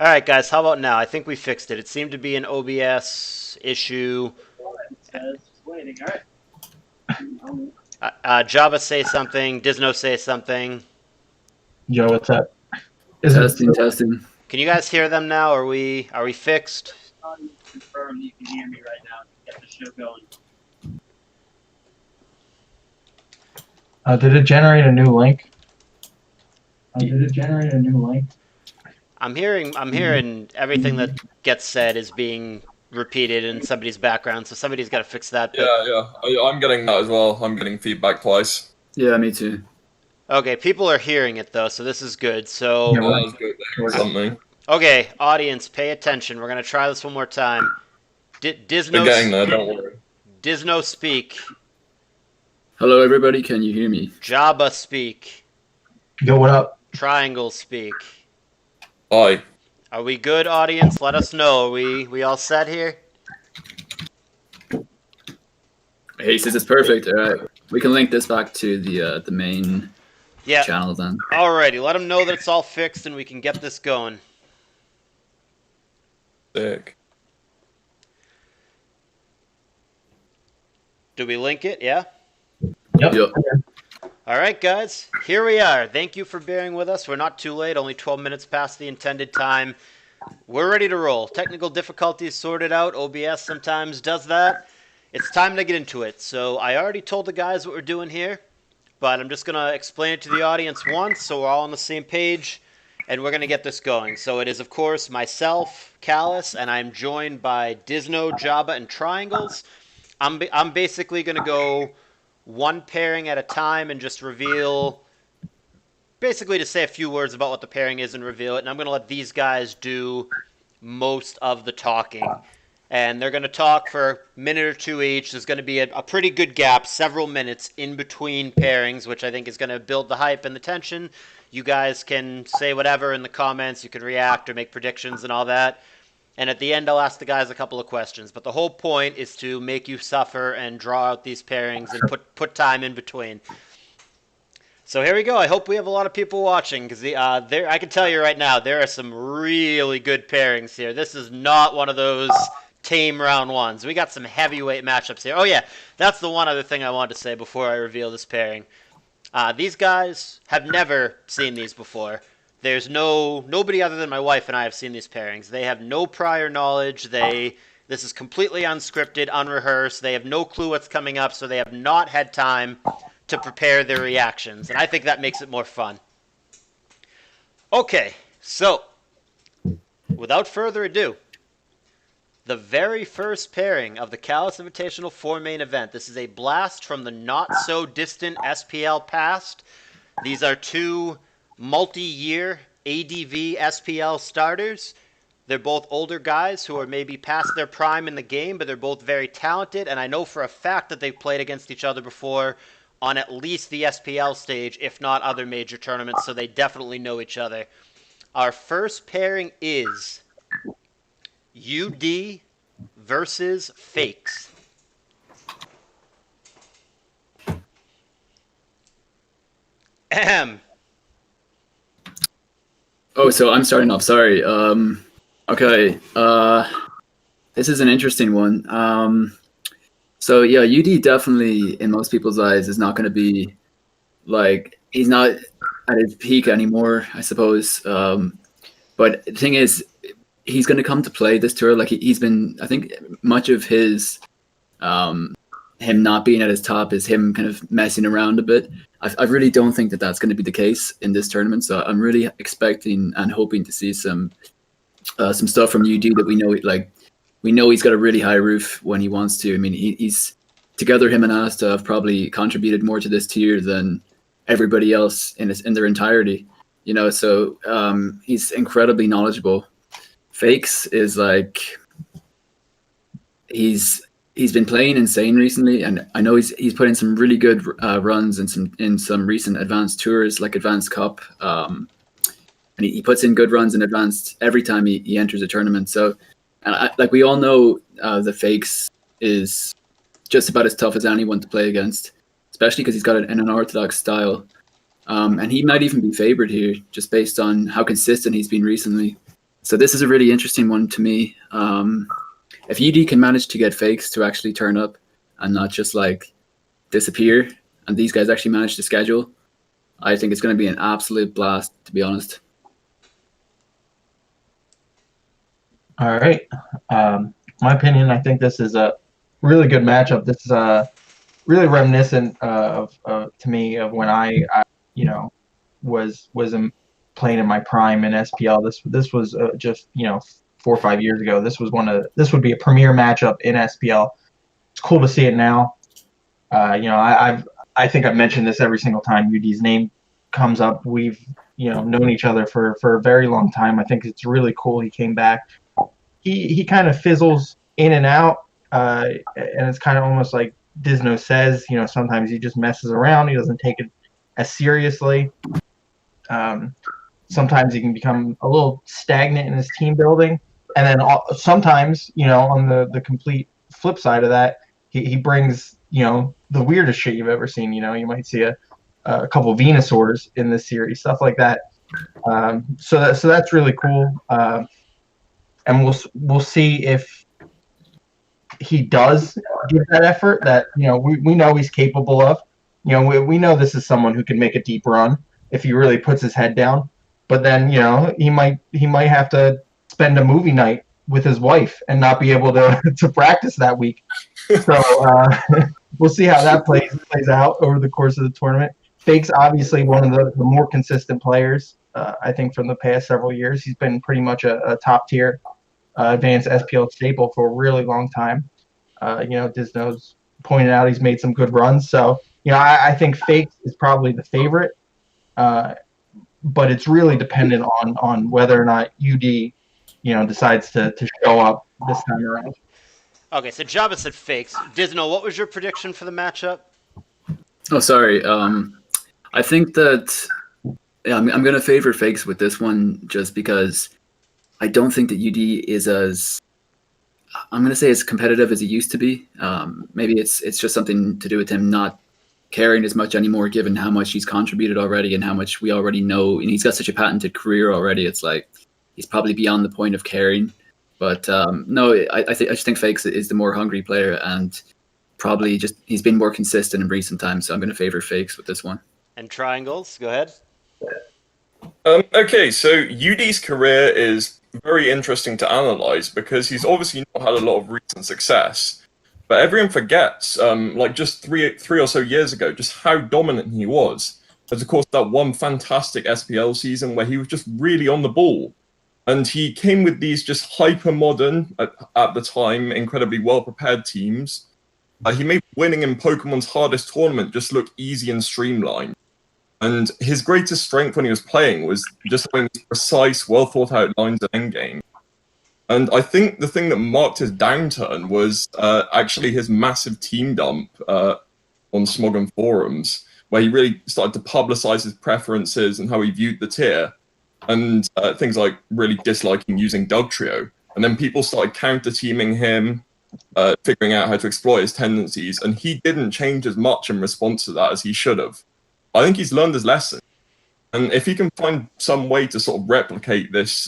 All right, guys, how about now? I think we fixed it. It seemed to be an OBS issue. Jabba say something. Dizno say something. Joe, what's up? Testing, testing. Can you guys hear them now? Are we fixed? Confirm you can hear me right now to get the show going. Did it generate a new link? I'm hearing everything that gets said is being repeated in somebody's background, so somebody's got to fix that. But... Yeah. I'm getting that as well. I'm getting feedback twice. Yeah, me too. Okay, people are hearing it though, so this is good. So Yeah, That was good. Something. okay, audience, pay attention. We're gonna try this one more time. We're getting there. Don't worry. Dizno speak. Hello, everybody. Can you hear me? Jabba speak. Yo, what up? Triangle speak. Hi. Are we good, audience? Let us know. Are we all set here? Hey, this is perfect. All right, we can link this back to the main channel then. Alrighty, let them know that it's all fixed and we can get this going. Sick. Do we link it? Yeah? Yep. All right, guys, here we are. Thank you for bearing with us. We're not too late, only 12 minutes past the intended time. We're ready to roll. Technical difficulties sorted out. OBS sometimes does that. It's time to get into it. So I already told the guys what we're doing here, but I'm just going to explain it to the audience once so we're all on the same page, and we're going to get this going. So it is, of course, myself, CALLOUS, and I'm joined by Dizno, Jabba, and Triangles. I'm basically going to go one pairing at a time and just reveal, basically to say a few words about what the pairing is and reveal it. And I'm going to let these guys do most of the talking. And they're going to talk for a minute or two each. There's going to be a pretty good gap, several minutes in between pairings, which I think is going to build the hype and the tension. You guys can say whatever in the comments. You can react or make predictions and all that. And at the end, I'll ask the guys a couple of questions. But the whole point is to make you suffer and draw out these pairings and put time in between. So here we go. I hope we have a lot of people watching, because I can tell you right now, there are some really good pairings here. This is not one of those tame round ones. We got some heavyweight matchups here. Oh yeah, that's the one other thing I wanted to say before I reveal this pairing. These guys have never seen these before. There's nobody other than my wife and I have seen these pairings. They have no prior knowledge. This is completely unscripted, unrehearsed. They have no clue what's coming up, so they have not had time to prepare their reactions. And I think that makes it more fun. Okay, so without further ado, the very first pairing of the CALLOUS Invitational 4 main event. This is a blast from the not-so-distant SPL past. These are two multi-year ADV SPL starters. They're both older guys who are maybe past their prime in the game, but they're both very talented, and I know for a fact that they've played against each other before on at least the SPL stage, if not other major tournaments, so they definitely know each other. Our first pairing is UD versus Fakes. Ahem. Oh, so I'm starting off. Sorry. Okay. This is an interesting one. So yeah, UD definitely, in most people's eyes, is not going to be like, he's not at his peak anymore, I suppose. But the thing is, he's going to come to play this tour. Like he's been, I think, much of his him not being at his top is him kind of messing around a bit. I really don't think that that's going to be the case in this tournament. So I'm really expecting and hoping to see some stuff from UD that we know. Like we know he's got a really high roof when he wants to. I mean, he's together. Him and Asta have probably contributed more to this tier than everybody else in their entirety. You know, so he's incredibly knowledgeable. Fakes is like he's been playing insane recently, and I know he's put in some really good runs in some recent advanced tours like Advanced Cup, and he puts in good runs in advanced every time he enters a tournament. So, and like we all know, the Fakes is just about as tough as anyone to play against, especially because he's got an unorthodox style, and he might even be favored here just based on how consistent he's been recently. So this is a really interesting one to me. If UD can manage to get fakes to actually turn up and not just like disappear, and these guys actually manage to schedule, I think it's going to be an absolute blast, to be honest. All right. My opinion, I think this is a really good matchup. This is really reminiscent to me of when I was playing in my prime in SPL. This was just 4 or 5 years ago. This would be a premier matchup in SPL. It's cool to see it now. I think I've mentioned this every single time UD's name comes up. We've known each other for a very long time. I think it's really cool he came back. He kind of fizzles in and out, and it's kind of almost like Dizno says. Sometimes he just messes around. He doesn't take it as seriously. Sometimes he can become a little stagnant in his team building, and then sometimes, on the complete flip side of that, he brings the weirdest shit you've ever seen. You might see a couple Venusaurs in this series, stuff like that. So that's really cool, and we'll see if he does give that effort that we know he's capable of. We know this is someone who can make a deep run if he really puts his head down. But then he might have to spend a movie night with his wife and not be able to practice that week. So we'll see how that plays out over the course of the tournament. Fake's obviously one of the more consistent players, I think, from the past several years. He's been pretty much a top tier advanced SPL staple for a really long time. Dizno's pointed out he's made some good runs. So I think Fake is probably the favorite, but it's really dependent on whether or not UD decides to show up this time around. Okay, so Jabba said fakes. Dizno, what was your prediction for the matchup? Oh, sorry. I think that I'm going to favor fakes with this one just because I don't think that UD is as competitive as he used to be. Maybe it's just something to do with him not caring as much anymore, given how much he's contributed already and how much we already know. And he's got such a patented career already. It's like he's probably beyond the point of caring. But no, I just think Fakes is the more hungry player, and probably just he's been more consistent in recent times. So I'm going to favor Fakes with this one. And triangles, go ahead. Okay, so UD's career is very interesting to analyze because he's obviously not had a lot of recent success. But everyone forgets, like just three or so years ago, just how dominant he was. There's, of course, that one fantastic SPL season where he was just really on the ball. And he came with these just hyper-modern, at the time, incredibly well-prepared teams. He made winning in Pokemon's hardest tournament just look easy and streamlined. And his greatest strength when he was playing was just having precise, well-thought-out lines of endgame. And I think the thing that marked his downturn was actually his massive team dump on Smog forums, where he really started to publicize his preferences and how he viewed the tier, and things like really disliking using Dugtrio. And then people started counter-teaming him, figuring out how to exploit his tendencies, and he didn't change as much in response to that as he should have. I think he's learned his lesson. And if he can find some way to sort of replicate this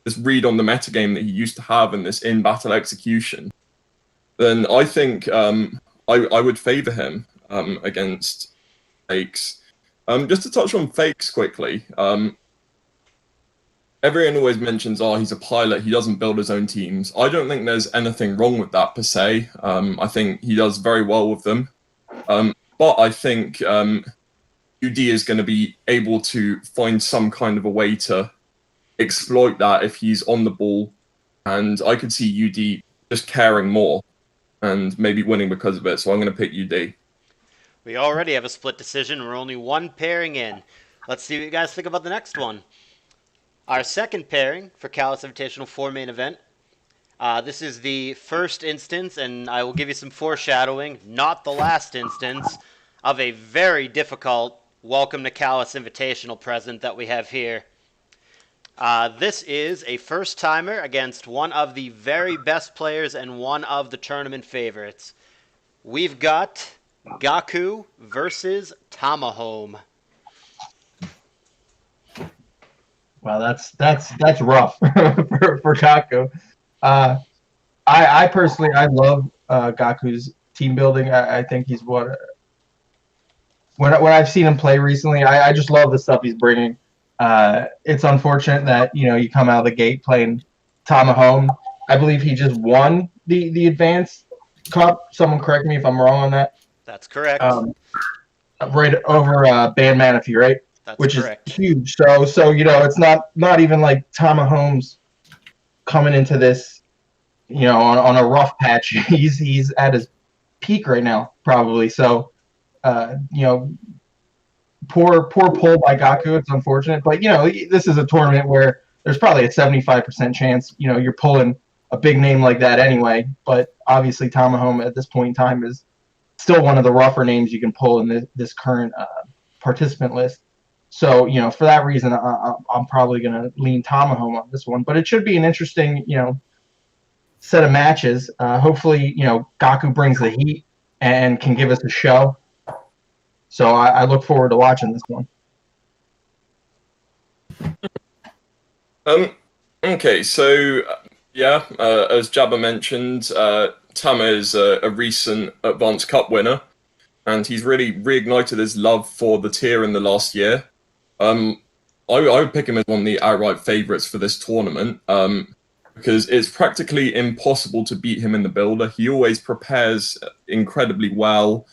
this read on the metagame that he used to have and this in-battle execution, then I think I would favor him against Fakes. Just to touch on Fakes quickly, everyone always mentions, he's a pilot, he doesn't build his own teams. I don't think there's anything wrong with that per se. I think he does very well with them. But I think UD is going to be able to find some kind of a way to exploit that if he's on the ball. And I could see UD just caring more and maybe winning because of it. So I'm going to pick UD. We already have a split decision. We're only one pairing in. Let's see what you guys think about the next one. Our second pairing for CALLOUS Invitational 4 main event. This is the first instance, and I will give you some foreshadowing, not the last instance, of a very difficult Welcome to CALLOUS Invitational present that we have here. This is a first-timer against one of the very best players and one of the tournament favorites. We've got Gaku versus Tama. Well, that's rough for Gaku. I personally I love Gaku's team building. I think he's when I've seen him play recently, I just love the stuff he's bringing. It's unfortunate that you come out of the gate playing Tama home. I believe he just won the Advanced Cup. Someone correct me if I'm wrong on that. That's correct. Right over Band Manaphy, right? That's Which correct. is huge. So it's not even like Tama Holmes coming into this, on a rough patch. He's at his peak right now, probably. So, poor pull by Gaku. It's unfortunate, but this is a tournament where there's probably a 75% chance you're pulling a big name like that anyway. But obviously, Tama Home at this point in time is still one of the rougher names you can pull in this current participant list. So for that reason, I'm probably going to lean Tama Home on this one. But it should be an interesting set of matches. Hopefully, Gaku brings the heat and can give us a show. So I look forward to watching this one. Okay, so as Jabba mentioned, Tama is a recent Advanced Cup winner, and he's really reignited his love for the tier in the last year. I would pick him as one of the outright favourites for this tournament, because it's practically impossible to beat him in the builder. He always prepares incredibly well.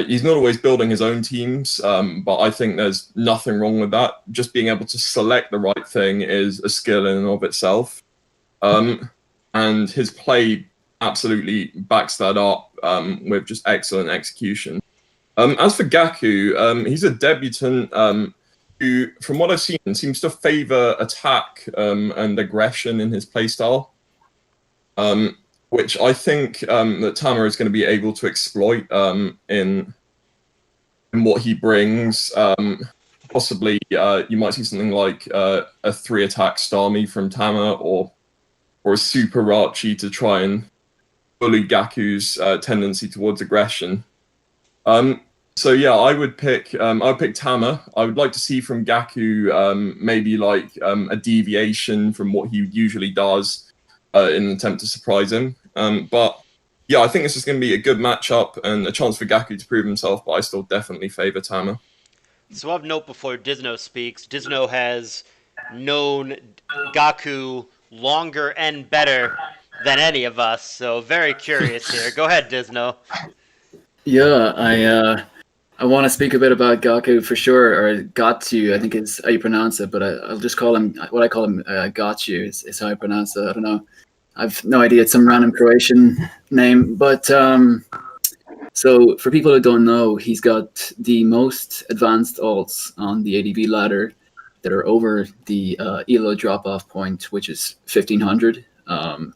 He's not always building his own teams, but I think there's nothing wrong with that. Just being able to select the right thing is a skill in and of itself. And his play absolutely backs that up with just excellent execution. As for Gaku, he's a debutant who, from what I've seen, seems to favor attack and aggression in his playstyle. Which I think that Tama is going to be able to exploit in what he brings. Possibly, you might see something like a 3-attack Starmie from Tama, or a Super Archie to try and bully Gaku's tendency towards aggression. So yeah, I would pick Tama. I would like to see from Gaku maybe like a deviation from what he usually does in an attempt to surprise him. But yeah, I think this is going to be a good matchup and a chance for Gaku to prove himself, but I still definitely favor Tama. So of note before Dizno speaks, Dizno has known Gaku longer and better than any of us, so very curious here. Go ahead, Dizno. Yeah, I want to speak a bit about Gaku for sure, or Gatsu, I think is how you pronounce it, but I'll just call him, what I call him, Gatsu is how I pronounce it. I don't know. I've no idea. It's some random Croatian name. But so for people who don't know, he's got the most advanced ults on the ADV ladder that are over the ELO drop-off point, which is 1500. And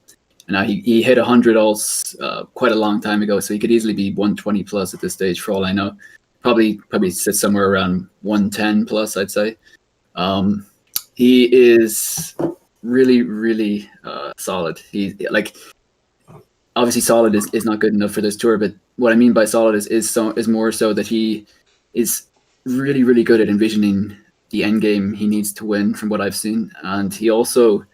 now he hit 100 ults quite a long time ago, so he could easily be 120 plus at this stage for all I know. Probably sits somewhere around 110 plus, I'd say. He is really solid. He obviously solid is not good enough for this tour, but what I mean by solid is more so that he is really good at envisioning the end game he needs to win from what I've seen, and he also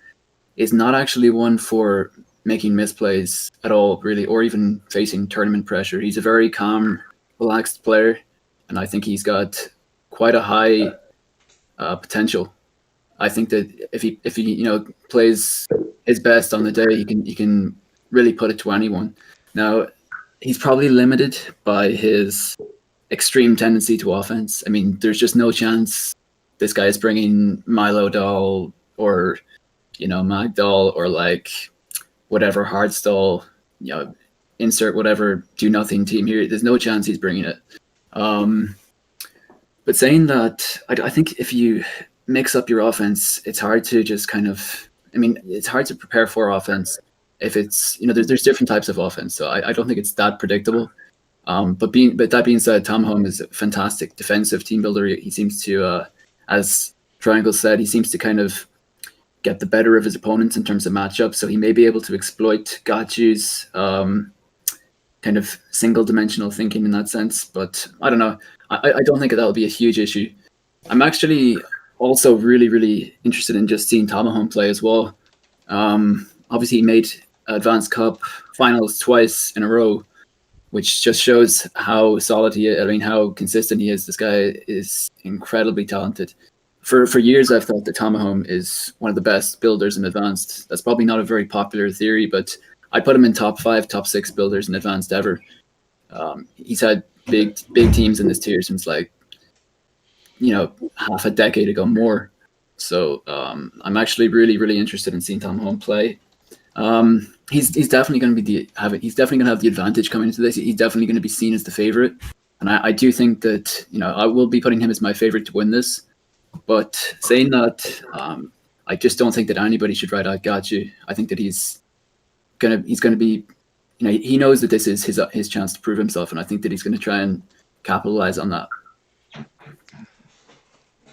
is not actually one for making misplays at all, really, or even facing tournament pressure. He's a very calm, relaxed player, and I think he's got quite a high potential. I think that if he plays his best on the day, he can really put it to anyone. Now, he's probably limited by his extreme tendency to offense. I mean, there's just no chance this guy is bringing Milo Doll or Magdoll or like whatever Hardstall, insert whatever do nothing team here. There's no chance he's bringing it. But saying that, I think if you mix up your offense, it's hard to just it's hard to prepare for offense if it's, there's different types of offense. So I don't think it's that predictable. But that being said, Tom Home is a fantastic defensive team builder. He seems to, as Triangle said, he seems to kind of get the better of his opponents in terms of matchups. So he may be able to exploit Gachu's kind of single-dimensional thinking in that sense. But I don't know. I don't think that'll be a huge issue. I'm actually also really interested in just seeing Tama home play as well. Obviously, he made Advanced Cup finals twice in a row, which just shows how solid he is. I mean, how consistent he is. This guy is incredibly talented. For years, I've thought that Tamahome is one of the best builders in Advanced. That's probably not a very popular theory, but I put him in top 5, top 6 builders in Advanced ever. He's had big teams in this tier since like, half a decade ago more. So I'm actually really interested in seeing Tamahome play. He's definitely going to he's definitely going to have the advantage coming into this. He's definitely going to be seen as the favorite, and I do think that I will be putting him as my favorite to win this. But saying that, I just don't think that anybody should write out Gaku. I think that he's gonna be, he knows that this is his chance to prove himself, and I think that he's going to try and capitalize on that.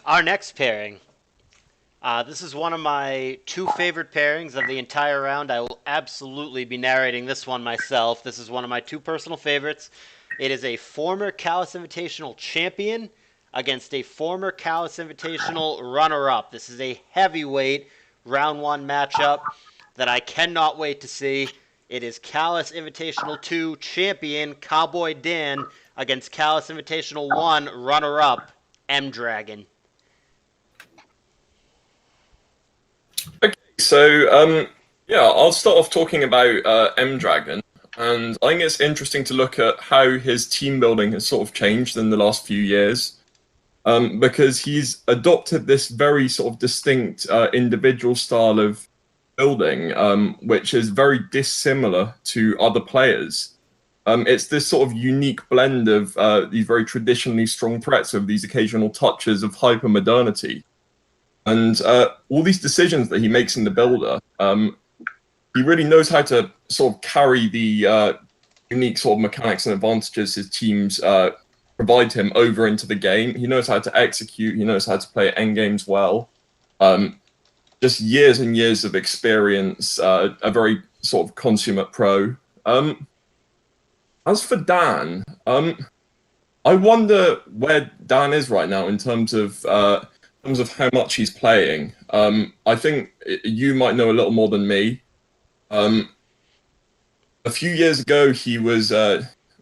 Our next pairing. This is one of my 2 favorite pairings of the entire round. I will absolutely be narrating this one myself. This is one of my 2 personal favorites. It is a former CALLOUS Invitational champion against a former CALLOUS Invitational runner-up. This is a heavyweight round 1 matchup that I cannot wait to see. It is CALLOUS Invitational 2 champion Cowboy Dan against CALLOUS Invitational 1 runner-up M-Dragon. Okay, so I'll start off talking about M-Dragon, and I think it's interesting to look at how his team building has sort of changed in the last few years. Because he's adopted this very sort of distinct individual style of building, which is very dissimilar to other players. It's this sort of unique blend of these very traditionally strong threats with these occasional touches of hyper-modernity. And all these decisions that he makes in the builder, he really knows how to sort of carry the unique sort of mechanics and advantages his teams provide him over into the game. He knows how to execute. He knows how to play endgames well. Just years and years of experience. A very sort of consummate pro. As for Dan, I wonder where Dan is right now in terms of how much he's playing. I think you might know a little more than me. A few years ago, he was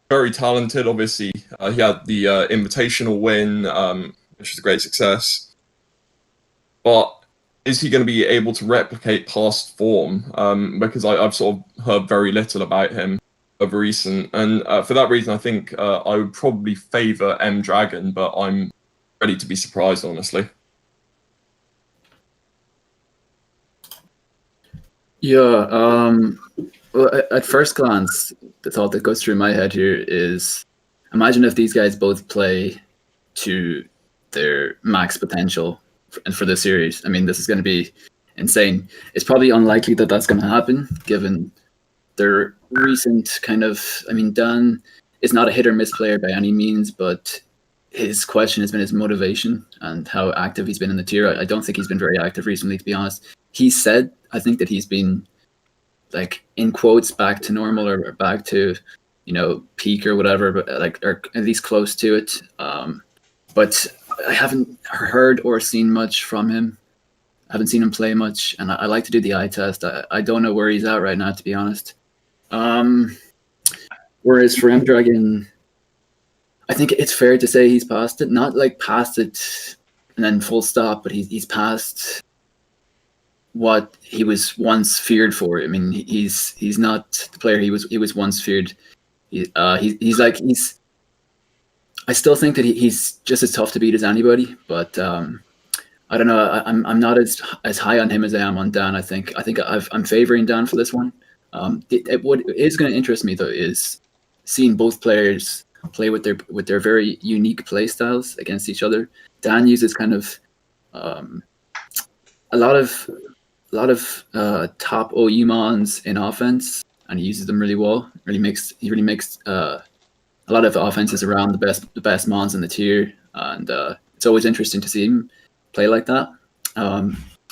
very talented. Obviously, he had the Invitational win, which was a great success. But is he going to be able to replicate past form? Because I've sort of heard very little about him of recent. And for that reason, I think I would probably favour M-Dragon, but I'm ready to be surprised, honestly. Yeah, well, at first glance, the thought that goes through my head here is, imagine if these guys both play to their max potential for the series. I mean, this is going to be insane. It's probably unlikely that that's going to happen, given their recent kind of... I mean, Dan is not a hit-or-miss player by any means, but his question has been his motivation and how active he's been in the tier. I don't think he's been very active recently, to be honest. He said, I think, that he's been, like, in quotes, back to normal or back to, peak or whatever, but or at least close to it. But I haven't heard or seen much from him. I haven't seen him play much, and I like to do the eye test. I don't know where he's at right now, to be honest. Whereas for M-Dragon, I think it's fair to say he's past it. Not like past it and then full stop, but he's past what he was once feared for. I mean, he's not the player he was once feared. I still think that he's just as tough to beat as anybody, but I don't know. I'm not as high on him as I am on Dan. I think I'm favoring Dan for this one. What is going to interest me though is seeing both players play with their very unique play styles against each other. Dan uses kind of a lot of top OU mons in offense, and he uses them really well. He really makes a lot of offenses around the best mons in the tier, and it's always interesting to see him play like that.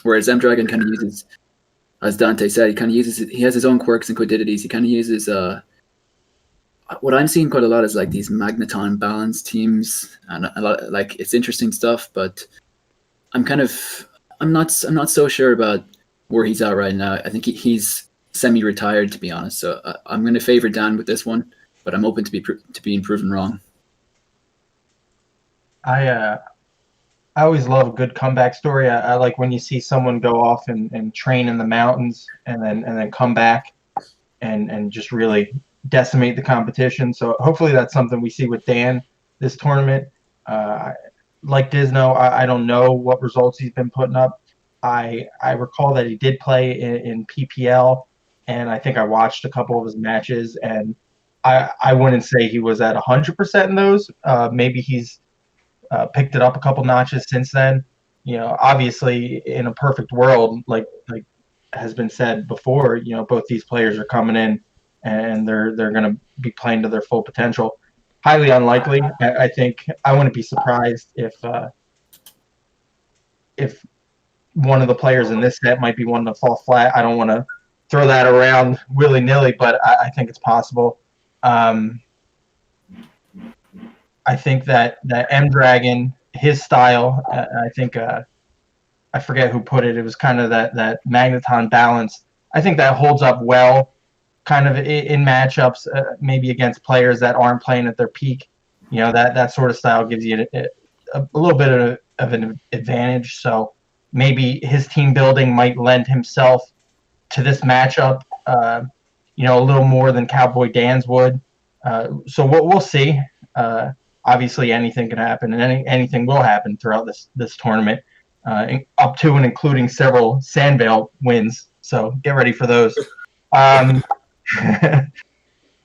Whereas M-Dragon kind of uses, as Dante said, he has his own quirks and quiddities. He kind of uses what I'm seeing quite a lot is like these Magneton balance teams, and a lot, like, it's interesting stuff, but I'm not so sure about where he's at right now. I think he's semi-retired, to be honest. So I'm going to favor Dan with this one, but I'm open to being proven wrong. I always love a good comeback story. I like when you see someone go off and train in the mountains and then come back and just really decimate the competition. So hopefully that's something we see with Dan this tournament. Like Dizno, I don't know what results he's been putting up. I recall that he did play in PPL, and I think I watched a couple of his matches, and I wouldn't say he was at 100% in those. Maybe he's picked it up a couple notches since then. You know, obviously in a perfect world, like has been said before, you know, both these players are coming in and they're going to be playing to their full potential. Highly unlikely. I think I wouldn't be surprised if one of the players in this set might be one to fall flat. I don't want to throw that around willy-nilly, but I think it's possible. I think that M Dragon, his style, I think I forget who put it. It was kind of that magneton balance. I think that holds up well, kind of in matchups, maybe against players that aren't playing at their peak. You know, that sort of style gives you a little bit of an advantage. So maybe his team building might lend himself to this matchup, you know, a little more than Cowboy Dan's would. So we'll see. Obviously, anything can happen, and anything will happen throughout this tournament, up to and including several Sandvale wins. So get ready for those.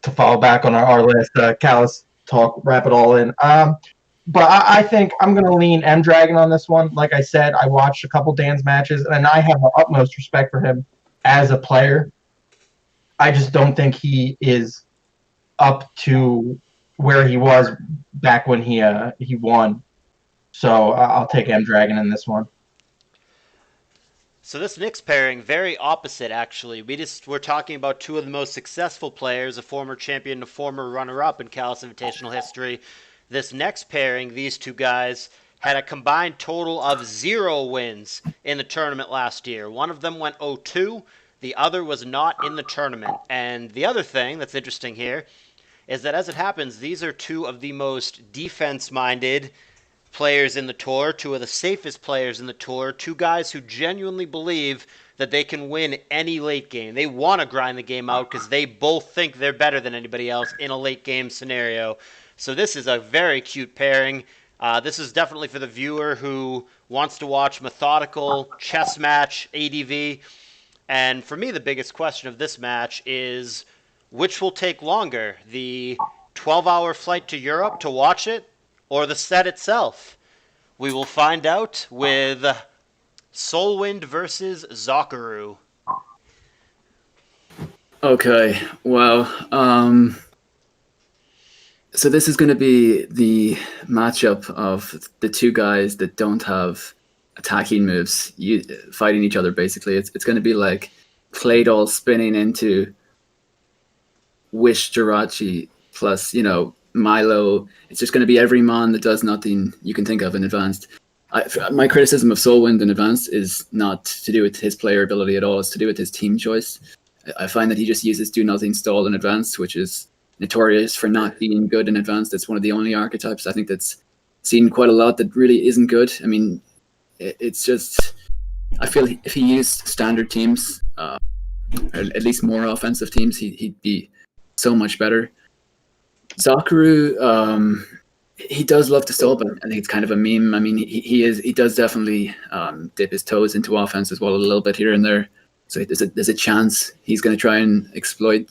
To follow back on our last Callous talk, wrap it all in. But I think I'm going to lean M Dragon on this one. Like I said, I watched a couple Dan's matches, and I have the utmost respect for him as a player. I just don't think he is up to where he was back when he won. So I'll take M Dragon in this one. So this next pairing, very opposite actually. We're talking about two of the most successful players, a former champion and a former runner-up in CALLOUS Invitational history. This next pairing, these two guys had a combined total of 0 wins in the tournament last year. One of them went 0-2, the other was not in the tournament. And the other thing that's interesting here is that as it happens, these are two of the most defense-minded players in the tour, two of the safest players in the tour, two guys who genuinely believe that they can win any late game. They want to grind the game out because they both think they're better than anybody else in a late game scenario. So this is a very cute pairing. This is definitely for the viewer who wants to watch methodical chess match ADV. And for me, the biggest question of this match is which will take longer, the 12-hour flight to Europe to watch it or the set itself? We will find out with Soulwind versus Socceroo. Okay, well, so this is going to be the matchup of the two guys that don't have attacking moves, fighting each other, basically. It's going to be like clay doll spinning into Wish Jirachi plus, you know, Milo. It's just going to be every man that does nothing you can think of in Advanced. My criticism of Soulwind in Advanced is not to do with his player ability at all. It's to do with his team choice. I find that he just uses do nothing stall in Advanced, which is notorious for not being good in Advanced. It's one of the only archetypes I think that's seen quite a lot that really isn't good. I mean, it's just, I feel if he used standard teams, or at least more offensive teams, he'd be so much better. Socceroo, he does love to stall, but I think it's kind of a meme. I mean, he does definitely dip his toes into offense as well a little bit here and there. So there's a chance he's going to try and exploit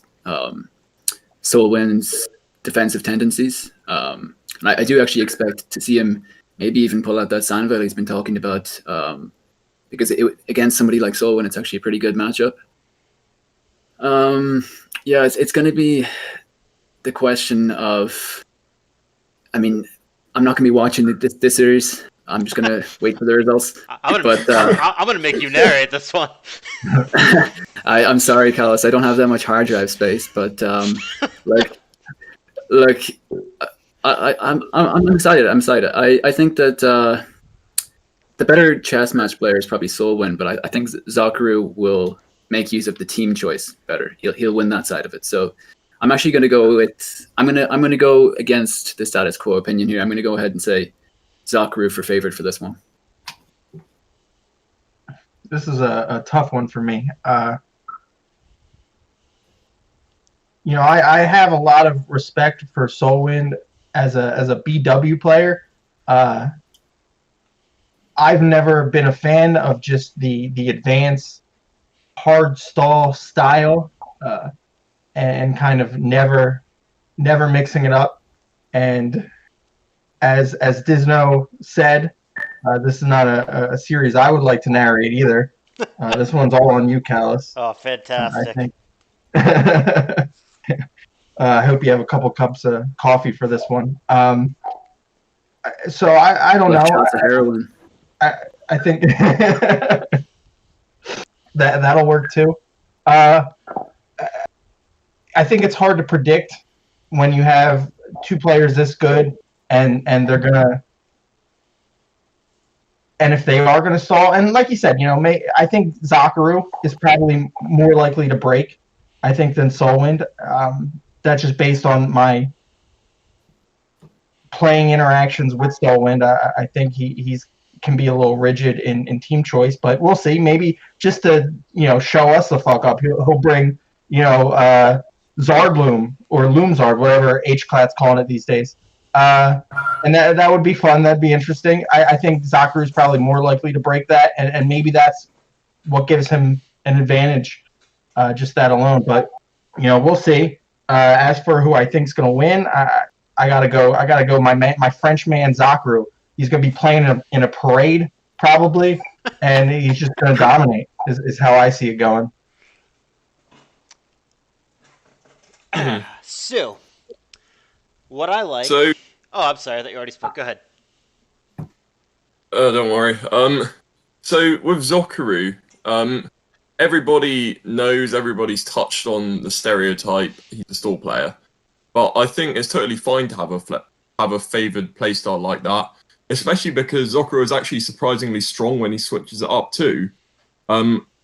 Soulwind's defensive tendencies. And I do actually expect to see him maybe even pull out that Sandvale he's been talking about, because against somebody like Soulwind, it's actually a pretty good matchup. Yeah, it's going to be the question of, I mean, I'm not going to be watching this series. I'm just going to wait for the results. I'm going to make you narrate this one. I'm sorry, Callous. I don't have that much hard drive space, but I'm excited. I think that the better chess match player is probably Soulwind, but I think Socceroo will make use of the team choice better. He'll win that side of it. So I'm actually going to go with I'm going to go against the status quo opinion here. I'm going to go ahead and say Socceroo for favorite for this one. This is a tough one for me. You know, I have a lot of respect for Soulwind as a BW player. I've never been a fan of just the advanced hard stall style, and kind of never mixing it up. And as Dizno said, this is not a series I would like to narrate either. This one's all on you, Callous. Oh, fantastic. I think. I hope you have a couple cups of coffee for this one. So I don't know. Shots of heroin. I think that'll work too. I think it's hard to predict when you have two players this good and they're gonna, and if they are gonna stall, and like you said, you know, I think Socceroo is probably more likely to break, I think, than Soulwind. That's just based on my playing interactions with Soulwind. I think he's can be a little rigid in team choice, but we'll see. Maybe just to, you know, show us the fuck up, he'll bring, you know, Zardloom or Loomzard, whatever H-Clat's calling it these days. And that would be fun. That'd be interesting. I think Zocceroo is probably more likely to break that, and maybe that's what gives him an advantage, just that alone. But, you know, we'll see. As for who I think is going to win, I gotta go. My French man Zocceroo. He's going to be playing in a parade probably, and he's just going to dominate. Is how I see it going. So, what I like. So, oh, I'm sorry. I thought you already spoke. Go ahead. don't worry. So with Socceroo, everybody knows, everybody's touched on the stereotype. He's a stall player, but I think it's totally fine to have a favored playstyle like that, especially because Socceroo is actually surprisingly strong when he switches it up too.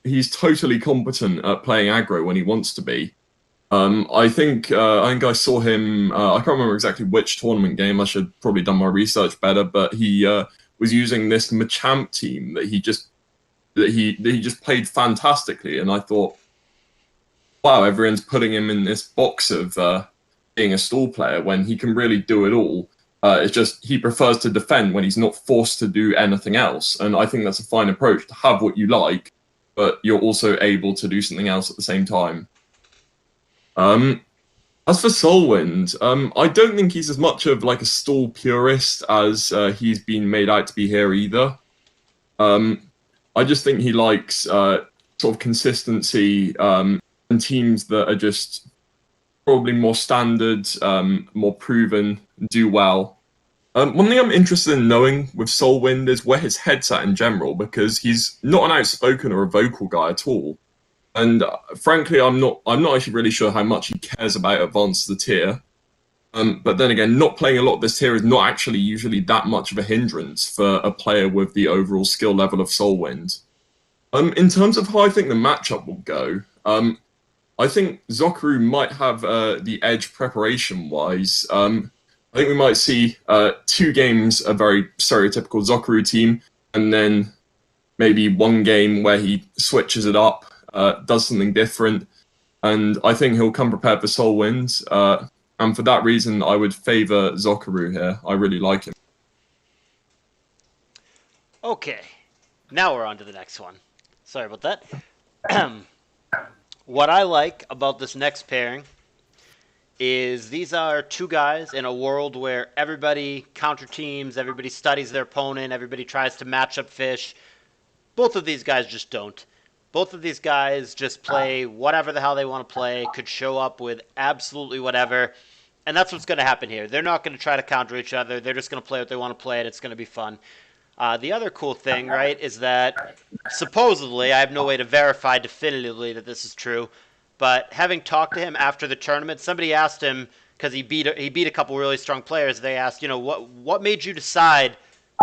He's totally competent at playing aggro when he wants to be. I think I saw him. I can't remember exactly which tournament game. I should probably done my research better. But he was using this Machamp team that he just played fantastically, and I thought, wow, everyone's putting him in this box of being a stall player when he can really do it all. It's just he prefers to defend when he's not forced to do anything else, and I think that's a fine approach to have what you like, but you're also able to do something else at the same time. As for Soulwind, I don't think he's as much of like a stall purist as he's been made out to be here either. I just think he likes sort of consistency and teams that are just probably more standard, more proven, do well. One thing I'm interested in knowing with Soulwind is where his head's at in general, because he's not an outspoken or a vocal guy at all. And frankly, I'm not actually really sure how much he cares about advance the tier. But then again, not playing a lot of this tier is not actually usually that much of a hindrance for a player with the overall skill level of Soulwind. In terms of how I think the matchup will go, I think Socceroo might have the edge preparation-wise. I think we might see 2 games, a very stereotypical Socceroo team, and then maybe 1 game where he switches it up, does something different, and I think he'll come prepared for Soulwind. And for that reason, I would favour Socceroo here. I really like him. Okay, now we're on to the next one. Sorry about that. What I like about this next pairing is these are 2 guys in a world where everybody counter teams, everybody studies their opponent, everybody tries to match up fish. Both of these guys just don't. Both of these guys just play whatever the hell they want to play, could show up with absolutely whatever, and that's what's going to happen here. They're not going to try to counter each other. They're just going to play what they want to play, and it's going to be fun. The other cool thing, right, is that supposedly, I have no way to verify definitively that this is true, but having talked to him after the tournament, somebody asked him, because he beat a couple really strong players, they asked, you know, what made you decide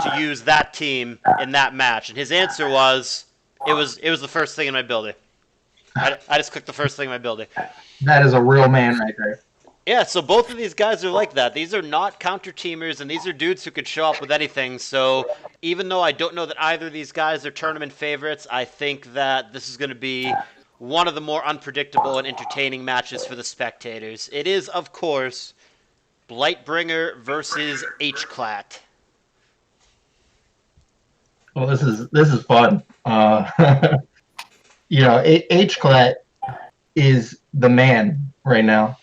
to use that team in that match? And his answer was, it was the first thing in my building. I just clicked the first thing in my building. That is a real man right there. Yeah, so both of these guys are like that. These are not counter teamers, and these are dudes who could show up with anything. So even though I don't know that either of these guys are tournament favorites, I think that this is going to be one of the more unpredictable and entertaining matches for the spectators. It is, of course, Lightbringer versus Clack. Well, this is fun. You know, Clack is the man right now.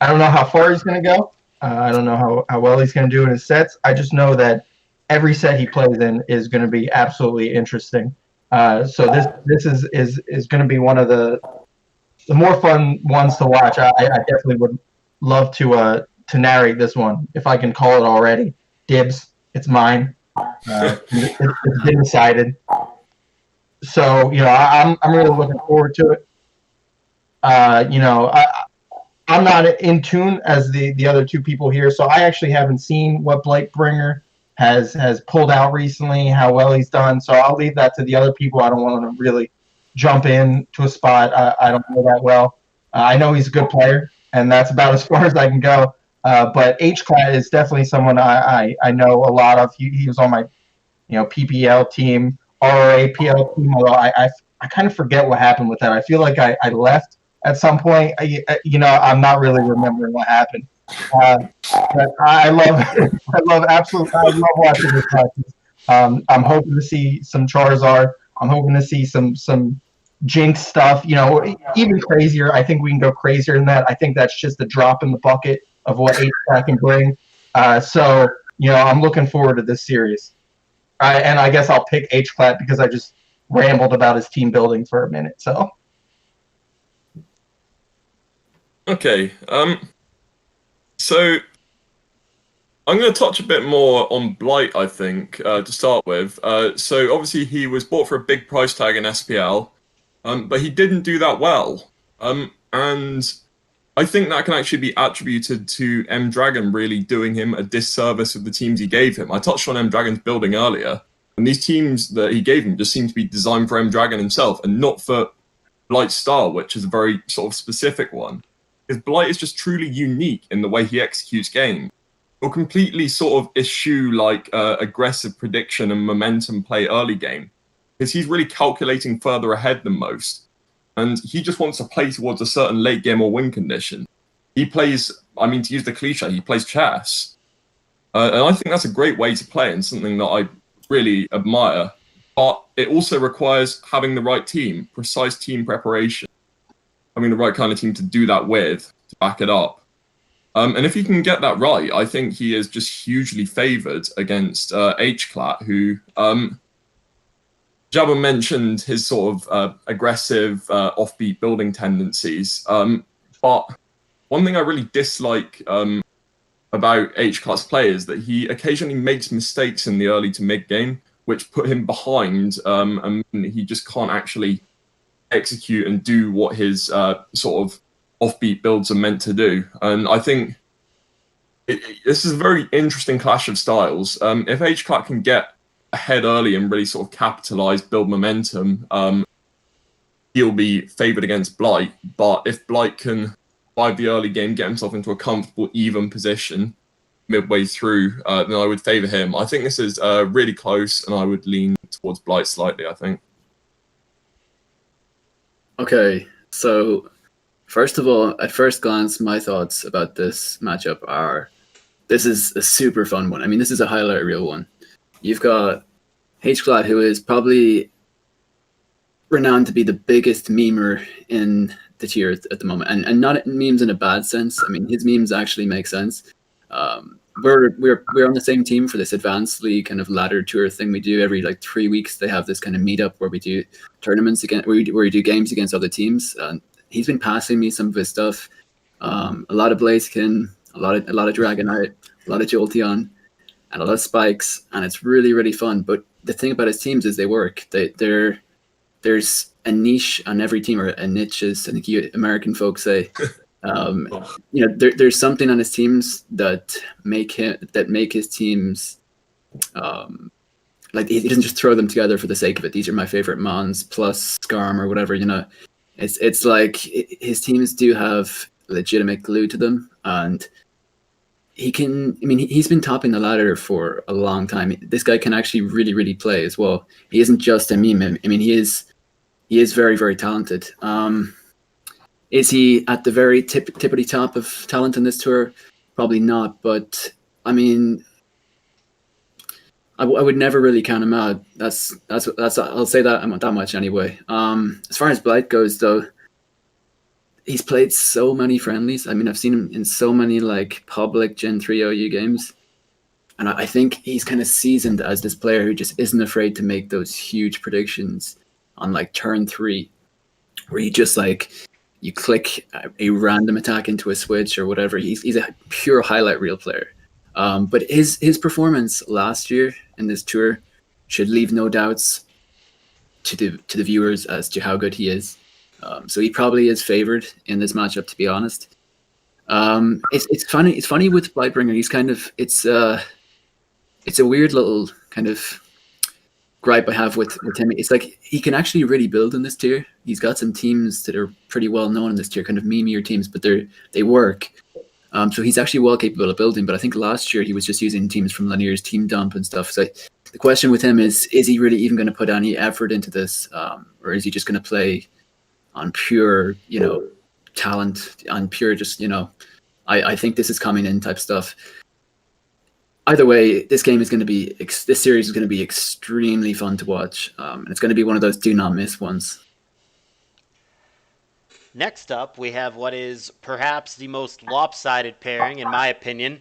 I don't know how far he's going to go. I don't know how well he's going to do in his sets. I just know that every set he plays in is going to be absolutely interesting. So this is going to be one of the more fun ones to watch. I definitely would love to narrate this one if I can call it already. Dibs, it's mine. It's been decided. So I'm really looking forward to it. I'm not in tune as the other two people here, so I actually haven't seen what Lightbringer has pulled out recently, how well he's done. So I'll leave that to the other people. I don't want to really jump in to a spot I don't know that well. I know he's a good player, and that's about as far as I can go. But Clack is definitely someone I know a lot of. He was on my PPL team, RRAPL team. Although I kind of forget what happened with that. I feel like I left at some point. I'm not really remembering what happened. But I love watching this practice. I'm hoping to see some Charizard. I'm hoping to see some Jinx stuff. Even crazier. I think we can go crazier than that. I think that's just a drop in the bucket of what Clack can bring. So I'm looking forward to this series. And I guess I'll pick Clack because I just rambled about his team building for a minute. So. Okay. So I'm going to touch a bit more on Blight, I think, to start with. So obviously he was bought for a big price tag in SPL, but he didn't do that well. And I think that can actually be attributed to M-Dragon really doing him a disservice of the teams he gave him. I touched on M-Dragon's building earlier, and these teams that he gave him just seem to be designed for M-Dragon himself and not for Blight's style, which is a very sort of specific one. Because Blight is just truly unique in the way he executes games. He'll completely sort of eschew aggressive prediction and momentum play early game, because he's really calculating further ahead than most. And he just wants to play towards a certain late game or win condition. He plays, to use the cliche, he plays chess. And I think that's a great way to play and something that I really admire. But it also requires having the right team, precise team preparation. Having the right kind of team to do that with, to back it up. And if he can get that right, I think he is just hugely favoured against Clack, who Jabba mentioned his sort of aggressive, offbeat building tendencies. But one thing I really dislike about Clack's play is that he occasionally makes mistakes in the early to mid game, which put him behind, and he just can't actually execute and do what his sort of offbeat builds are meant to do. And I think this is a very interesting clash of styles. If Clack can get ahead early and really sort of capitalize, build momentum, he'll be favored against Blight. But if Blight can, by the early game, get himself into a comfortable, even position midway through, then I would favor him. I think this is really close, and I would lean towards Blight slightly, I think. Okay, so first of all, at first glance, my thoughts about this matchup are, this is a super fun one. This is a highlight reel one. You've got Clack, who is probably renowned to be the biggest memer in the tier at the moment, and not memes in a bad sense. His memes actually make sense. We're on the same team for this advanced league kind of ladder tour thing we do every 3 weeks. They have this kind of meetup where we do tournaments again, where we do games against other teams. And he's been passing me some of his stuff. A lot of Blaziken, a lot of Dragonite, a lot of Jolteon, and a lot of Spikes, and it's really, really fun. But the thing about his teams is they work. There's a niche on every team, or a niche, as I think you American folks say. There's something on his teams that make his teams like he doesn't just throw them together for the sake of it. These are my favorite mons plus Scarm or whatever, you know. It's like his teams do have legitimate glue to them, and he can. I mean, he's been topping the ladder for a long time. This guy can actually really, really play as well. He isn't just a meme. I mean, he is very, very talented. Is he at the very tippity top of talent in this tour? Probably not. But I mean, I would never really count him out. That's I'll say that much anyway. As far as Blight goes, though, he's played so many friendlies. I mean, I've seen him in so many like public Gen 3 OU games, and I think he's kind of seasoned as this player who just isn't afraid to make those huge predictions on like turn 3, where you just like you click a random attack into a switch or whatever. He's a pure highlight reel player. But his performance last year in this tour should leave no doubts to the viewers as to how good he is. So he probably is favored in this matchup, to be honest. It's funny. It's funny with Lightbringer. He's kind of it's a weird little kind of gripe I have with him. It's like he can actually really build in this tier. He's got some teams that are pretty well known in this tier, kind of memeier teams, but they work. So he's actually well capable of building. But I think last year he was just using teams from Lanier's team dump and stuff. So the question with him is he really even going to put any effort into this, or is he just going to play on pure, talent, on pure just, I think this is coming in type stuff. Either way, this series is going to be extremely fun to watch, and it's going to be one of those do not miss ones. Next up, we have what is perhaps the most lopsided pairing, in my opinion.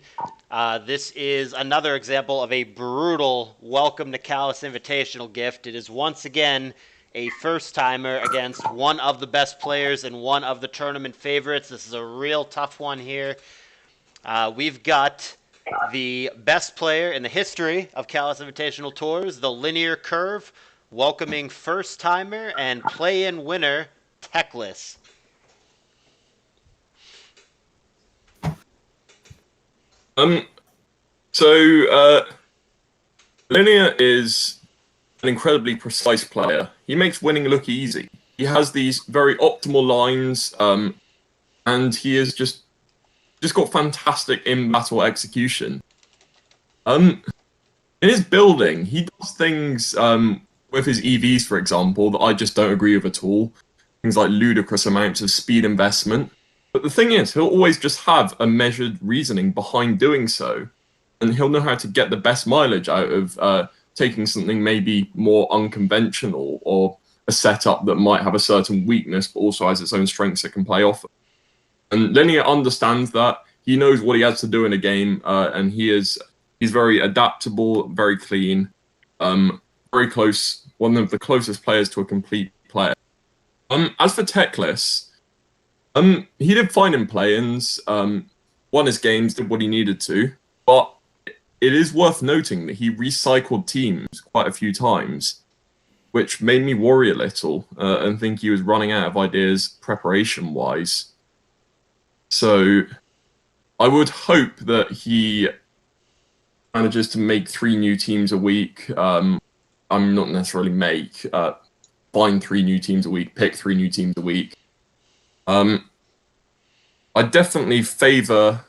This is another example of a brutal welcome to CALLOUS Invitational gift. It is once again a first-timer against one of the best players and one of the tournament favorites. This is a real tough one here. We've got the best player in the history of CALLOUS Invitational Tours, the Linear Curve, welcoming first-timer and play-in winner, Tactless. Linear is an incredibly precise player. He makes winning look easy. He has these very optimal lines, and he has just got fantastic in-battle execution. In his building, he does things with his EVs, for example, that I just don't agree with at all. Things like ludicrous amounts of speed investment. But the thing is, he'll always just have a measured reasoning behind doing so. And he'll know how to get the best mileage out of taking something maybe more unconventional or a setup that might have a certain weakness but also has its own strengths it can play off of. And Linear understands that. He knows what he has to do in a game, and he's very adaptable, very clean, very close, one of the closest players to a complete player. As for Tactless, he did fine in play-ins, won his games, did what he needed to, but it is worth noting that he recycled teams quite a few times, which made me worry a little and think he was running out of ideas preparation-wise. So I would hope that he manages to make 3 new teams a week. I'm not necessarily find 3 new teams a week, pick 3 new teams a week. I definitely favour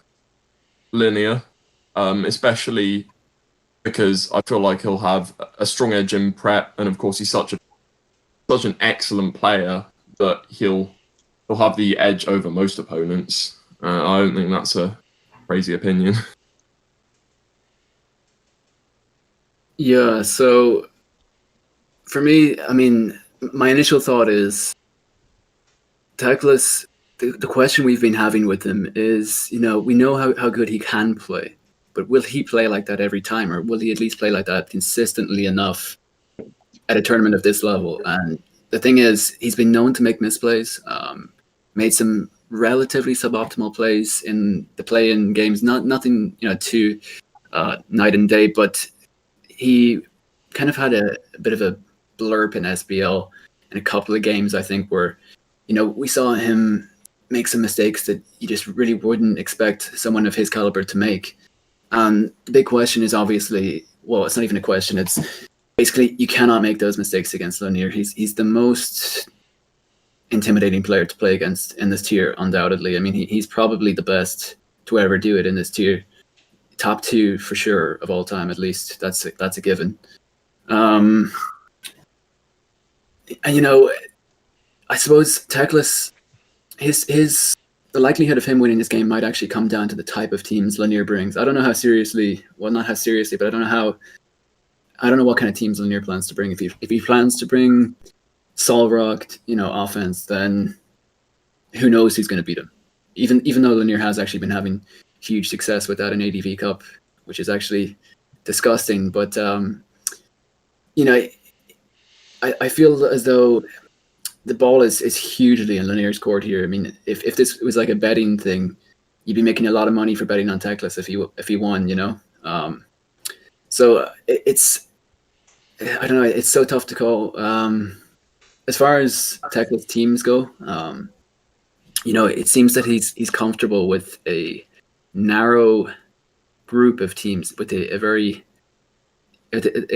Linear, especially because I feel like he'll have a strong edge in prep, and of course he's such an excellent player that he'll have the edge over most opponents. I don't think that's a crazy opinion. Yeah, so for me, I mean, my initial thought is Tactless, the question we've been having with him is, we know how good he can play, but will he play like that every time, or will he at least play like that consistently enough at a tournament of this level? And the thing is, he's been known to make misplays, made some relatively suboptimal plays in the play-in games, nothing too night and day, but he kind of had a bit of a blurb in SBL in a couple of games, I think, where we saw him make some mistakes that you just really wouldn't expect someone of his caliber to make. And the big question is obviously, well, it's not even a question. It's basically you cannot make those mistakes against Linear. He's the most intimidating player to play against in this tier, undoubtedly. I mean, he's probably the best to ever do it in this tier. Top 2 for sure of all time, at least. That's a given. And you know, I suppose Tactless, the likelihood of him winning this game might actually come down to the type of teams Linear brings. I don't know how seriously, well, not how seriously, but I don't know what kind of teams Linear plans to bring. If he plans to bring Solrock, offense, then who knows who's going to beat him. Even though Linear has actually been having huge success without an ADV Cup, which is actually disgusting. But I feel as though the ball is hugely in Linear's court here. I mean, if this was like a betting thing, you'd be making a lot of money for betting on Tactless if he won. So it's, I don't know, it's so tough to call. As far as Tactless teams go, it seems that he's comfortable with a narrow group of teams, with a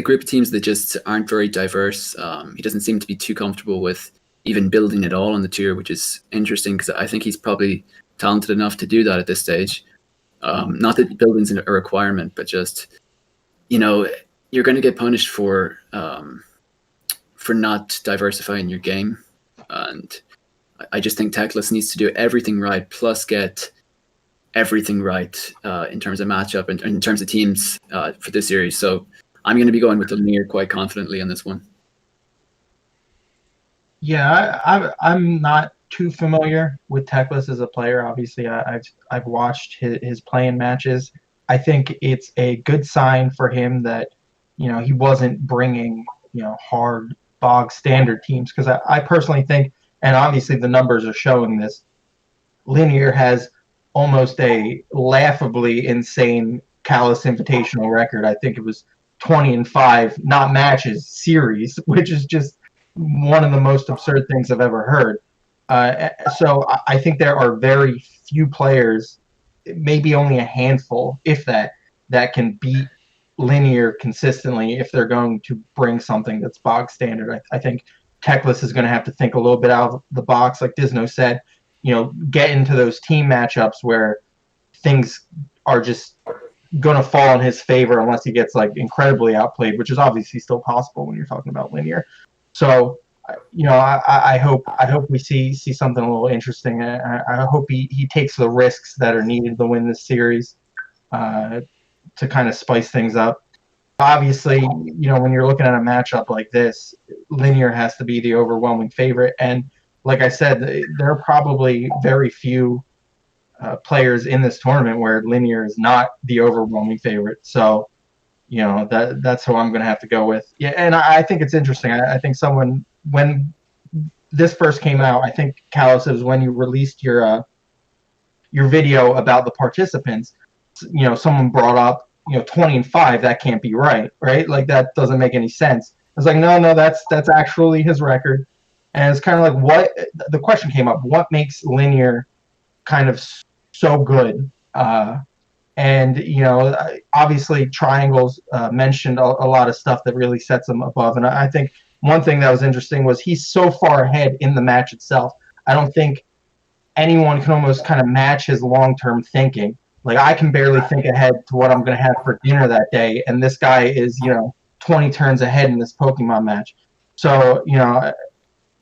group of teams that just aren't very diverse. He doesn't seem to be too comfortable with even building it all on the tier, which is interesting because I think he's probably talented enough to do that at this stage. Not that building's a requirement, but just, you're going to get punished for not diversifying your game. And I just think Tactless needs to do everything right, plus get everything right in terms of matchup and in terms of teams for this series. So I'm going to be going with the Linear quite confidently on this one. Yeah, I'm not too familiar with Tactless as a player. Obviously, I've watched his playing matches. I think it's a good sign for him that he wasn't bringing hard bog standard teams, because I personally think, and obviously the numbers are showing this, Linear has almost a laughably insane CALLOUS Invitational record. I think it was 20-5, not matches, series, which is just one of the most absurd things I've ever heard. So I think there are very few players, maybe only a handful, if that can beat Linear consistently if they're going to bring something that's bog standard. I think Tactless is going to have to think a little bit out of the box, like Dizno said, get into those team matchups where things are just going to fall in his favor unless he gets incredibly outplayed, which is obviously still possible when you're talking about Linear. So, I hope we see something a little interesting. I hope he takes the risks that are needed to win this series to kind of spice things up. Obviously, when you're looking at a matchup like this, Linear has to be the overwhelming favorite. And like I said, there are probably very few players in this tournament where Linear is not the overwhelming favorite. So, that's who I'm going to have to go with. Yeah, and I think it's interesting. I think when this first came out, I think, CALLOUS, it was when you released your video about the participants. Someone brought up, 20-5. That can't be right? Like, that doesn't make any sense. I was like, no, that's actually his record. And it's kind of like, what the question came up: what makes Linear kind of so good? And obviously Triangles mentioned a lot of stuff that really sets him above. And I think one thing that was interesting was he's so far ahead in the match itself. I don't think anyone can almost kind of match his long-term thinking. Like, I can barely think ahead to what I'm going to have for dinner that day, and this guy is 20 turns ahead in this Pokemon match. So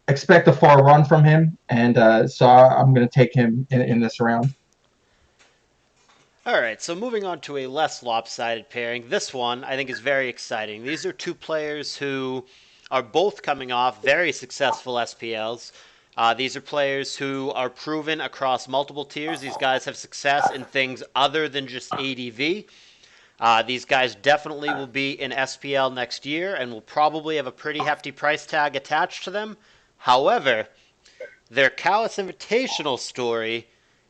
expect a far run from him, and so I'm going to take him in this round. All right, so moving on to a less lopsided pairing. This one I think is very exciting. These are two players who are both coming off very successful SPLs. These are players who are proven across multiple tiers. These guys have success in things other than just ADV. These guys definitely will be in SPL next year and will probably have a pretty hefty price tag attached to them. However, their CALLOUS Invitational story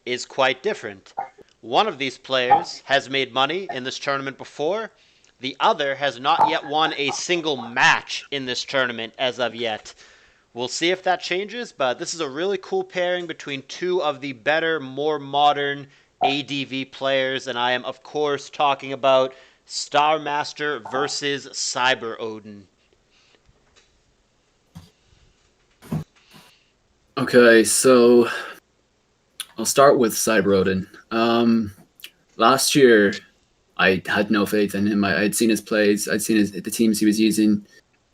is quite different. One of these players has made money in this tournament before. The other has not yet won a single match in this tournament as of yet. We'll see if that changes, but this is a really cool pairing between two of the better, more modern ADV players, and I am, of course, talking about Star Master versus Cyber Odin. Okay, so I'll start with Cyber Odin. Last year, I had no faith in him. I'd seen his plays, I'd seen the teams he was using,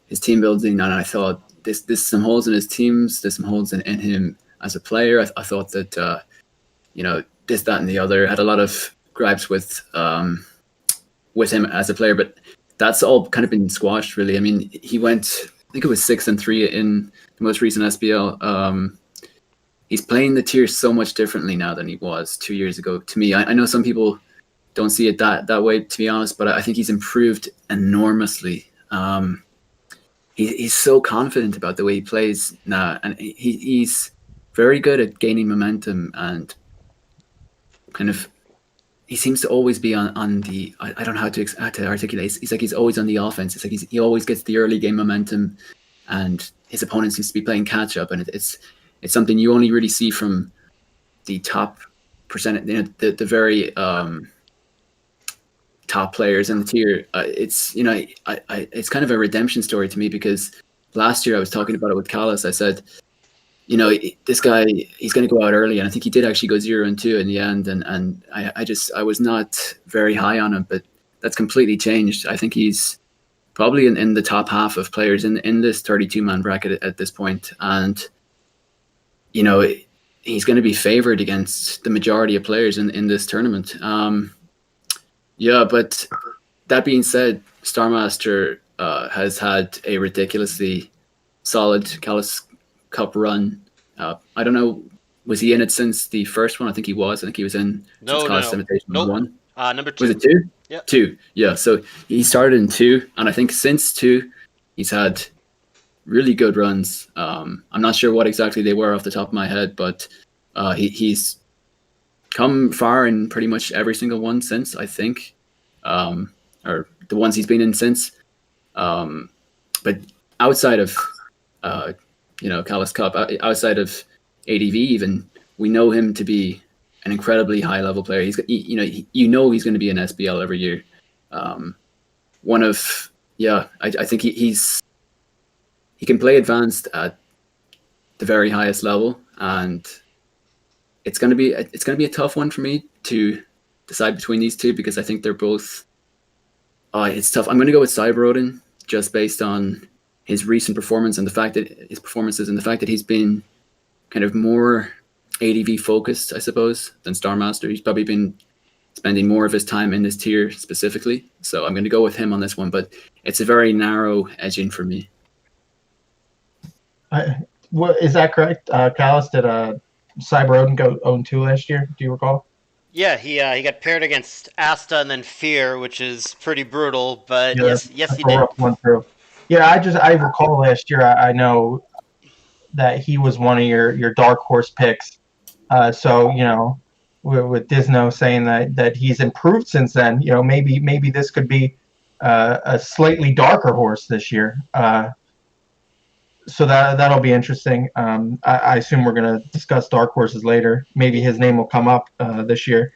his team building, and I thought there's some holes in his teams, there's some holes in him as a player. I thought that this, that, and the other. Had a lot of gripes with him as a player, but that's all kind of been squashed, really. I mean, he went, I think it was 6-3 in the most recent SBL. He's playing the tier so much differently now than he was 2 years ago. To me, I know some people don't see it that way, to be honest, but I think he's improved enormously. He's so confident about the way he plays now, and he's very good at gaining momentum, and kind of he seems to always be on the, I don't know how to articulate. He's like he's always on the offense. It's like he always gets the early game momentum, and his opponent seems to be playing catch up, and it's something you only really see from the top percent, the very top players in the tier. It's it's kind of a redemption story to me, because last year I was talking about it with CALLOUS. I said, this guy, he's going to go out early, and I think he did actually go 0-2 in the end. And I was not very high on him, but that's completely changed. I think he's probably in the top half of players in this 32-man bracket at this point, and he's going to be favored against the majority of players in this tournament. But that being said, Starmaster has had a ridiculously solid CALLOUS Cup run. I don't know, was he in it since the first one? I think he was. I think he was in CALLOUS Invitational 1. Number 2. Was it 2? Yep. 2. Yeah, so he started in 2, and I think since 2, he's had really good runs. I'm not sure what exactly they were off the top of my head, but he's come far in pretty much every single one since, I think, or the ones he's been in since. But outside of CALLOUS Cup, outside of ADV even, we know him to be an incredibly high level player. He's he's going to be an SBL every year. I think he can play advanced at the very highest level, and it's going to be a tough one for me to decide between these two, because I think they're both. It's tough. I'm going to go with Cyber Odin just based on his recent performance and the fact that he's been kind of more ADV focused, I suppose, than Starmaster. He's probably been spending more of his time in this tier specifically, so I'm going to go with him on this one. But it's a very narrow edging for me. Is that correct? CALLOUS, did Cyber Odin go 0-2 last year? Do you recall? Yeah, he got paired against Asta and then Fear, which is pretty brutal. But Yeah, yes, he did. Yeah, I recall last year. I know that he was one of your dark horse picks. So with Dizno saying that he's improved since then, maybe this could be a slightly darker horse this year. So that'll be interesting. I assume we're going to discuss dark horses later. Maybe his name will come up this year.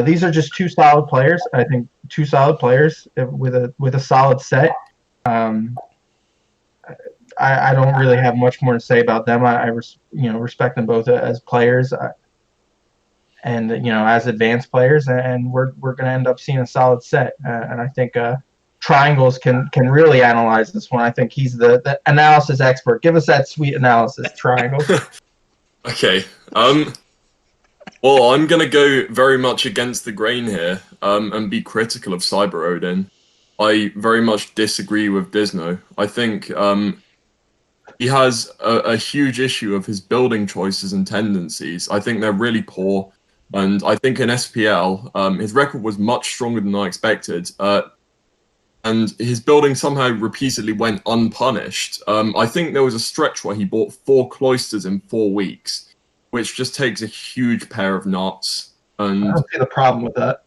These are just two solid players. I think two solid players with a solid set. I don't really have much more to say about them. I respect them both as players, and as advanced players, and we're going to end up seeing a solid set. And I think Triangles can really analyze this one. I think he's the analysis expert. Give us that sweet analysis, Triangles. Okay. Well, I'm going to go very much against the grain here and be critical of Cyber Odin. I very much disagree with Dizno. I think he has a huge issue of his building choices and tendencies. I think they're really poor. And I think in SPL, his record was much stronger than I expected. And his building somehow repeatedly went unpunished. I think there was a stretch where he bought 4 cloisters in 4 weeks, which just takes a huge pair of nuts. And I don't see the problem with that.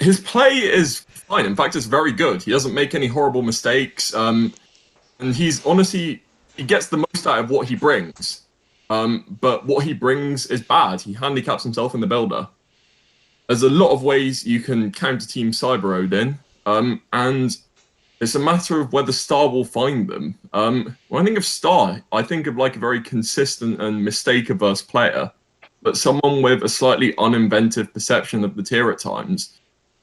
His play is fine. In fact, it's very good. He doesn't make any horrible mistakes. And he's honestly, he gets the most out of what he brings. but what he brings is bad. He handicaps himself in the builder. There's a lot of ways you can counter team Cyber Odin, and it's a matter of whether Star will find them. When I think of Star, I think of like a very consistent and mistake-averse player, but someone with a slightly uninventive perception of the tier at times.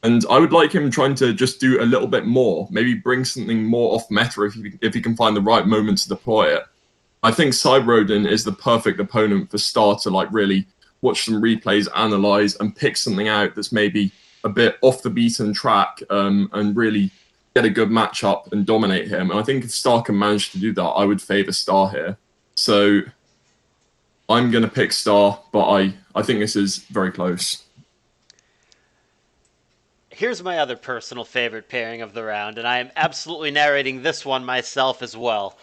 And I would like him trying to just do a little bit more, maybe bring something more off meta if he can find the right moment to deploy it. I think Cyber Odin is the perfect opponent for Star to like really watch some replays, analyze, and pick something out that's maybe a bit off the beaten track, and really get a good matchup and dominate him. And I think if Star can manage to do that, I would favor Star here. So I'm going to pick Star, but I think this is very close. Here's my other personal favorite pairing of the round, and I am absolutely narrating this one myself as well.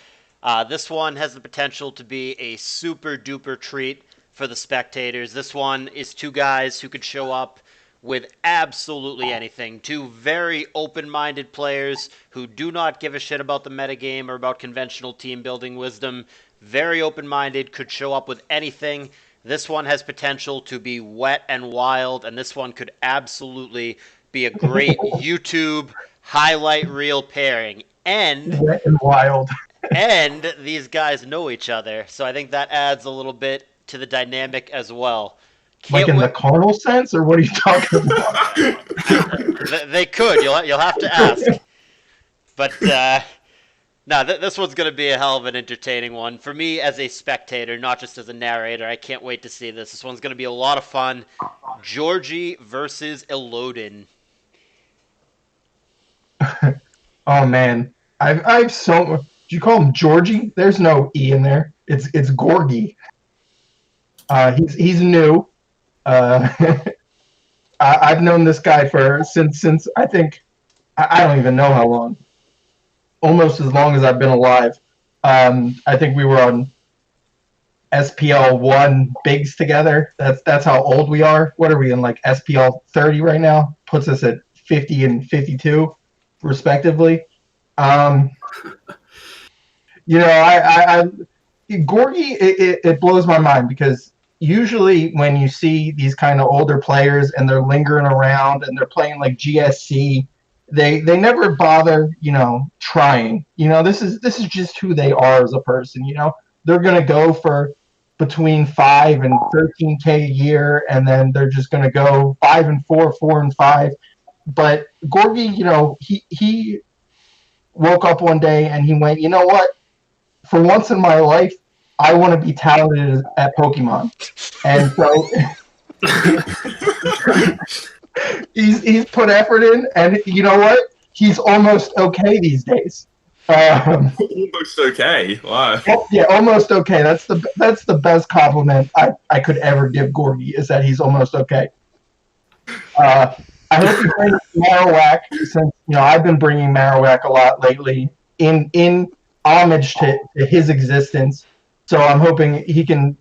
This one has the potential to be a super duper treat for the spectators. This one is two guys who could show up with absolutely anything. Two very open-minded players who do not give a shit about the metagame or about conventional team-building wisdom. Very open-minded, could show up with anything. This one has potential to be wet and wild, and this one could absolutely be a great YouTube highlight reel pairing. And Wet and wild. and these guys know each other, so I think that adds a little bit to the dynamic as well. Like in the carnal sense, or what are you talking about? They could. You'll have to ask. But no, this one's going to be a hell of an entertaining one for me as a spectator, not just as a narrator. I can't wait to see this. This one's going to be a lot of fun. Georgie versus Alldon. Oh man, I've so. Do you call him Georgie? There's no E in there. It's Gorgie. He's new. I've known this guy since I think I don't even know how long. Almost as long as I've been alive. I think we were on SPL 1 bigs together. That's how old we are. What are we in, like SPL 30 right now? Puts us at 50 and 52 respectively. You know, I Gorgie, it blows my mind because usually when you see these kind of older players and they're lingering around and they're playing like GSC, they never bother, you know, trying. You know, this is just who they are as a person. You know, they're gonna go for between 5 and 13K a year, and then they're just gonna go 5 and 4, 4 and 5. But Gorgie, you know, he woke up one day and he went, you know what? For once in my life, I want to be talented at Pokemon. And so he's put effort in, and you know what? He's almost okay these days. Almost okay. Wow. Yeah, almost okay. That's the best compliment I could ever give Gorgie, is that he's almost okay. I hope you bring Marowak, since you know I've been bringing Marowak a lot lately in homage to his existence. So I'm hoping he can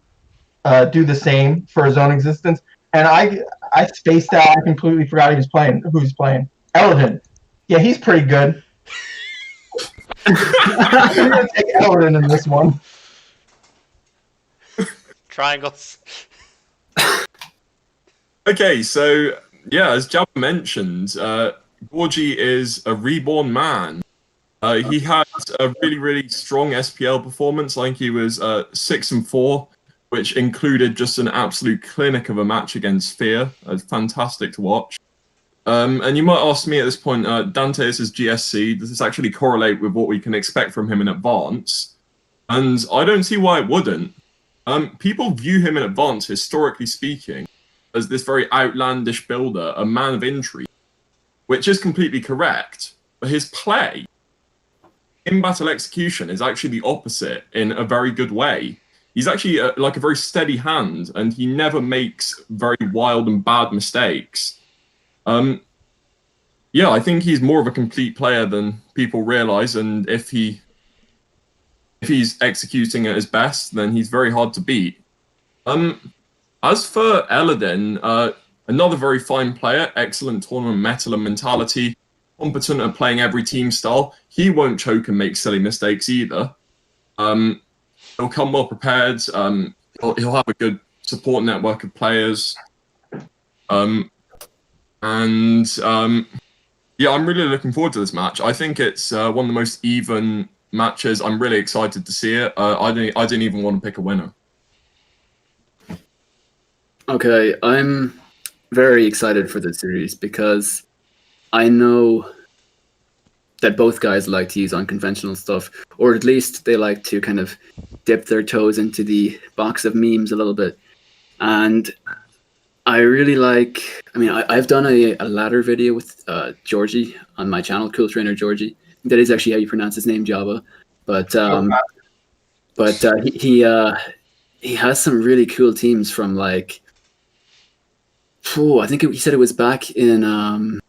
do the same for his own existence. And I spaced out. I completely forgot who's playing. Alldon. Yeah, he's pretty good. I'm going to take Alldon in this one. Triangles. Okay, so yeah, as Jabba mentioned, Georgie is a reborn man. He had a really, really strong SPL performance. I think he was 6 and 4, which included just an absolute clinic of a match against Fear. Fantastic to watch. And you might ask me at this point, Dante, this is GSC. Does this actually correlate with what we can expect from him in advance? And I don't see why it wouldn't. People view him in advance, historically speaking, as this very outlandish builder, a man of intrigue, which is completely correct. But his play in battle execution is actually the opposite in a very good way. He's actually like a very steady hand, and he never makes very wild and bad mistakes. Yeah, I think he's more of a complete player than people realize, and if he's executing at his best, then he's very hard to beat. As for Alldon, another very fine player, excellent tournament mettle and mentality, competent at playing every team style. He won't choke and make silly mistakes either. He'll come well prepared. he'll have a good support network of players. Yeah, I'm really looking forward to this match. I think it's one of the most even matches. I'm really excited to see it. I didn't even want to pick a winner. Okay, I'm very excited for this series because I know that both guys like to use unconventional stuff, or at least they like to kind of dip their toes into the box of memes a little bit. And I really like, I mean, I've done a ladder video with Georgie on my channel, Cool Trainer Georgie. That is actually how you pronounce his name, Jabba. But he has some really cool teams from like, I think he said it was back in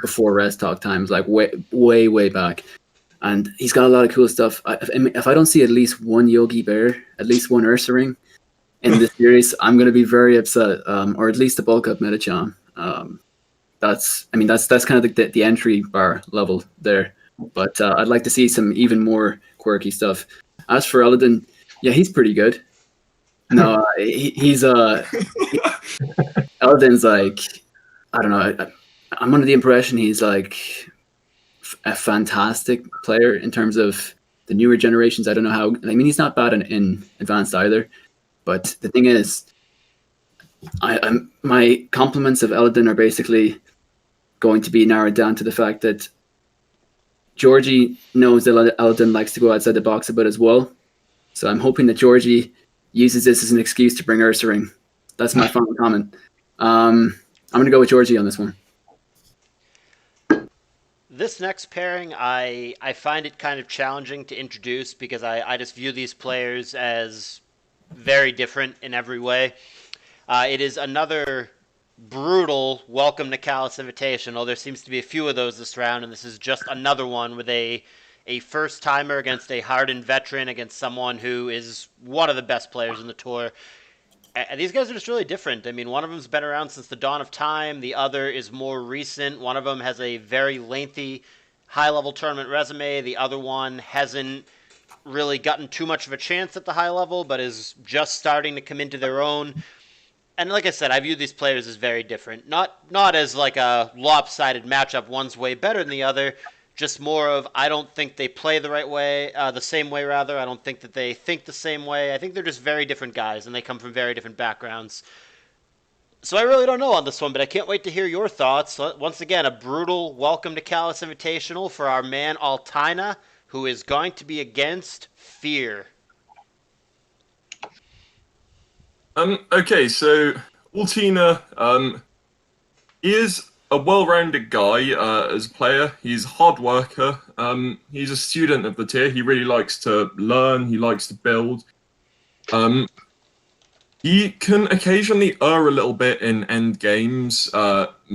before Rest Talk times, like way back. And he's got a lot of cool stuff. If I don't see at least one Yogi Bear, at least one Ursa Ring in this series, I'm going to be very upset. Or at least the bulk up Metachan. That's kind of the entry bar level there. But I'd like to see some even more quirky stuff. As for Alldon, yeah, he's pretty good. No, he's Alldon's like, I don't know. I'm under the impression he's like a fantastic player in terms of the newer generations. I don't know how. I mean, he's not bad in advanced either. But the thing is, my compliments of Alldon are basically going to be narrowed down to the fact that Georgie knows that Alldon likes to go outside the box a bit as well. So I'm hoping that Georgie uses this as an excuse to bring Ursa Ring. That's my final comment. I'm going to go with Georgie on this one. This next pairing, I find it kind of challenging to introduce because I just view these players as very different in every way. It is another brutal welcome to CALLOUS Invitational. There seems to be a few of those this round, and this is just another one with a first-timer against a hardened veteran, against someone who is one of the best players in the tour. These guys are just really different. I mean, one of them's been around since the dawn of time. The other is more recent. One of them has a very lengthy high-level tournament resume. The other one hasn't really gotten too much of a chance at the high level, but is just starting to come into their own. And like I said, I view these players as very different. Not as like a lopsided matchup. One's way better than the other. Just more of, I don't think they play the right way, the same way rather. I don't think that they think the same way. I think they're just very different guys, and they come from very different backgrounds. So I really don't know on this one, but I can't wait to hear your thoughts. Once again, a brutal welcome to CALLOUS Invitational for our man Altina, who is going to be against Fear. Okay, so Altina, he is a well-rounded guy as a player. He's a hard worker. He's a student of the tier. He really likes to learn. He likes to build. He can occasionally err a little bit in end games,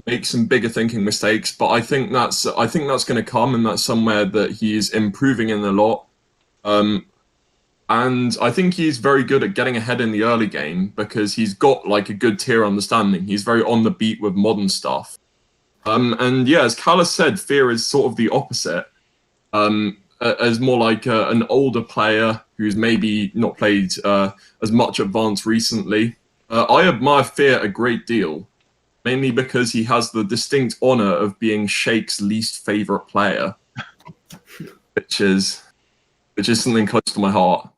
make some bigger thinking mistakes. But I think that's going to come, and that's somewhere that he's improving in a lot. And I think he's very good at getting ahead in the early game because he's got like a good tier understanding. He's very on the beat with modern stuff. And yeah, as CALLOUS said, Fear is sort of the opposite. As more like an older player who's maybe not played as much Advanced recently. I admire Fear a great deal, mainly because he has the distinct honor of being Shake's least favorite player, which is something close to my heart.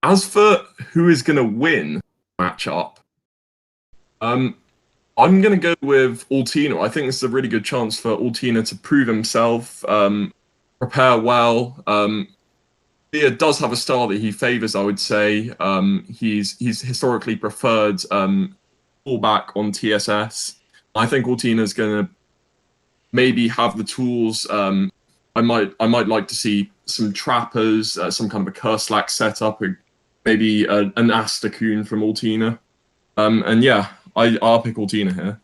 As for who is going to win the matchup, I'm going to go with Altina. I think this is a really good chance for Altina to prove himself, prepare well. Fear does have a style that he favors, I would say. He's historically preferred fullback on TSS. I think Altina's going to maybe have the tools. I might like to see some trappers, some kind of a Curslack setup, or maybe an Asta Coon from Altina. And yeah, I'll pick Altina here.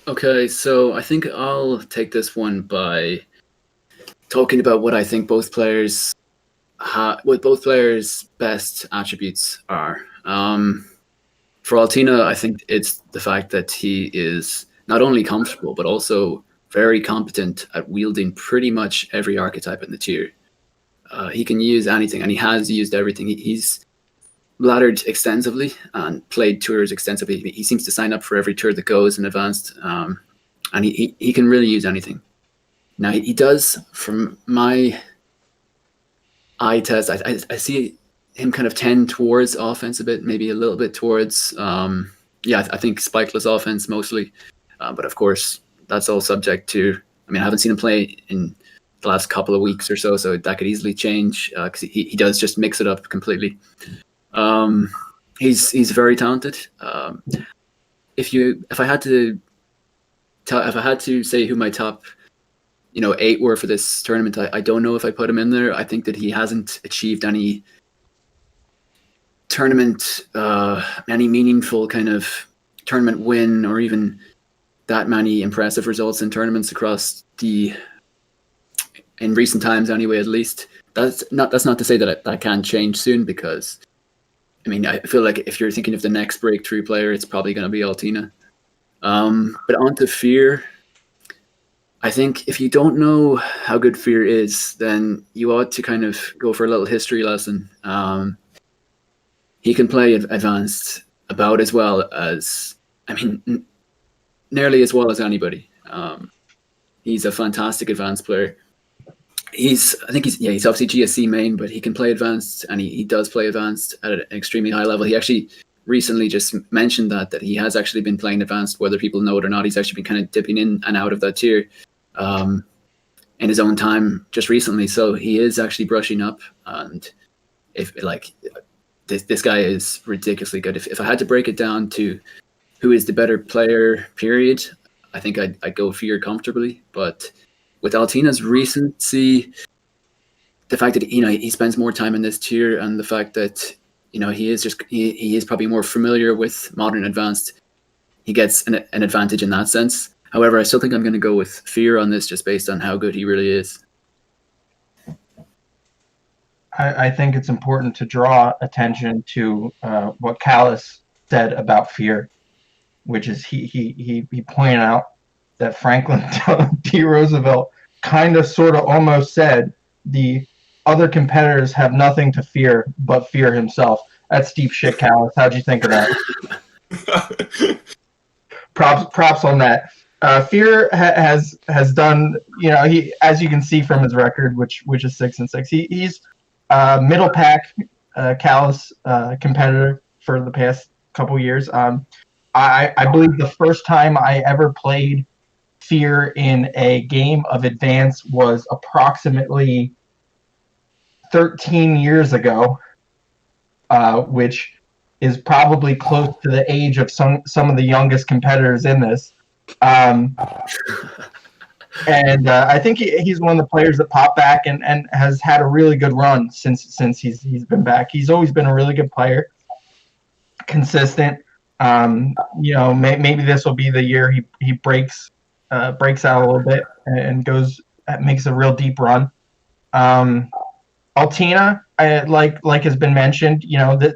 Okay, so I think I'll take this one by talking about what I think what both players' best attributes are. For Altina, I think it's the fact that he is not only comfortable, but also very competent at wielding pretty much every archetype in the tier. He can use anything, and he has used everything. He's laddered extensively and played tours extensively. He seems to sign up for every tour that goes in advanced, and he can really use anything. Now he does, from my eye test, I see him kind of tend towards offense a bit, maybe a little bit towards, I think spikeless offense mostly. But of course, that's all subject to, I mean, I haven't seen him play in the last couple of weeks or so that could easily change, because he does just mix it up completely. He's very talented. If I had to say who my top 8 were for this tournament, I don't know if I put him in there. I think that he hasn't achieved any tournament, any meaningful kind of tournament win, or even that many impressive results in tournaments in recent times anyway, at least. That's not to say that that can't change soon, because I mean, I feel like if you're thinking of the next breakthrough player, it's probably going to be Altina. But on to Fear. I think if you don't know how good Fear is, then you ought to kind of go for a little history lesson. He can play advanced about as well as, I mean, nearly as well as anybody. He's a fantastic advanced player. He's obviously GSC main, but he can play advanced, and he does play advanced at an extremely high level. He actually recently just mentioned that he has actually been playing advanced, whether people know it or not. He's actually been kind of dipping in and out of that tier in his own time just recently. So he is actually brushing up, and this guy is ridiculously good. If I had to break it down to who is the better player, period, I think I'd go Fear comfortably. But with Altina's recency, the fact that he spends more time in this tier, and the fact that he is probably more familiar with modern advanced, he gets an advantage in that sense. However, I still think I'm going to go with Fear on this, just based on how good he really is. I think it's important to draw attention to what CALLOUS said about Fear, which is he pointed out that Franklin D. Roosevelt kind of sort of almost said the other competitors have nothing to fear but Fear himself. That's deep shit, CALLOUS. How'd you think of that? Props on that. Fear has done, he, as you can see from his record, which is 6-6. He's middle pack CALLOUS competitor for the past couple years. I believe the first time I ever played Fear in a game of Advance was approximately 13 years ago, which is probably close to the age of some of the youngest competitors in this. And I think he's one of the players that popped back and has had a really good run since he's been back. He's always been a really good player, consistent. Maybe this will be the year he breaks out a little bit and makes a real deep run. Altina, like has been mentioned,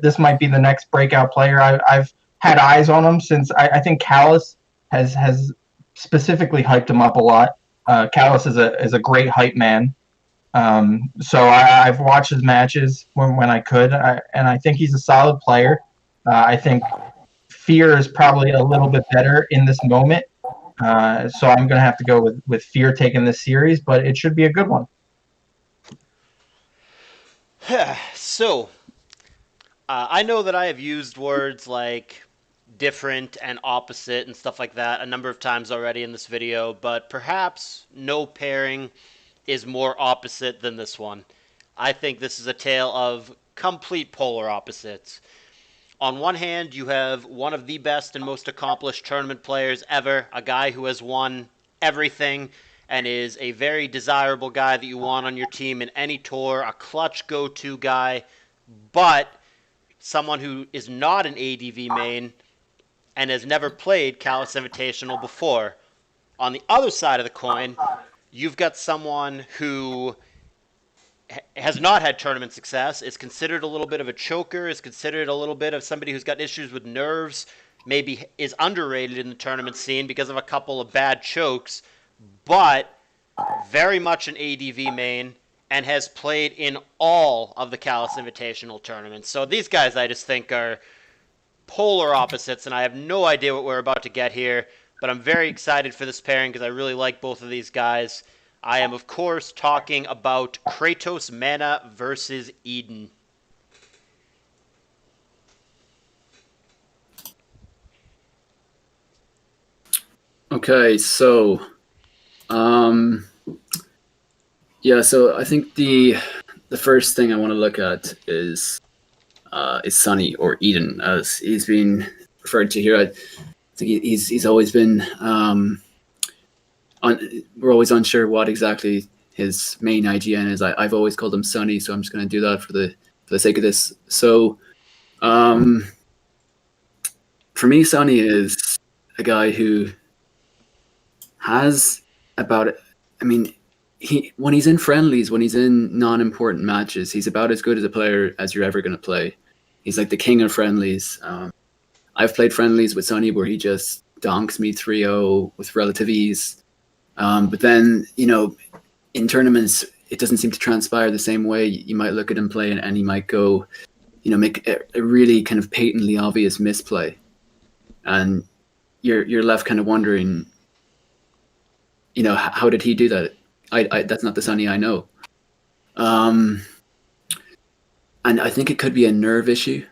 this might be the next breakout player. I've had eyes on him since I think CALLOUS has specifically hyped him up a lot. CALLOUS is a great hype man. So I've watched his matches when I could, and I think he's a solid player. I think Fear is probably a little bit better in this moment. So I'm going to have to go with Fear taking this series, but it should be a good one. So, I know that I have used words like different and opposite and stuff like that a number of times already in this video, but perhaps no pairing is more opposite than this one. I think this is a tale of complete polar opposites. On one hand, you have one of the best and most accomplished tournament players ever, a guy who has won everything and is a very desirable guy that you want on your team in any tour, a clutch go-to guy, but someone who is not an ADV main and has never played CALLOUS Invitational before. On the other side of the coin, you've got someone who has not had tournament success, is considered a little bit of a choker, is considered a little bit of somebody who's got issues with nerves, maybe is underrated in the tournament scene because of a couple of bad chokes, but very much an ADV main and has played in all of the CALLOUS Invitational tournaments. So these guys I just think are polar opposites, and I have no idea what we're about to get here, but I'm very excited for this pairing because I really like both of these guys. I am, of course, talking about Kratos Mana versus Eden. Okay, so, yeah, so I think the first thing I want to look at is Sonny, or Eden, as he's been referred to here. I think he's always been we're always unsure what exactly his main IGN is. I've always called him Sonny, so I'm just going to do that for the sake of this. So, for me, Sonny is a guy who has about, I mean, when he's in friendlies, when he's in non-important matches, he's about as good as a player as you're ever going to play. He's like the king of friendlies. I've played friendlies with Sonny where he just donks me 3-0 with relative ease. But then, in tournaments, it doesn't seem to transpire the same way. You might look at him play and he might go, make a really kind of patently obvious misplay. And you're left kind of wondering, how did he do that? That's not the Sonny I know. And I think it could be a nerve issue.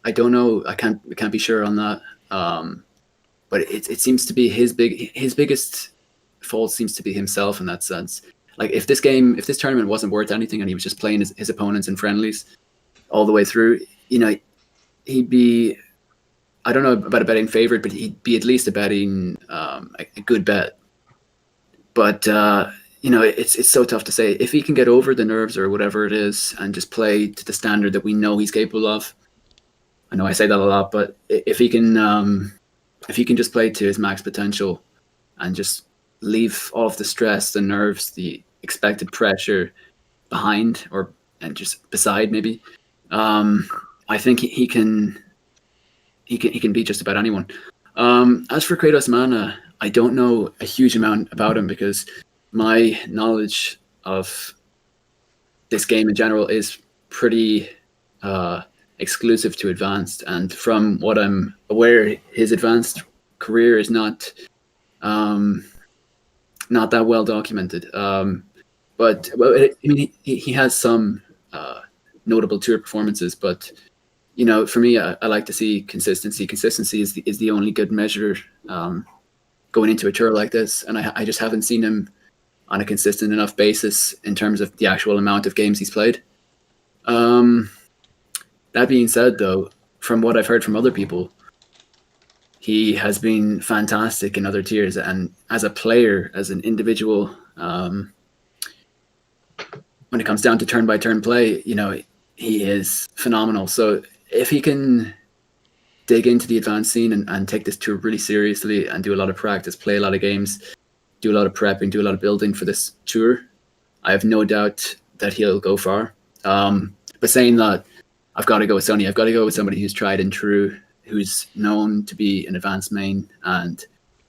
I don't know. I can't be sure on that. But it seems to be his biggest fault seems to be himself in that sense. Like if this tournament wasn't worth anything and he was just playing his opponents in friendlies all the way through, he'd be, I don't know about a betting favorite, but he'd be at least a betting a good bet. But it's so tough to say. If he can get over the nerves or whatever it is and just play to the standard that we know he's capable of, I know I say that a lot, but if he can just play to his max potential and just leave all of the stress, the nerves, the expected pressure behind and just beside maybe, I think he can beat just about anyone. As for Kratos Mana, I don't know a huge amount about him because my knowledge of this game in general is pretty exclusive to Advanced, and from what I'm aware, his Advanced career is not that well documented. But he has some notable tour performances, but for me, I like to see consistency. Consistency is the only good measure going into a tour like this, and I just haven't seen him on a consistent enough basis in terms of the actual amount of games he's played. That being said, though, from what I've heard from other people, he has been fantastic in other tiers, and as a player, as an individual, when it comes down to turn-by-turn play, he is phenomenal. So if he can dig into the advanced scene and take this tour really seriously and do a lot of practice, play a lot of games, do a lot of prepping, do a lot of building for this tour, I have no doubt that he'll go far. But saying that, I've got to go with Sonny. I've got to go with somebody who's tried and true, who's known to be an advanced main. And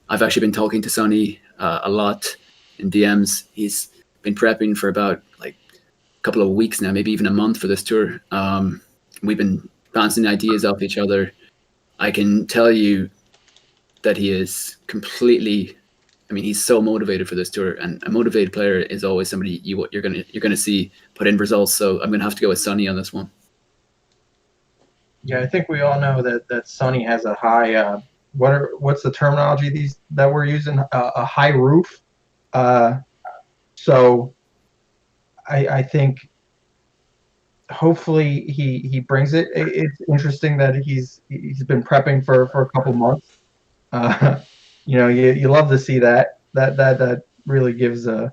I've actually been talking to Sonny a lot in DMs. He's been prepping for about a couple of weeks now, maybe even a month for this tour. We've been bouncing ideas off each other. I can tell you that he is completely, he's so motivated for this tour, and a motivated player is always somebody you're gonna see put in results. So I'm gonna have to go with Sonny on this one. Yeah, I think we all know that Sonny has a high. What's the terminology that we're using? A high roof. So I think hopefully he brings it. It's interesting that he's been prepping for a couple months. You love to see that. That really gives a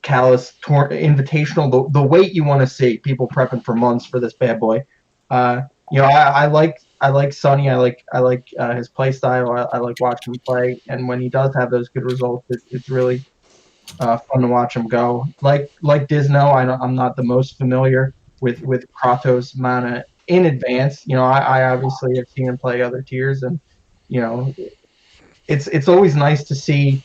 CALLOUS Invitational the weight you want to see. People prepping for months for this bad boy. I like Sonny. I like his play style. I like watching him play, and when he does have those good results, it's really fun to watch him go. Like Dizno, I'm not the most familiar with Kratos Mana in advance. I obviously have seen him play other tiers, and it's always nice to see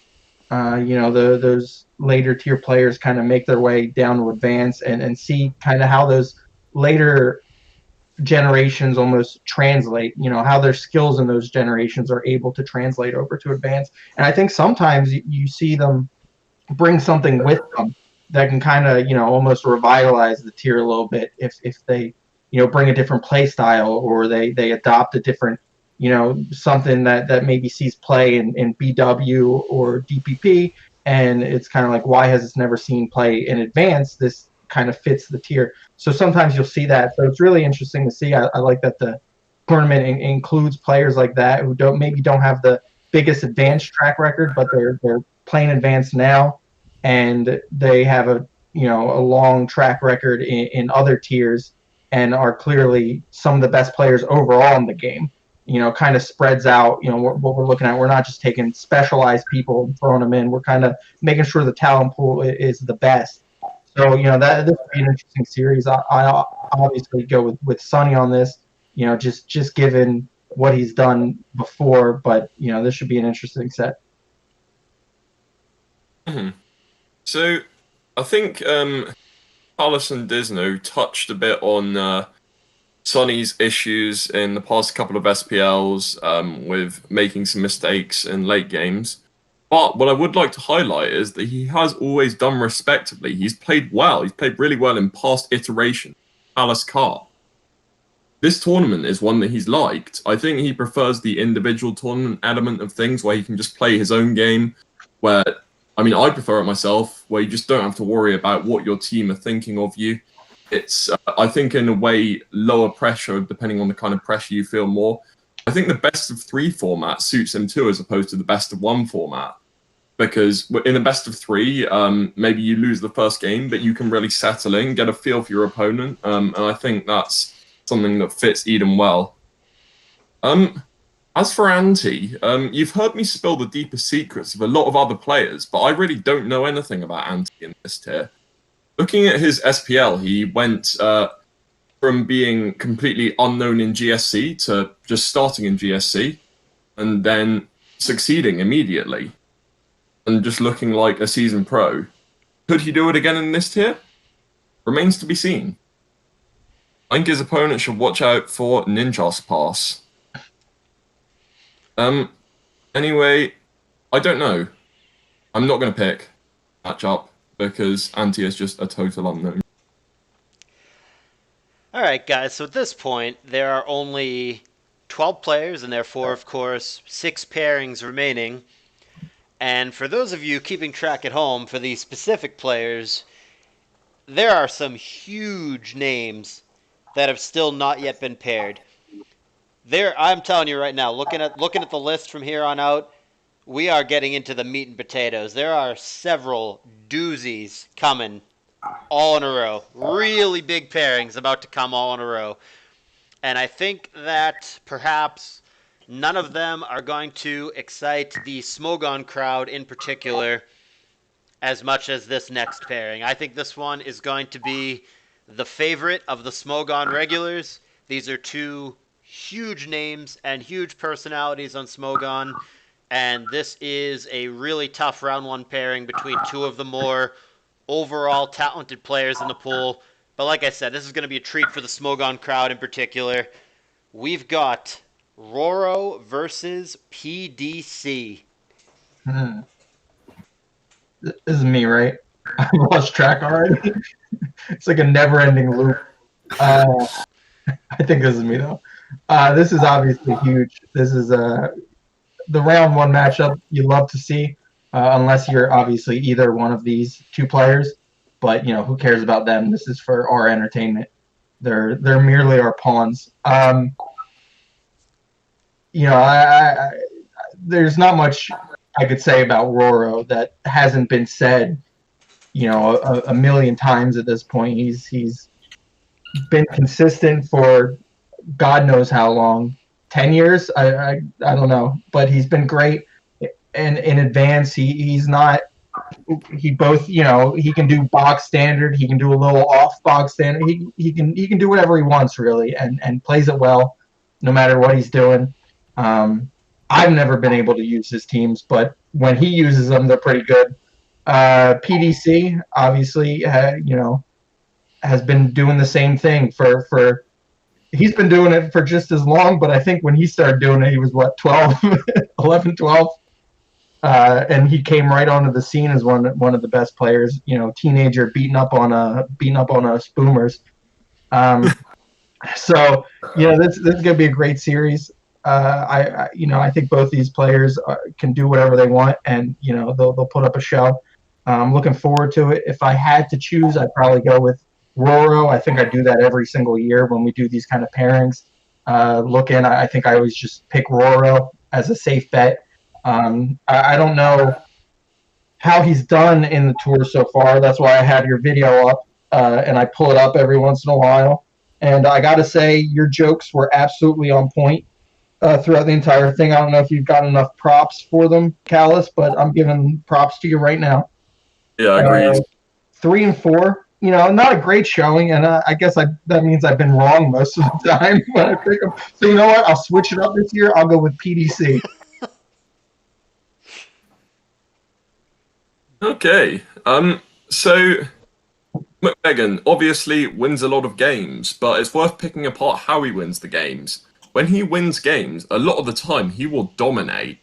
those later tier players kind of make their way down to advance and see kind of how those later generations almost translate, how their skills in those generations are able to translate over to advance. And I think sometimes you see them bring something with them that can kind of, almost revitalize the tier a little bit if they, bring a different play style, or they adopt a different, something that maybe sees play in BW or DPP, and it's kind of like, why has this never seen play in advance? This kind of fits the tier. So sometimes you'll see that. So it's really interesting to see. I like that the tournament includes players like that who don't have the biggest advanced track record, but they're playing advanced now, and they have a long track record in other tiers and are clearly some of the best players overall in the game. Kind of spreads out, what we're looking at. We're not just taking specialized people and throwing them in. We're kind of making sure the talent pool is the best. So, that this would be an interesting series. I obviously go with Sonny on this, just given what he's done before, but, this should be an interesting set. So, I think CALLOUS and Dizno touched a bit on Sonny's issues in the past couple of SPLs with making some mistakes in late games. But what I would like to highlight is that he has always done respectably. He's played well. He's played really well in past iterations. CALLOUS Cup. This tournament is one that he's liked. I think he prefers the individual tournament element of things where he can just play his own game. I prefer it myself, where you just don't have to worry about what your team are thinking of you. It's, I think, in a way, lower pressure, depending on the kind of pressure you feel more. I think the best of 3 format suits him too, as opposed to the best of 1 format. Because in a best of 3, maybe you lose the first game, but you can really settle in, get a feel for your opponent. And I think that's something that fits Eden well. As for Anti, you've heard me spill the deeper secrets of a lot of other players, but I really don't know anything about Anti in this tier. Looking at his SPL, he went from being completely unknown in GSC to just starting in GSC, and then succeeding immediately, and just looking like a seasoned pro. Could he do it again in this tier? Remains to be seen. I think his opponent should watch out for Ninja's Pass. Anyway, I don't know. I'm not going to pick matchup because Anti is just a total unknown. Alright guys, so at this point, there are only 12 players and therefore, of course, 6 pairings remaining. And for those of you keeping track at home, for these specific players, there are some huge names that have still not yet been paired. I'm telling you right now, looking at the list from here on out, we are getting into the meat and potatoes. There are several doozies coming all in a row. Really big pairings about to come all in a row. And I think that perhaps none of them are going to excite the Smogon crowd in particular as much as this next pairing. I think this one is going to be the favorite of the Smogon regulars. These are 2 huge names and huge personalities on Smogon, and this is a really tough round 1 pairing between 2 of the more overall talented players in the pool. But like I said, this is going to be a treat for the Smogon crowd in particular. We've got Roro versus PDC. This is me, right? I lost track already. It's like a never-ending loop. I think this is me, though. This is obviously huge. This is the round 1 matchup you love to see, unless you're obviously either one of these 2 players. But, who cares about them? This is for our entertainment. They're merely our pawns. There's not much I could say about Roro that hasn't been said, a million times at this point. He's been consistent for God knows how long, 10 years. I don't know, but he's been great. And in advance, he's not. He both, he can do box standard. He can do a little off box standard. He can do whatever he wants really, and plays it well, no matter what he's doing. I've never been able to use his teams, but when he uses them, they're pretty good. PDC obviously, has been doing the same thing for. He's been doing it for just as long, but I think when he started doing it, he was 12, 11, 12. And he came right onto the scene as one of the best players. Teenager beating up on spoomers. So this is gonna be a great series. I think both these players can do whatever they want, and they'll put up a show. I'm looking forward to it. If I had to choose, I'd probably go with Roro. I think I do that every single year when we do these kind of pairings. I think I always just pick Roro as a safe bet. I don't know how he's done in the tour so far. That's why I have your video up, and I pull it up every once in a while. And I got to say, your jokes were absolutely on point throughout the entire thing. I don't know if you've got enough props for them, Callous, but I'm giving props to you right now. Yeah, agreed. 3 and 4, not a great showing, and I guess that means I've been wrong most of the time when I pick them. So you know what? I'll switch it up this year. I'll go with PDC. Okay. So McMegan obviously wins a lot of games, but it's worth picking apart how he wins the games. When he wins games, a lot of the time he will dominate.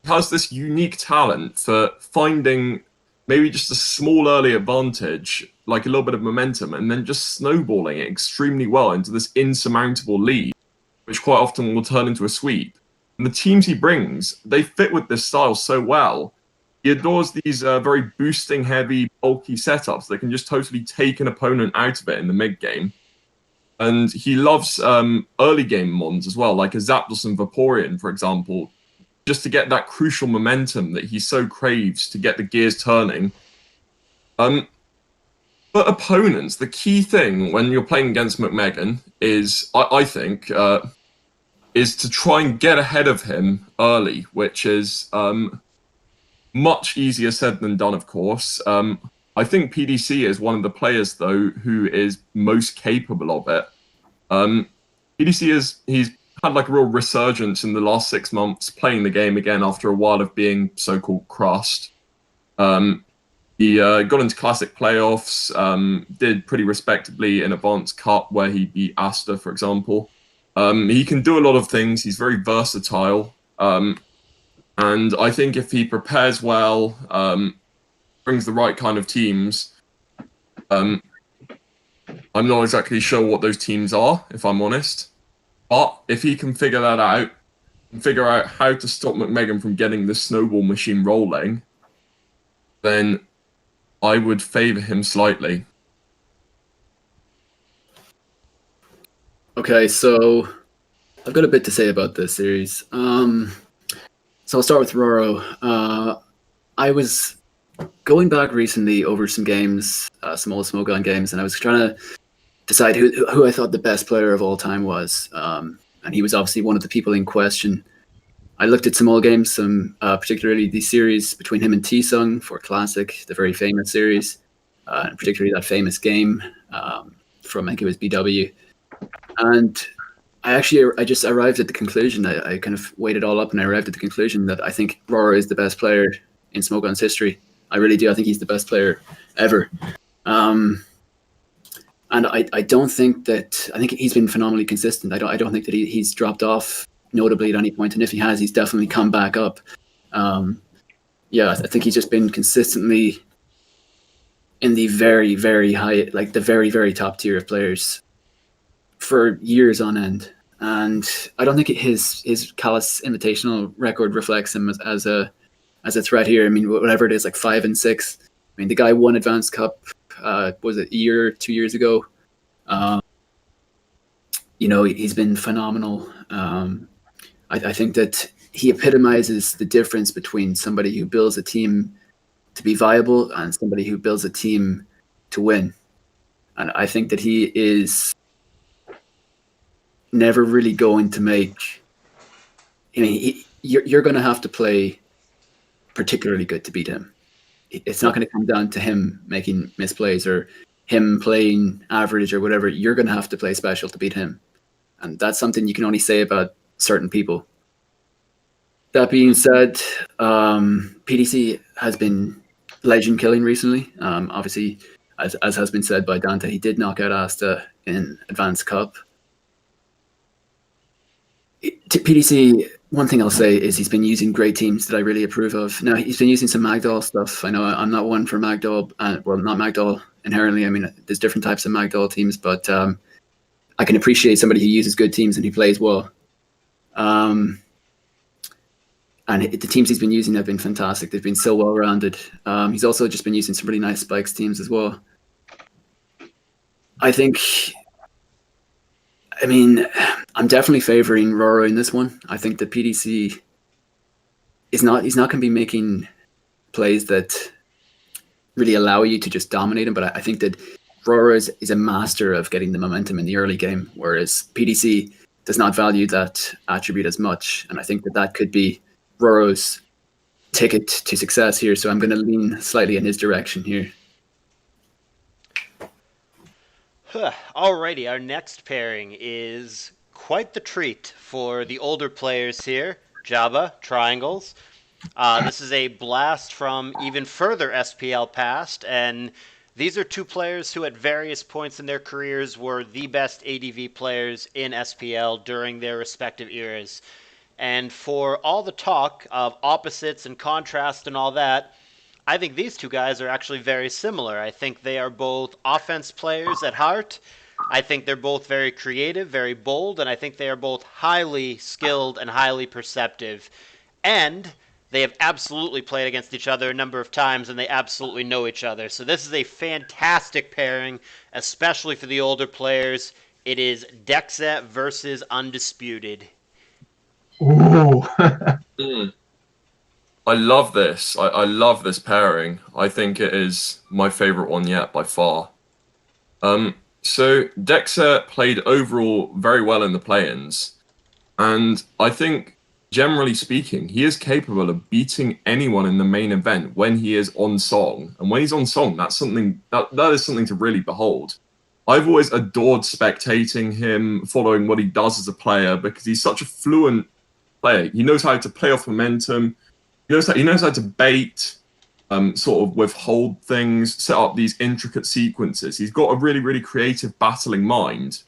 He has this unique talent for finding maybe just a small early advantage, like a little bit of momentum, and then just snowballing it extremely well into this insurmountable lead, which quite often will turn into a sweep. And the teams he brings, they fit with this style so well. He adores these very boosting, heavy, bulky setups that can just totally take an opponent out of it in the mid-game. And he loves early game mons as well, like a Zapdos and Vaporeon, for example, just to get that crucial momentum that he so craves to get the gears turning. But opponents, the key thing when you're playing against McMegan is, I think, is to try and get ahead of him early, which is much easier said than done, of course. I think PDC is one of the players, though, who is most capable of it. PDC he's had like a real resurgence in the last 6 months, playing the game again after a while of being so-called crushed. He got into Classic playoffs, did pretty respectably in Advanced Cup, where he beat Asta, for example. He can do a lot of things. He's very versatile. And I think if he prepares well, brings the right kind of teams, I'm not exactly sure what those teams are, if I'm honest. But if he can figure that out, and figure out how to stop McMegan from getting this snowball machine rolling, then I would favour him slightly. Okay, so I've got a bit to say about this series. So I'll start with Roro. I was going back recently over some games, some old Smogon games, and I was trying to decide who I thought the best player of all time was. And he was obviously one of the people in question. I looked at some old games, particularly the series between him and T-Sung for Classic, the very famous series, and particularly that famous game from, I think it was BW. And I just arrived at the conclusion, I kind of weighed it all up and I arrived at the conclusion that I think Roro is the best player in Smogon's history. I really do. I think he's the best player ever. And I don't think that, I think he's been phenomenally consistent. I don't think that he's dropped off notably at any point. And if he has, he's definitely come back up. I think he's just been consistently in the very, very high, like the very, very top tier of players for years on end. And I don't think his CALLOUS Invitational record reflects him as a threat here. I mean, whatever it is, like 5 and 6. I mean, the guy won Advanced Cup, was it 2 years ago? He's been phenomenal. I think that he epitomizes the difference between somebody who builds a team to be viable and somebody who builds a team to win. And I think that he is never really going to make... I mean, you're going to have to play particularly good to beat him. It's not going to come down to him making misplays or him playing average or whatever. You're going to have to play special to beat him. And that's something you can only say about certain people. That being said, PDC has been legend killing recently. Obviously, as has been said by Dante, he did knock out Asta in Advanced Cup. To PDC, one thing I'll say is he's been using great teams that I really approve of. Now, he's been using some Magdoll stuff. I know I'm not one for Magdoll, well, not Magdoll inherently. I mean, there's different types of Magdoll teams, but I can appreciate somebody who uses good teams and who plays well. And the teams he's been using have been fantastic. They've been so well-rounded. He's also just been using some really nice Spikes teams as well. I mean, I'm definitely favoring Roro in this one. I think the PDC he's not going to be making plays that really allow you to just dominate him, but I think that Roro is a master of getting the momentum in the early game, whereas PDC does not value that attribute as much. And I think that could be Roro's ticket to success here, so I'm going to lean slightly in his direction here. Alrighty, our next pairing is quite the treat for the older players here. Jabba, Triangles. This is a blast from even further SPL past, and these are two players who at various points in their careers were the best ADV players in SPL during their respective eras. And for all the talk of opposites and contrast and all that, I think these two guys are actually very similar. I think they are both offense players at heart. I think they're both very creative, very bold, and I think they are both highly skilled and highly perceptive. And they have absolutely played against each other a number of times, and they absolutely know each other. So this is a fantastic pairing, especially for the older players. It is Dexa versus Undisputed. Ooh. I love this. I love this pairing. I think it is my favorite one yet by far. So Dexa played overall very well in the play-ins, and I think generally speaking, he is capable of beating anyone in the main event when he is on song. And when he's on song, that's something that is something to really behold. I've always adored spectating him, following what he does as a player, because he's such a fluent player. He knows how to play off momentum. He knows how to bait, sort of withhold things, set up these intricate sequences. He's got a really, really creative battling mind.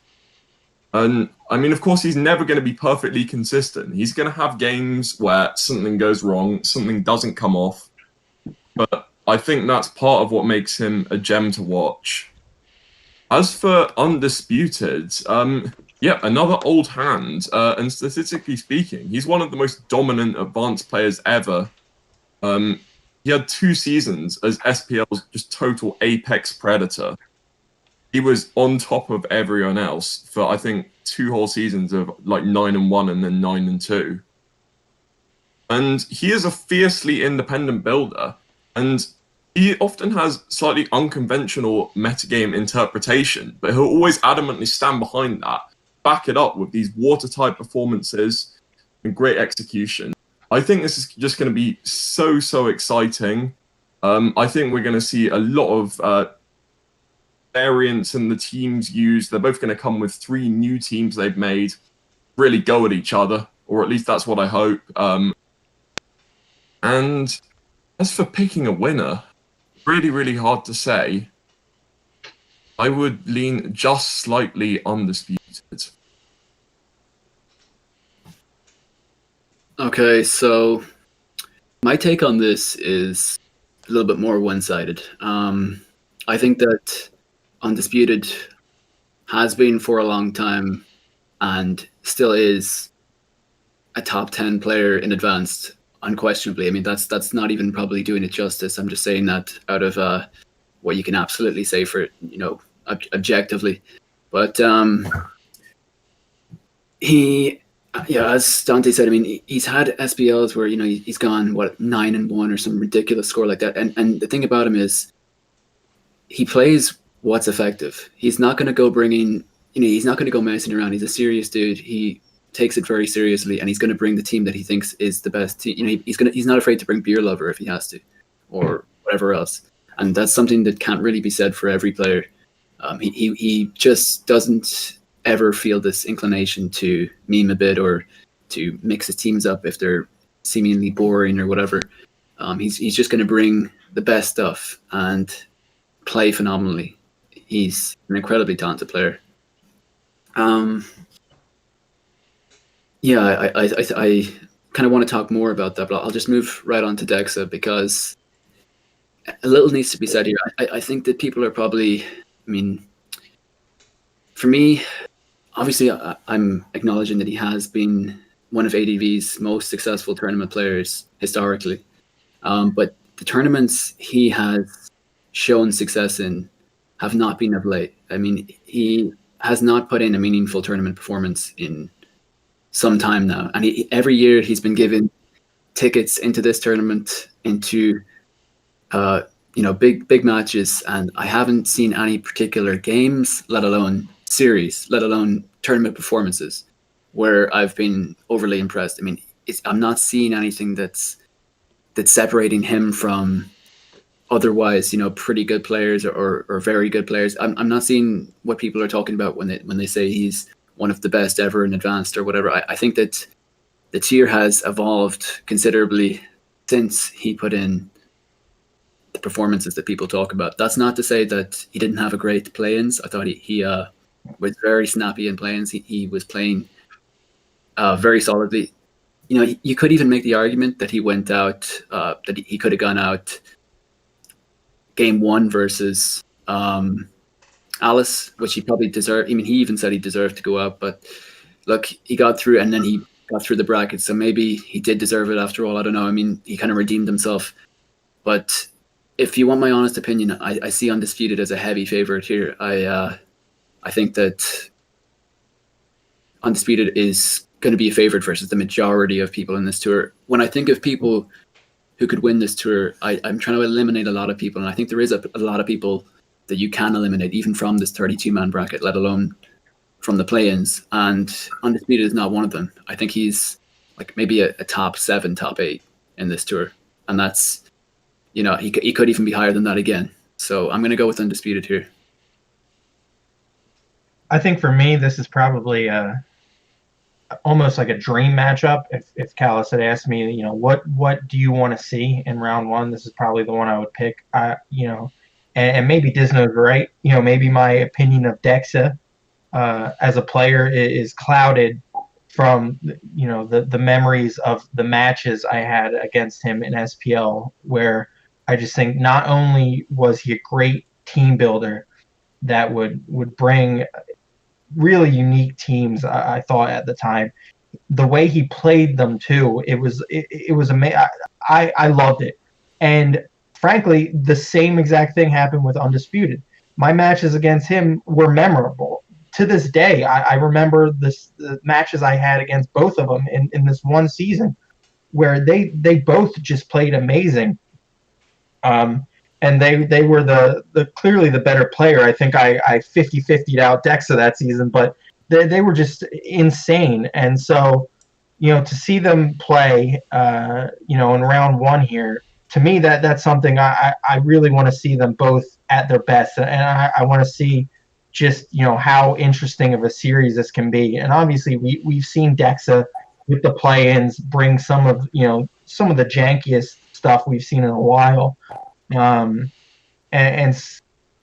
And I mean, of course, he's never going to be perfectly consistent. He's going to have games where something goes wrong, something doesn't come off. But I think that's part of what makes him a gem to watch. As for Undisputed, yeah, another old hand. And statistically speaking, he's one of the most dominant advanced players ever. He had 2 seasons as SPL's just total apex predator. He was on top of everyone else for, I think, 2 whole seasons of like 9-1 and then 9-2. And he is a fiercely independent builder, and he often has slightly unconventional metagame interpretation, but he'll always adamantly stand behind that, back it up with these watertight performances and great execution. I think this is just going to be so exciting. I think we're going to see a lot of variants in the teams used. They're both going to come with 3 new teams they've made, really go at each other, or at least that's what I hope. And as for picking a winner, really hard to say. I would lean just slightly Undisputed. Okay, so my take on this is a little bit more one-sided. I think that Undisputed has been for a long time and still is a top 10 player in advanced, unquestionably. I mean, that's not even probably doing it justice. I'm just saying that out of what you can absolutely say for it, you know, objectively. But as Dante said, I mean, he's had SPLs where, you know, he's gone, 9-1 or some ridiculous score like that. And the thing about him is he plays what's effective. He's not going to go he's not going to go messing around. He's a serious dude. He takes it very seriously, and he's going to bring the team that he thinks is the best team. You know, he's not afraid to bring Beer Lover if he has to, or whatever else. And that's something that can't really be said for every player. He just doesn't ever feel this inclination to meme a bit or to mix his teams up if they're seemingly boring or whatever. He's just going to bring the best stuff and play phenomenally. He's an incredibly talented player. Yeah, I kind of want to talk more about that, but I'll just move right on to Dexa because a little needs to be said here. I think that people are probably, I mean, for me, obviously, I'm acknowledging that he has been one of ADV's most successful tournament players historically. But the tournaments he has shown success in have not been of late. I mean, he has not put in a meaningful tournament performance in some time now. And every year he's been given tickets into this tournament, into big matches, and I haven't seen any particular games, let alone series, let alone tournament performances, where I've been overly impressed. I mean, I'm not seeing anything that's separating him from otherwise, pretty good players or very good players. I'm not seeing what people are talking about when they say he's one of the best ever in advanced or whatever. I think that the tier has evolved considerably since he put in the performances that people talk about. That's not to say that he didn't have a great play-ins. I thought he was very snappy in play-ins. He was playing very solidly. You could even make the argument that he went out, that he could have gone out game one versus Alice, which he probably deserved. I mean, he even said he deserved to go out, but look, he got through, and then he got through the bracket, so maybe he did deserve it after all. I don't know. I mean, he kind of redeemed himself. But if you want my honest opinion, I see Undisputed as a heavy favorite here. I think that Undisputed is going to be a favorite versus the majority of people in this tour. When I think of people who could win this tour, I'm trying to eliminate a lot of people, and I think there is a lot of people that you can eliminate even from this 32-man bracket, let alone from the play-ins, and Undisputed is not one of them. I think he's like maybe a top 7, top 8 in this tour, and that's, he could even be higher than that again. So I'm going to go with Undisputed here. I think for me, this is probably almost like a dream matchup. If Callous had asked me, what do you want to see in round one, this is probably the one I would pick. And maybe Dizno's right. Maybe my opinion of Dexa as a player is clouded from the memories of the matches I had against him in SPL, where I just think not only was he a great team builder that would bring really unique teams, I thought at the time, the way he played them too, it was amazing. I loved it. And frankly, the same exact thing happened with Undisputed. My matches against him were memorable. To this day, I remember the matches I had against both of them in this one season, where they both just played amazing. And they were the clearly the better player. I think I 50-50'd out Dexa that season, but they were just insane. And so, to see them play, in round one here, to me that's something I really want to see them both at their best, and I want to see just how interesting of a series this can be. And obviously we've seen Dexa with the play-ins bring some of the jankiest stuff we've seen in a while. And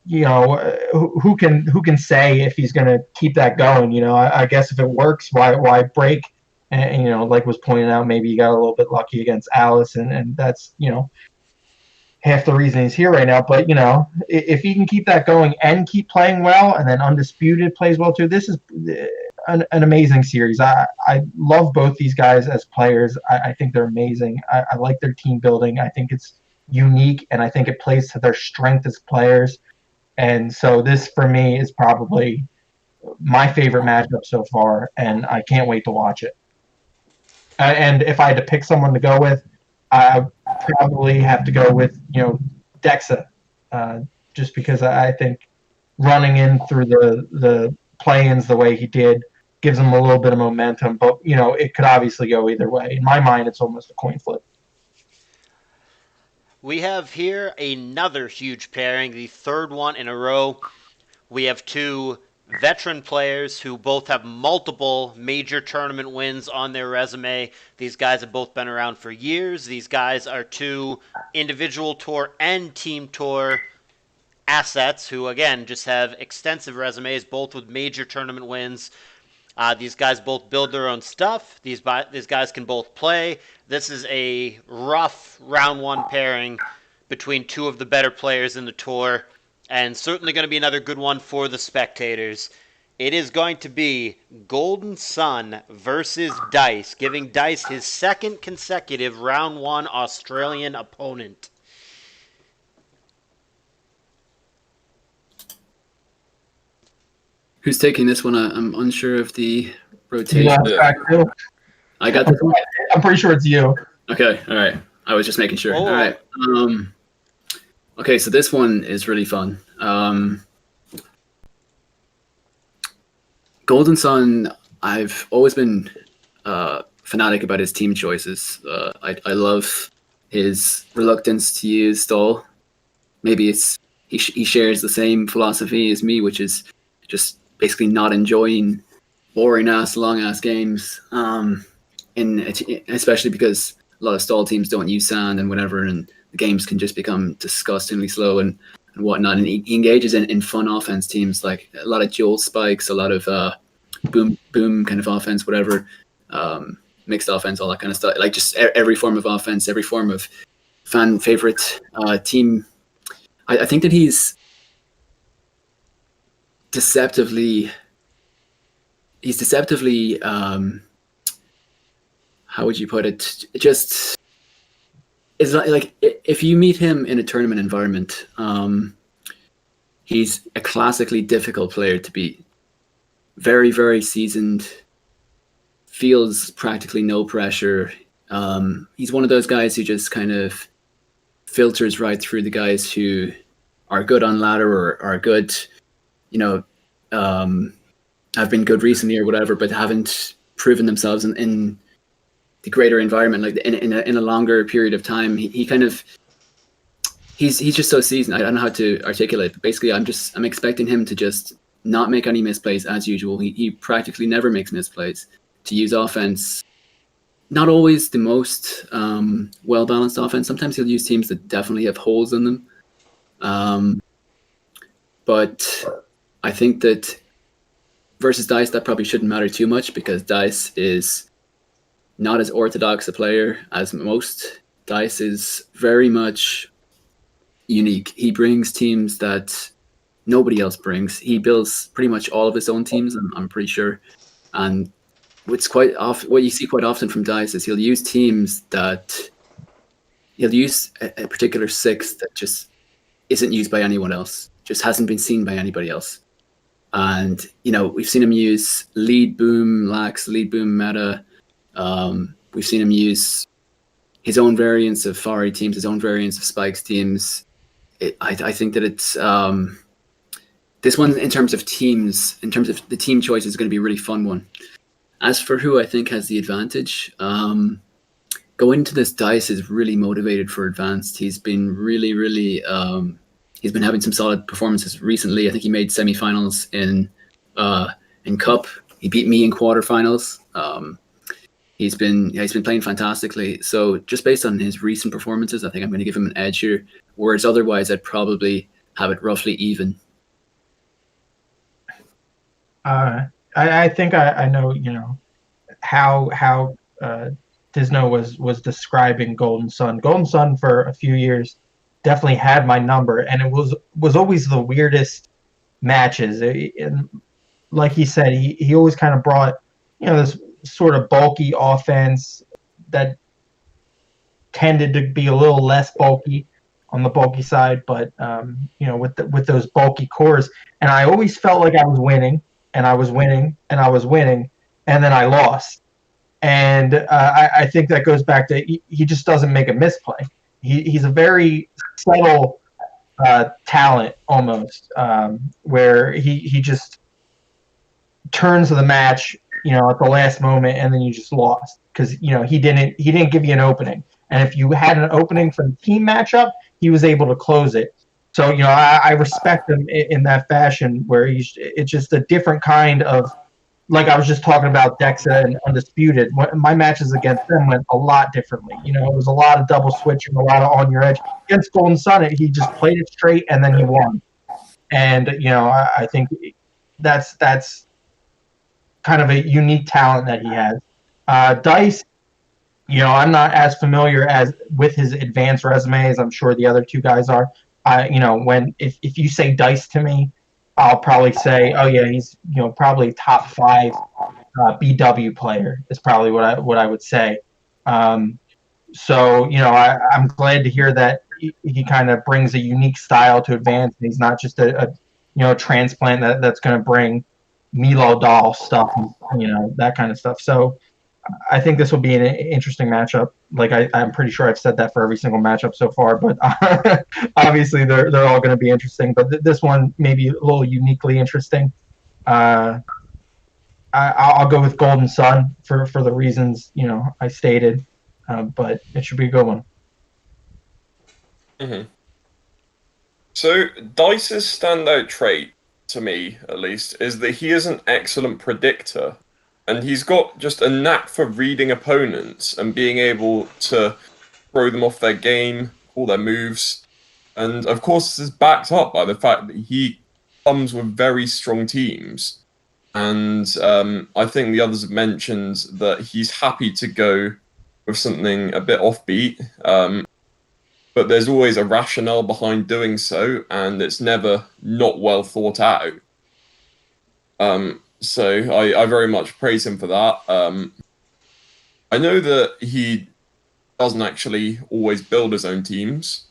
who can say if he's going to keep that going? I guess if it works, why break? And like was pointed out, maybe he got a little bit lucky against Alice, and that's half the reason he's here right now. But if he can keep that going and keep playing well, and then Undisputed plays well too, this is an amazing series. I love both these guys as players. I think they're amazing. I like their team building. I think it's unique, and I think it plays to their strength as players. And so this, for me, is probably my favorite matchup so far, and I can't wait to watch it. And if I had to pick someone to go with, I probably have to go with Dexa, just because I think running in through the play-ins the way he did gives him a little bit of momentum. But it could obviously go either way. In my mind, it's almost a coin flip. We have here another huge pairing, the third one in a row. We have two veteran players who both have multiple major tournament wins on their resume. These guys have both been around for years. These guys are two individual tour and team tour assets who, again, just have extensive resumes, both with major tournament wins. These guys both build their own stuff. These guys can both play. This is a rough round one pairing between two of the better players in the tour, and certainly going to be another good one for the spectators. It is going to be Golden Sun versus Dice, giving Dice his second consecutive round one Australian opponent. Who's taking this one? I'm unsure of the rotation. Yeah, I got this one. I'm pretty sure it's you. Okay, all right. I was just making sure. Oh. All right. Okay, so this one is really fun. Golden Sun, I've always been fanatic about his team choices. I love his reluctance to use stall. Maybe it's he shares the same philosophy as me, which is just basically not enjoying boring ass, long ass games. Especially because a lot of stall teams don't use sand and whatever, and the games can just become disgustingly slow and whatnot. And he engages in fun offense teams, like a lot of Joel spikes, a lot of boom kind of offense, whatever, mixed offense, all that kind of stuff. Like just every form of offense, every form of fan favorite team. I think that he's deceptively how would you put it? Just it's like if you meet him in a tournament environment, he's a classically difficult player to beat. Very, very seasoned, feels practically no pressure. He's one of those guys who just kind of filters right through the guys who are good on ladder or are good, have been good recently or whatever, but haven't proven themselves in the greater environment, like in a longer period of time. He kind of he's just so seasoned. I don't know how to articulate, but basically I'm expecting him to just not make any misplays as usual. He practically never makes misplays. To use offense, not always the most well balanced offense. Sometimes he'll use teams that definitely have holes in them. But I think that versus Dice, that probably shouldn't matter too much because Dice is not as orthodox a player as most. Dice is very much unique. He brings teams that nobody else brings. He builds pretty much all of his own teams, I'm pretty sure. And what's quite often, what you see quite often from Dice is he'll use teams that he'll use a particular six that just isn't used by anyone else, just hasn't been seen by anybody else. And we've seen him use lead boom lax, lead boom meta. We've seen him use his own variants of Fari teams, his own variants of Spikes teams. I think that it's this one in terms of teams, in terms of the team choice, is going to be a really fun one. As for who I think has the advantage, going into this, Dice is really motivated for advanced. He's been really, really he's been having some solid performances recently. I think he made semifinals in Cup. He beat me in quarterfinals. He's been playing fantastically. So just based on his recent performances, I think I'm going to give him an edge here. Whereas otherwise, I'd probably have it roughly even. I think I know how Dizno was describing Golden Sun. Golden Sun for a few years definitely had my number, and it was always the weirdest matches. And like he said, he always kind of brought this sort of bulky offense that tended to be a little less bulky on the bulky side, but with those bulky cores, and I always felt like I was winning, and I was winning, and I was winning, and then I lost. And I think that goes back to he just doesn't make a misplay. He's a very subtle talent almost, where he just turns the match, at the last moment, and then you just lost because he didn't give you an opening. And if you had an opening for the team matchup, he was able to close it. So I respect him in that fashion where it's just a different kind of, like I was just talking about Dexa and Undisputed. My matches against them went a lot differently. It was a lot of double switching, a lot of on your edge. Against Golden Sun, he just played it straight and then he won. And I think that's kind of a unique talent that he has. Dice, I'm not as familiar with his advanced resume as I'm sure the other two guys are. If you say Dice to me, I'll probably say, oh yeah, he's probably top 5 BW player is probably what I would say. So I'm glad to hear that he kind of brings a unique style to advance, and he's not just a transplant that's going to bring Milo doll stuff, and, that kind of stuff. So I think this will be an interesting matchup. Like I'm pretty sure I've said that for every single matchup so far, but obviously they're all going to be interesting. But this one may be a little uniquely interesting. I'll go with Golden Sun for the reasons I stated, but it should be a good one. Mm-hmm. So Dice's standout trait, to me at least, is that he is an excellent predictor. And he's got just a knack for reading opponents and being able to throw them off their game, call their moves. And of course, this is backed up by the fact that he comes with very strong teams. And I think the others have mentioned that he's happy to go with something a bit offbeat. But there's always a rationale behind doing so, and it's never not well thought out. So I very much praise him for that. I know that he doesn't actually always build his own teams,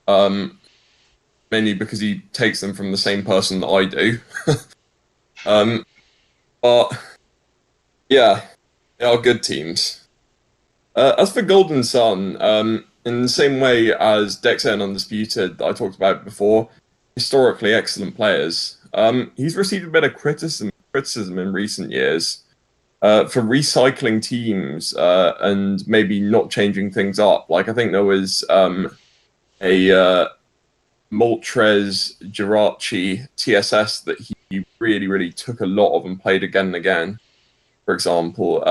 mainly because he takes them from the same person that I do. But yeah, they are good teams. As for Golden Sun, in the same way as Dexa and Undisputed that I talked about before, historically excellent players. He's received a bit of criticism in recent years for recycling teams and maybe not changing things up. Like I think there was a Moltres Jirachi TSS that he really took a lot of and played again and again, for example.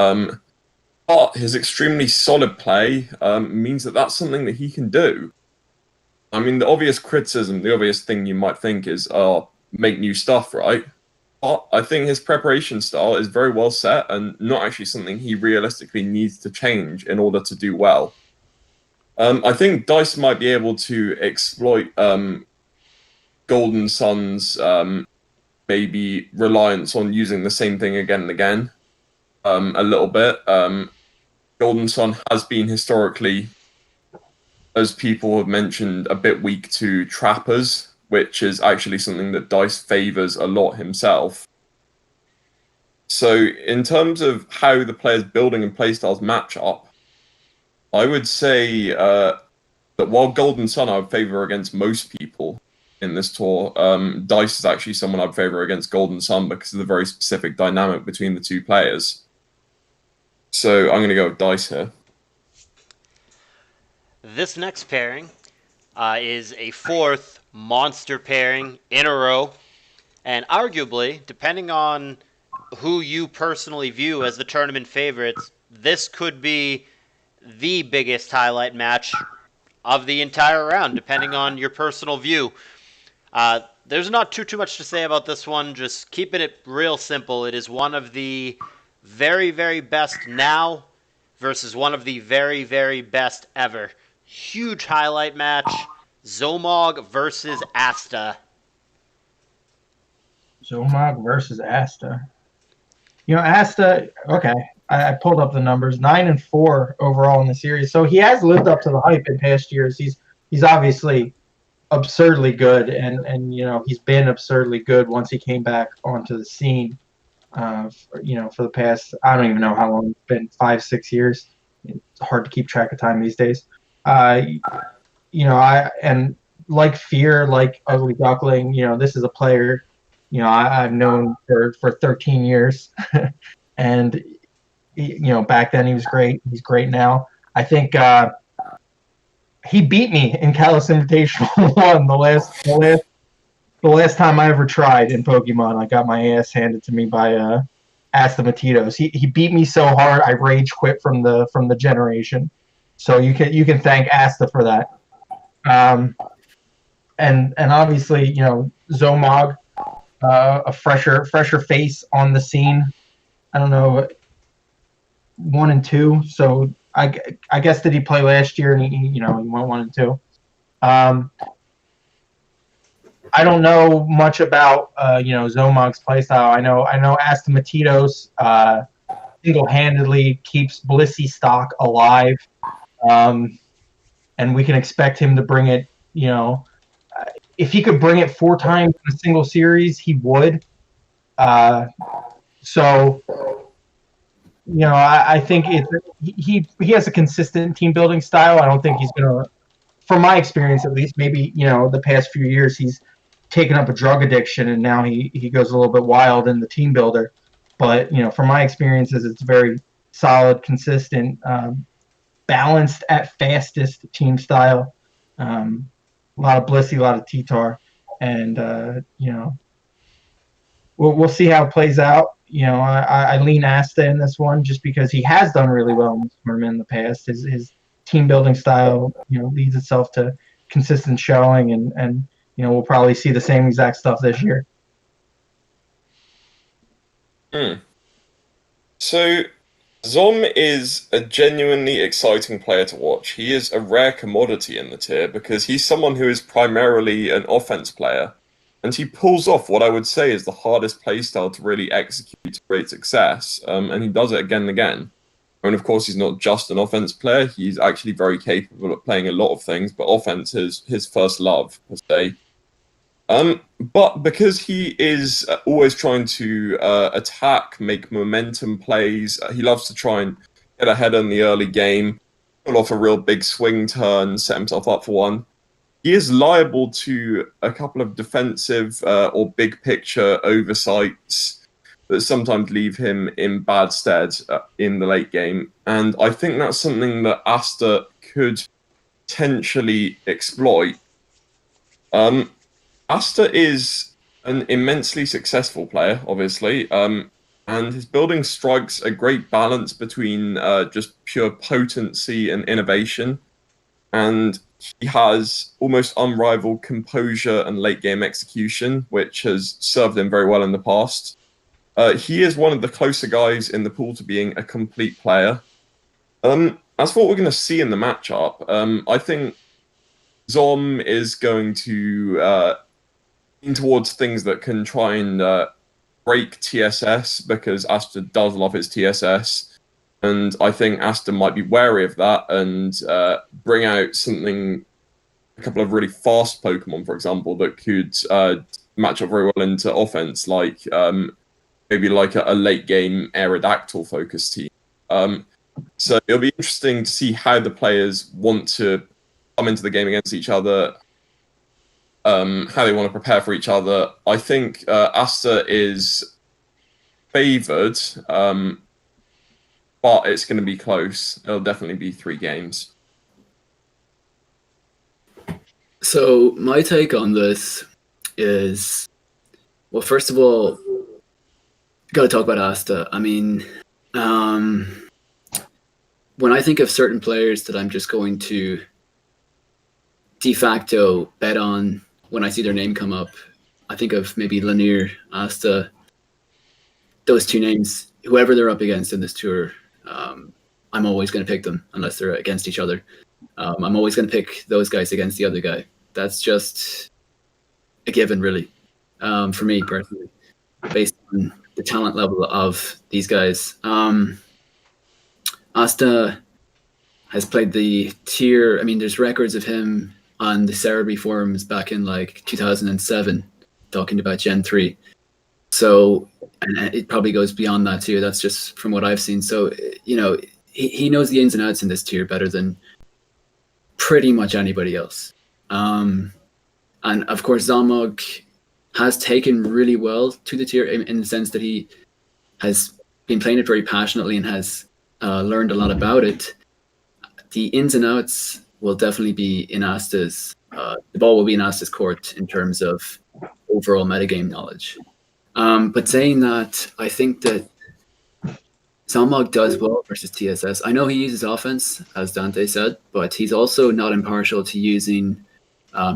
But his extremely solid play means that that's something that he can do. I mean, the obvious criticism, the obvious thing you might think is, make new stuff, right? But I think his preparation style is very well set and not actually something he realistically needs to change in order to do well. I think Dice might be able to exploit Golden Sun's maybe reliance on using the same thing again and again a little bit. Golden Sun has been historically, as people have mentioned, a bit weak to trappers, which is actually something that Dice favors a lot himself. So in terms of how the players' building and playstyles match up, I would say that while Golden Sun I would favor against most people in this tour, Dice is actually someone I'd favor against Golden Sun because of the very specific dynamic between the two players. So I'm going to go with Dice here. This next pairing is a 4th monster pairing in a row, and arguably, depending on who you personally view as the tournament favorites, this could be the biggest highlight match of the entire round, depending on your personal view. There's not too much to say about this one, just keeping it real simple. It is one of the very best now versus one of the very best ever. Huge highlight match. Zomog versus Asta. Zomog versus Asta. Asta, okay. I pulled up the numbers. 9-4 overall in the series. So he has lived up to the hype in past years. He's obviously absurdly good, and he's been absurdly good once he came back onto the scene. For the past, I don't even know how long it's been, 5-6 years. It's hard to keep track of time these days. And like Fear, like Ugly Duckling, this is a player, I've known for 13 years. And, back then he was great. He's great now. I think he beat me in CALLOUS Invitational 1 the last time I ever tried in Pokemon. I got my ass handed to me by Asta. He beat me so hard I rage quit from the generation. So you can thank Asta for that. And obviously, you know, Zomog, a fresher face on the scene. I don't know, 1 and 2. So I guess did he play last year and he went 1 and 2. I don't know much about Zomog's playstyle. I know Asta single-handedly keeps Blissey stock alive, and we can expect him to bring it. You know, if he could bring it 4 times in a single series, he would. So, you know, I think he has a consistent team building style. I don't think he's gonna, from my experience at least, maybe the past few years he's taken up a drug addiction and now he goes a little bit wild in the team builder. But from my experiences, it's very solid, consistent, balanced at fastest team style. A lot of Blissey, a lot of T-Tar, and we'll see how it plays out. I lean Asta in this one just because he has done really well in this tournament in the past. His team building style, leads itself to consistent showing, and we'll probably see the same exact stuff this year. So, Zom is a genuinely exciting player to watch. He is a rare commodity in the tier because he's someone who is primarily an offense player, and he pulls off what I would say is the hardest playstyle to really execute to great success, and he does it again and again. And of course, he's not just an offense player, he's actually very capable at playing a lot of things, but offense is his first love, per se. But because he is always trying to attack, make momentum plays, he loves to try and get ahead in the early game, pull off a real big swing turn, set himself up for one. He is liable to a couple of defensive or big picture oversights that sometimes leave him in bad stead in the late game. And I think that's something that Asta could potentially exploit. Asta is an immensely successful player, obviously, and his building strikes a great balance between just pure potency and innovation. And he has almost unrivaled composure and late-game execution, which has served him very well in the past. He is one of the closer guys in the pool to being a complete player. As for what we're going to see in the matchup, I think Zom is going to lean towards things that can try and break TSS, because Asta does love his TSS. And I think Asta might be wary of that and bring out something, a couple of really fast Pokemon, for example, that could match up very well into offense, like maybe like a late game Aerodactyl focused team. So it'll be interesting to see how the players want to come into the game against each other, how they want to prepare for each other. I think Asta is favored. But it's going to be close. It'll definitely be 3 games. So my take on this is, well, first of all, got to talk about Asta. I mean, when I think of certain players that I'm just going to de facto bet on when I see their name come up, I think of maybe Lanier, Asta, those 2 names, whoever they're up against in this tour. I'm always going to pick them unless they're against each other. I'm always going to pick those guys against the other guy. That's just a given, really, for me personally, based on the talent level of these guys. Asta has played the tier. I mean, there's records of him on the Cerebi forums back in like 2007, talking about Gen 3. So, and it probably goes beyond that too. That's just from what I've seen. So, he knows the ins and outs in this tier better than pretty much anybody else. And of course, Zomog has taken really well to the tier in the sense that he has been playing it very passionately and has learned a lot about it. The ins and outs will definitely be in Asta's. The ball will be in Asta's court in terms of overall metagame knowledge. But saying that, I think that Zomog does well versus TSS. I know he uses offense, as Dante said, but he's also not impartial to using.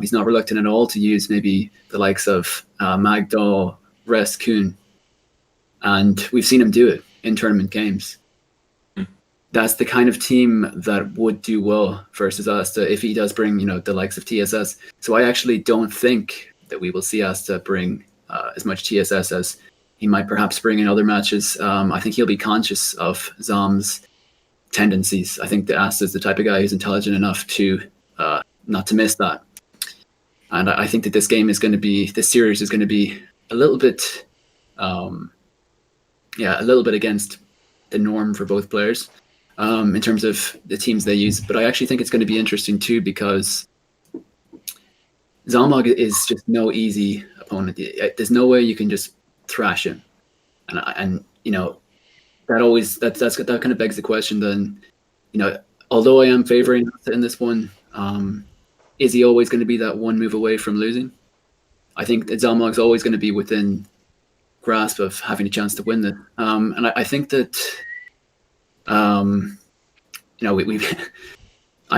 He's not reluctant at all to use maybe the likes of Magdal, Rest, Kuhn, and we've seen him do it in tournament games. That's the kind of team that would do well versus Asta if he does bring, the likes of TSS. So I actually don't think that we will see Asta bring as much TSS as he might perhaps bring in other matches. I think he'll be conscious of Zom's tendencies. I think that Asta is the type of guy who's intelligent enough to not to miss that. And I think that this series is going to be a little bit, a little bit against the norm for both players. In terms of the teams they use. But I actually think it's going to be interesting too, because Zomog is just no easy opponent. There's no way you can just thrash him. And that kind of begs the question then, although I am favoring in this one, is he always going to be that one move away from losing? I think that Zomog's always going to be within grasp of having a chance to win this. And I think that I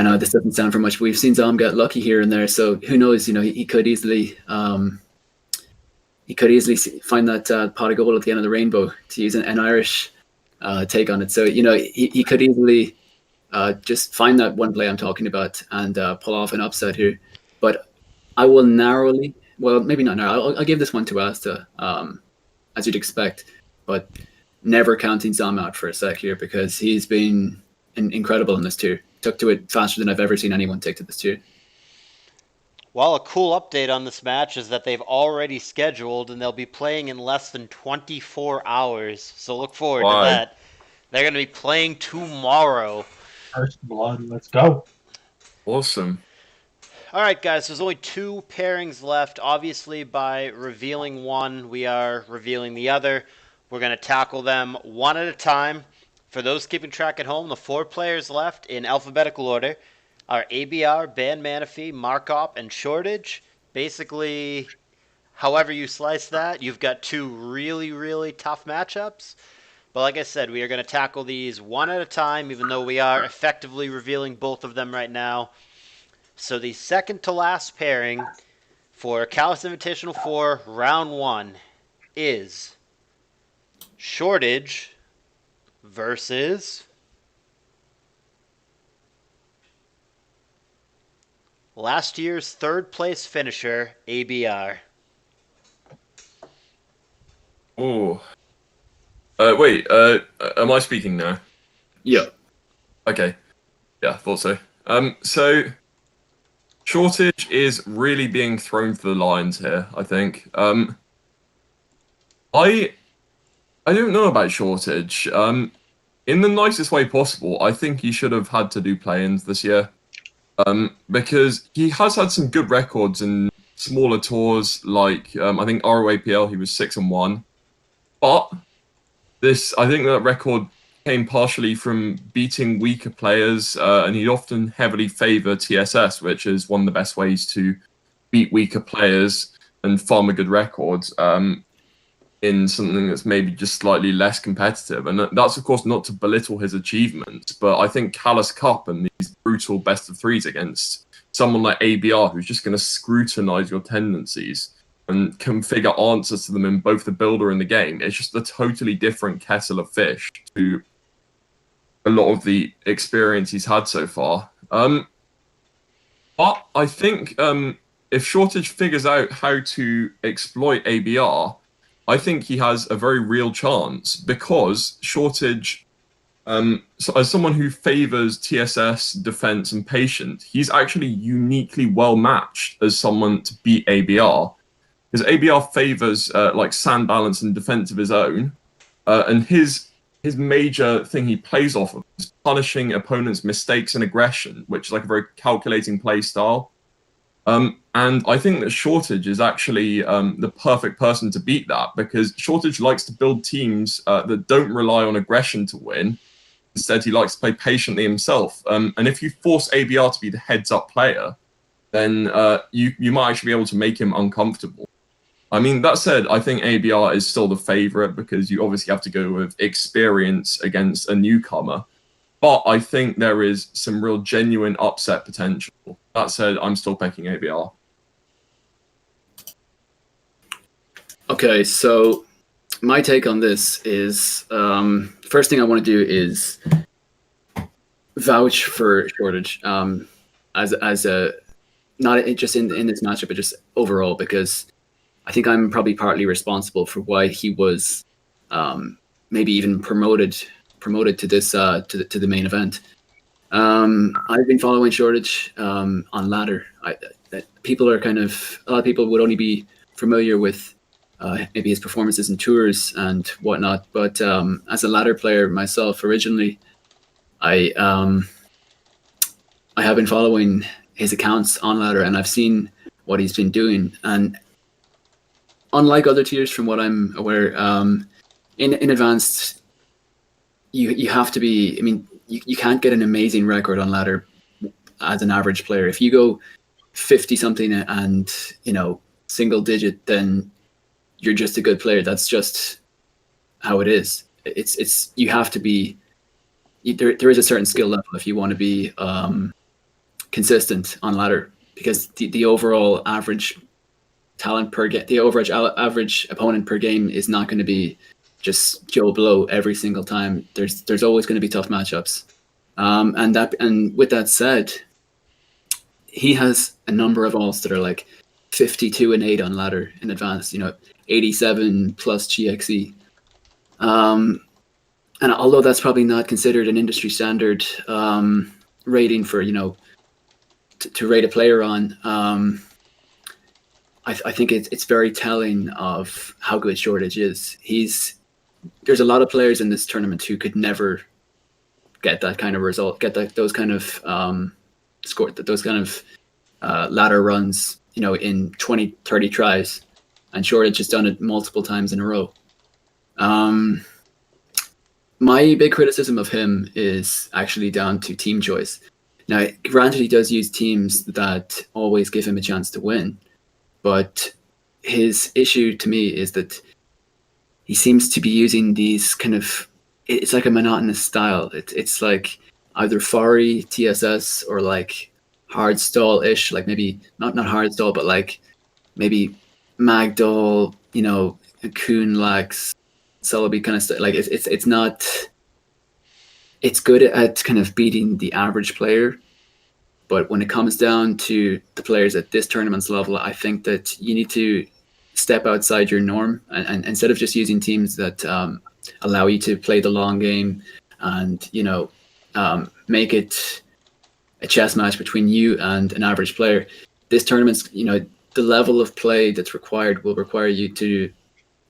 know this doesn't sound for much, but we've seen Zom get lucky here and there. So who knows? He could easily find that pot of gold at the end of the rainbow, to use an Irish take on it. So he could easily just find that one play I'm talking about and pull off an upset here. But I will narrowly, well, maybe not narrow. I'll give this one to Asta, as you'd expect, but never counting Zom out for a sec here, because he's been incredible in this tier. Took to it faster than I've ever seen anyone take to this tier. Well, a cool update on this match is that they've already scheduled and they'll be playing in less than 24 hours. So look forward to that. They're going to be playing tomorrow. First blood, let's go. Awesome. All right, guys, there's only 2 pairings left. Obviously, by revealing one, we are revealing the other. We're going to tackle them one at a time. For those keeping track at home, the 4 players left in alphabetical order are ABR, Ban Manaphy, Markop, and Shortage. Basically, however you slice that, you've got 2 really, really tough matchups. But like I said, we are going to tackle these one at a time, even though we are effectively revealing both of them right now. So the second to last pairing for CALLOUS Invitational 4 Round 1 is Shortage versus last year's 3rd place finisher, ABR. Oh. Wait, am I speaking now? Yeah. Okay. Yeah, I thought so. So Shortage is really being thrown to the lions here, I think. I don't know about Shortage. In the nicest way possible, I think he should have had to do play-ins this year. Because he has had some good records in smaller tours, like I think ROAPL, he was 6-1. But I think that record came partially from beating weaker players, and he'd often heavily favour TSS, which is one of the best ways to beat weaker players and farm a good record. In something that's maybe just slightly less competitive. And that's, of course, not to belittle his achievements, but I think CALLOUS Cup and these brutal best-of-3s against someone like ABR, who's just going to scrutinise your tendencies and configure answers to them in both the builder and the game, it's just a totally different kettle of fish to a lot of the experience he's had so far. But I think if Shortage figures out how to exploit ABR, I think he has a very real chance, because Shortage, so as someone who favors TSS, defense, and patient, he's actually uniquely well matched as someone to beat ABR, because ABR favors like sand balance and defense of his own, and his major thing he plays off of is punishing opponents' mistakes and aggression, which is like a very calculating play style. And I think that Shortage is actually the perfect person to beat that, because Shortage likes to build teams that don't rely on aggression to win, Instead, he likes to play patiently himself. And if you force ABR to be the heads-up player, then you might actually be able to make him uncomfortable. I mean, that said, I think ABR is still the favorite because you obviously have to go with experience against a newcomer. But I think there is some real genuine upset potential. That said, I'm still picking ABR. Okay, so my take on this is first thing I want to do is vouch for Shortage as a not just in this matchup, but just overall, because I think I'm probably partly responsible for why he was maybe even promoted to this to the main event. I've been following Shortage on ladder. People are a lot of people would only be familiar with maybe his performances in tours and whatnot, but as a ladder player myself originally, I have been following his accounts on ladder, and I've seen what he's been doing. And unlike other tiers, from what I'm aware, in advanced, you have to be. I mean, you can't get an amazing record on ladder as an average player. If you go 50 something and single digit, then you're just a good player. That's just how it is. It's you have to be. There is a certain skill level if you want to be consistent on ladder, because the overall average talent per game, the average opponent per game is not going to be just Joe Blow every single time. There's always going to be tough matchups, and with that said, he has a number of alts that are like 52 and 8 on ladder in advanced. 87 plus GXE. And although that's probably not considered an industry standard rating for to rate a player on, I think it's very telling of how good Shortage is. There's a lot of players in this tournament who could never get that kind of result, get those kind of score, those kind of ladder runs, in 20, 30 tries, and Shortage has done it multiple times in a row. My big criticism of him is actually down to team choice. Now, granted, he does use teams that always give him a chance to win, but his issue to me is that he seems to be using these it's like a monotonous style. It's like either Fari, TSS, or like hard stall-ish, like maybe not hard stall, but like maybe Magdoll, Coon Lax, Celebi kind of stuff. Like it's not. It's good at kind of beating the average player, but when it comes down to the players at this tournament's level, I think that you need to step outside your norm, and instead of just using teams that allow you to play the long game and make it a chess match between you and an average player. This tournament's the level of play that's required will require you to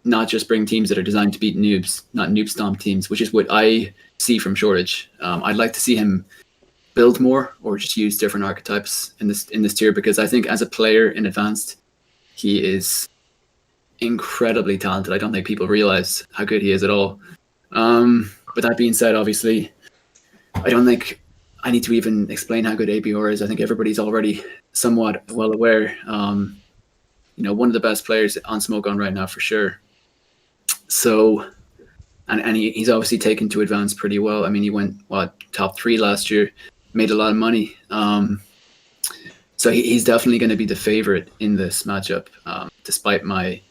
not just bring teams that are designed to beat noobs, not noob stomp teams, which is what I see from Shortage. I'd like to see him build more or just use different archetypes in this tier, because I think as a player in advanced, he is incredibly talented. I don't think people realize how good he is at all. But that being said, obviously, I don't think I need to even explain how good ABR is. I think everybody's already somewhat well aware. One of the best players on Smogon right now for sure. So, and he's obviously taken to advance pretty well. I mean, he went top 3 last year, made a lot of money. So he's definitely going to be the favorite in this matchup, despite my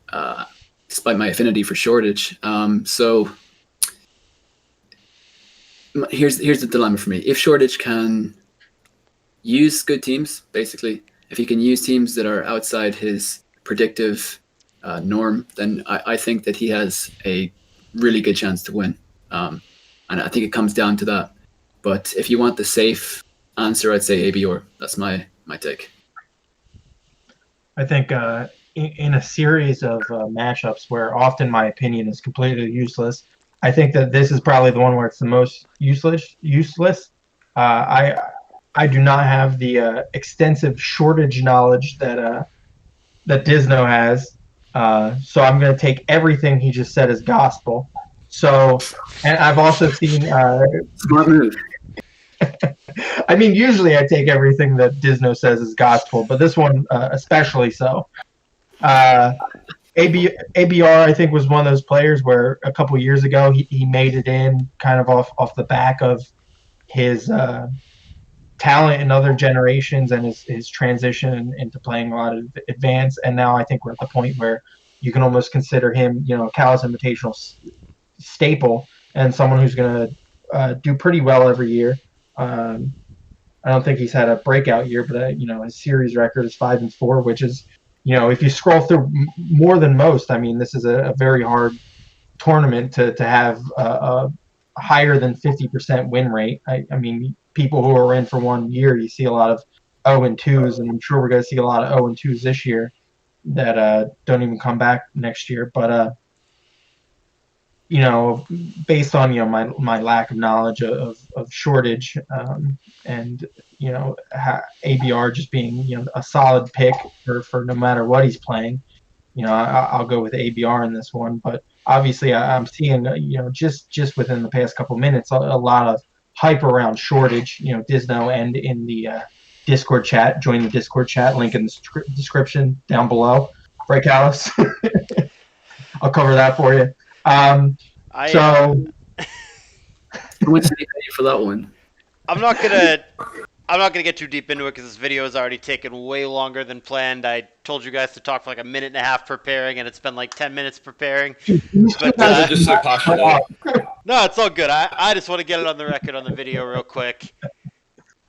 affinity for Shortage. So here's the dilemma for me. If Shortage can use good teams, basically, if he can use teams that are outside his predictive norm, then I think that he has a really good chance to win. And I think it comes down to that. But if you want the safe answer, I'd say ABR. That's my take. I think in a series of matchups where often my opinion is completely useless, I think that this is probably the one where it's the most useless. I do not have the extensive Shortage knowledge that Dizno has, so I'm going to take everything he just said as gospel. So, and I've also seen. Smart move. I mean, usually I take everything that Dizno says as gospel, but this one especially so. ABR, I think, was one of those players where a couple years ago he made it in kind of off the back of his talent in other generations and his transition into playing a lot of advanced. And now I think we're at the point where you can almost consider him, a CALLOUS Invitational staple and someone who's going to do pretty well every year. I don't think he's had a breakout year, but his series record is 5-4, which is, if you scroll through more than most, I mean, this is a very hard tournament to have a higher than 50% win rate. I mean, people who are in for 1 year, you see a lot of 0-2s, and I'm sure we're going to see a lot of 0-2s this year that don't even come back next year. But based on my lack of knowledge of shortage, and ABR just being a solid pick for no matter what he's playing, I'll go with ABR in this one. But obviously I'm seeing just within the past couple minutes a lot of hype around shortage. Dizno and in the Discord chat. Join the Discord chat, link in the description down below. Right, Callous? I'll cover that for you. How much did he pay you for that one? I'm not gonna get too deep into it because this video has already taken way longer than planned. I told you guys to talk for like a minute and a half preparing, and it's been like 10 minutes preparing. But They're just so passionate. no, it's all good. I just want to get it on the record on the video real quick.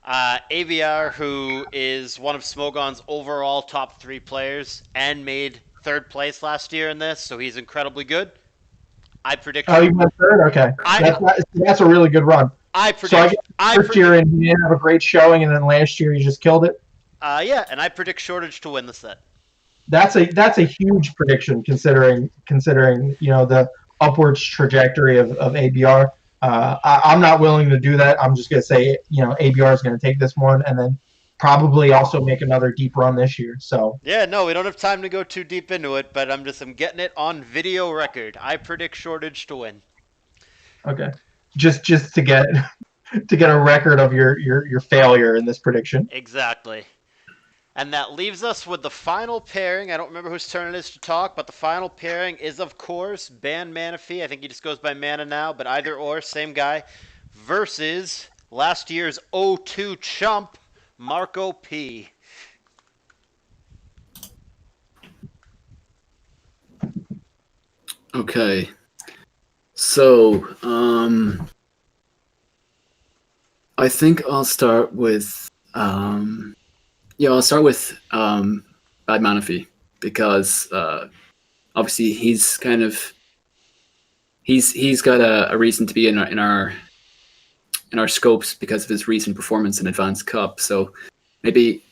ABR, who is one of Smogon's overall top 3 players and made 3rd place last year in this, so he's incredibly good. I predict. Oh, you went 3rd? Okay. That's a really good run. I predict. So I guess first year and he didn't have a great showing, and then last year he just killed it. Yeah, and I predict Shortage to win the set. That's a huge prediction considering the upwards trajectory of ABR. I'm not willing to do that. I'm just gonna say ABR is gonna take this one and then probably also make another deep run this year. So yeah, no, we don't have time to go too deep into it, but I'm getting it on video record. I predict Shortage to win. Okay, just to get a record of your failure in this prediction. Exactly. And that leaves us with the final pairing. I don't remember whose turn it is to talk, but the final pairing is, of course, Ban Manaphy. I think he just goes by Mana now, but either or, same guy. Versus last year's 0-2 chump, Marco P. Okay. So, I think I'll start with Bad Manaphy because obviously he's got a reason to be in our scopes because of his recent performance in Advanced Cup. So maybe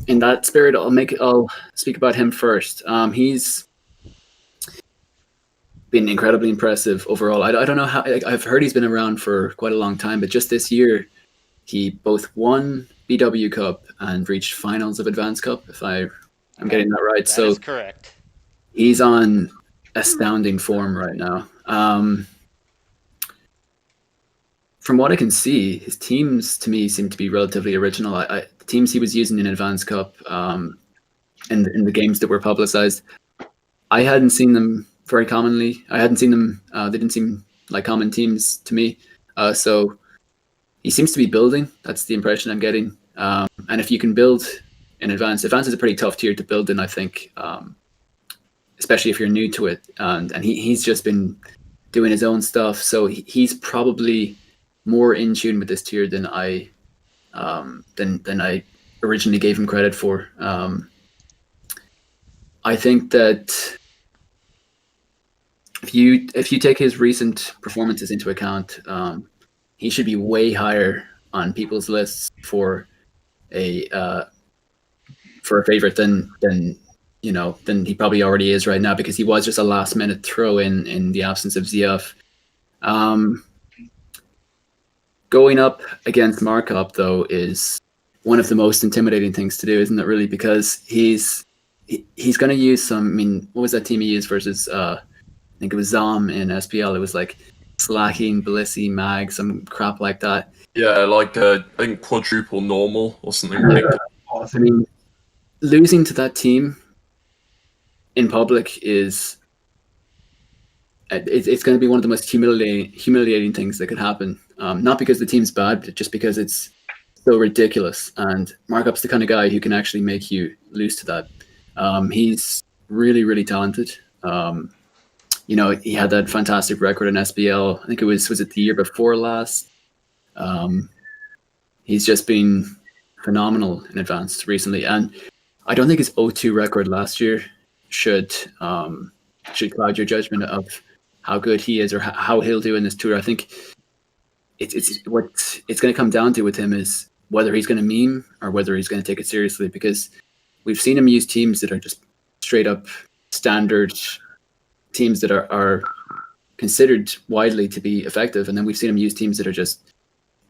in that spirit, I'll speak about him first. He's been incredibly impressive overall. I don't know how. I've heard he's been around for quite a long time, but just this year, he both won BW Cup and reached finals of Advanced Cup, if I'm getting that right. That is correct. He's on astounding form right now. From what I can see, his teams to me seem to be relatively original. The teams he was using in Advanced Cup, in the games that were publicized, I hadn't seen them very commonly. I hadn't seen them. They didn't seem like common teams to me. So he seems to be building. That's the impression I'm getting. And if you can build in Advanced is a pretty tough tier to build in, I think, especially if you're new to it. And he's just been doing his own stuff. So he's probably more in tune with this tier than I originally gave him credit for. I think that if you take his recent performances into account, he should be way higher on people's lists for a favorite than he probably already is right now, because he was just a last minute throw in the absence of ZF. Going up against Markup though is one of the most intimidating things to do, isn't it? Really, because he's going to use some. I mean, what was that team he used versus think it was Zom in SPL. It was like slacking, Blissi, Mag, some crap like that. Yeah, like I think quadruple normal or something ridiculous. I mean, losing to that team in public is it's going to be one of the most humiliating things that could happen. Not because the team's bad, but just because it's so ridiculous. And Markup's the kind of guy who can actually make you lose to that. He's really, really talented. You know, he had that fantastic record in SBL. I think it was it the year before last? He's just been phenomenal in advanced recently. And I don't think his O2 record last year should cloud your judgment of how good he is or how he'll do in this tour. I think it's what it's going to come down to with him is whether he's going to meme or whether he's going to take it seriously, because we've seen him use teams that are just straight up standard teams that are considered widely to be effective, and then we've seen him use teams that are just,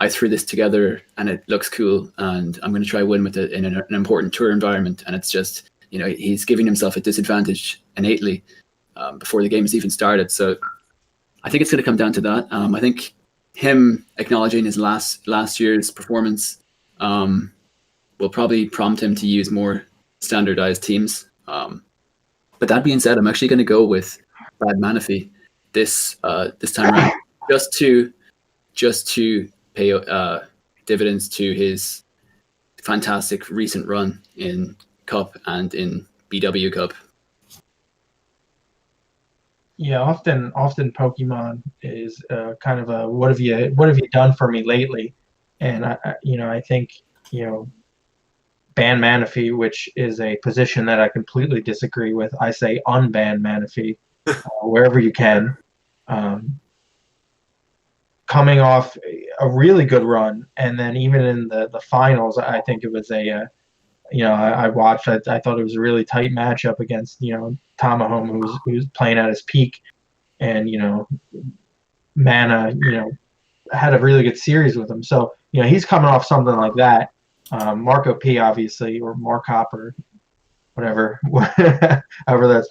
I threw this together and it looks cool and I'm going to try win with it in an important tour environment, and it's just, you know, he's giving himself a disadvantage innately before the game has even started. So I think it's going to come down to that. I think him acknowledging his last year's performance will probably prompt him to use more standardized teams. But that being said, I'm actually going to go with Bad Manaphy this time around, just to pay dividends to his fantastic recent run in Cup and in BW Cup. Yeah, often Pokemon is kind of a what have you done for me lately, and I think ban Manaphy, which is a position that I completely disagree with. I say unban Manaphy wherever you can. Coming off a really good run, and then even in the finals, I think it was I watched. I thought it was a really tight matchup against Tama, who was playing at his peak, and Mana had a really good series with him. So he's coming off something like that. Marco P, obviously, or Markop, or whatever, however that's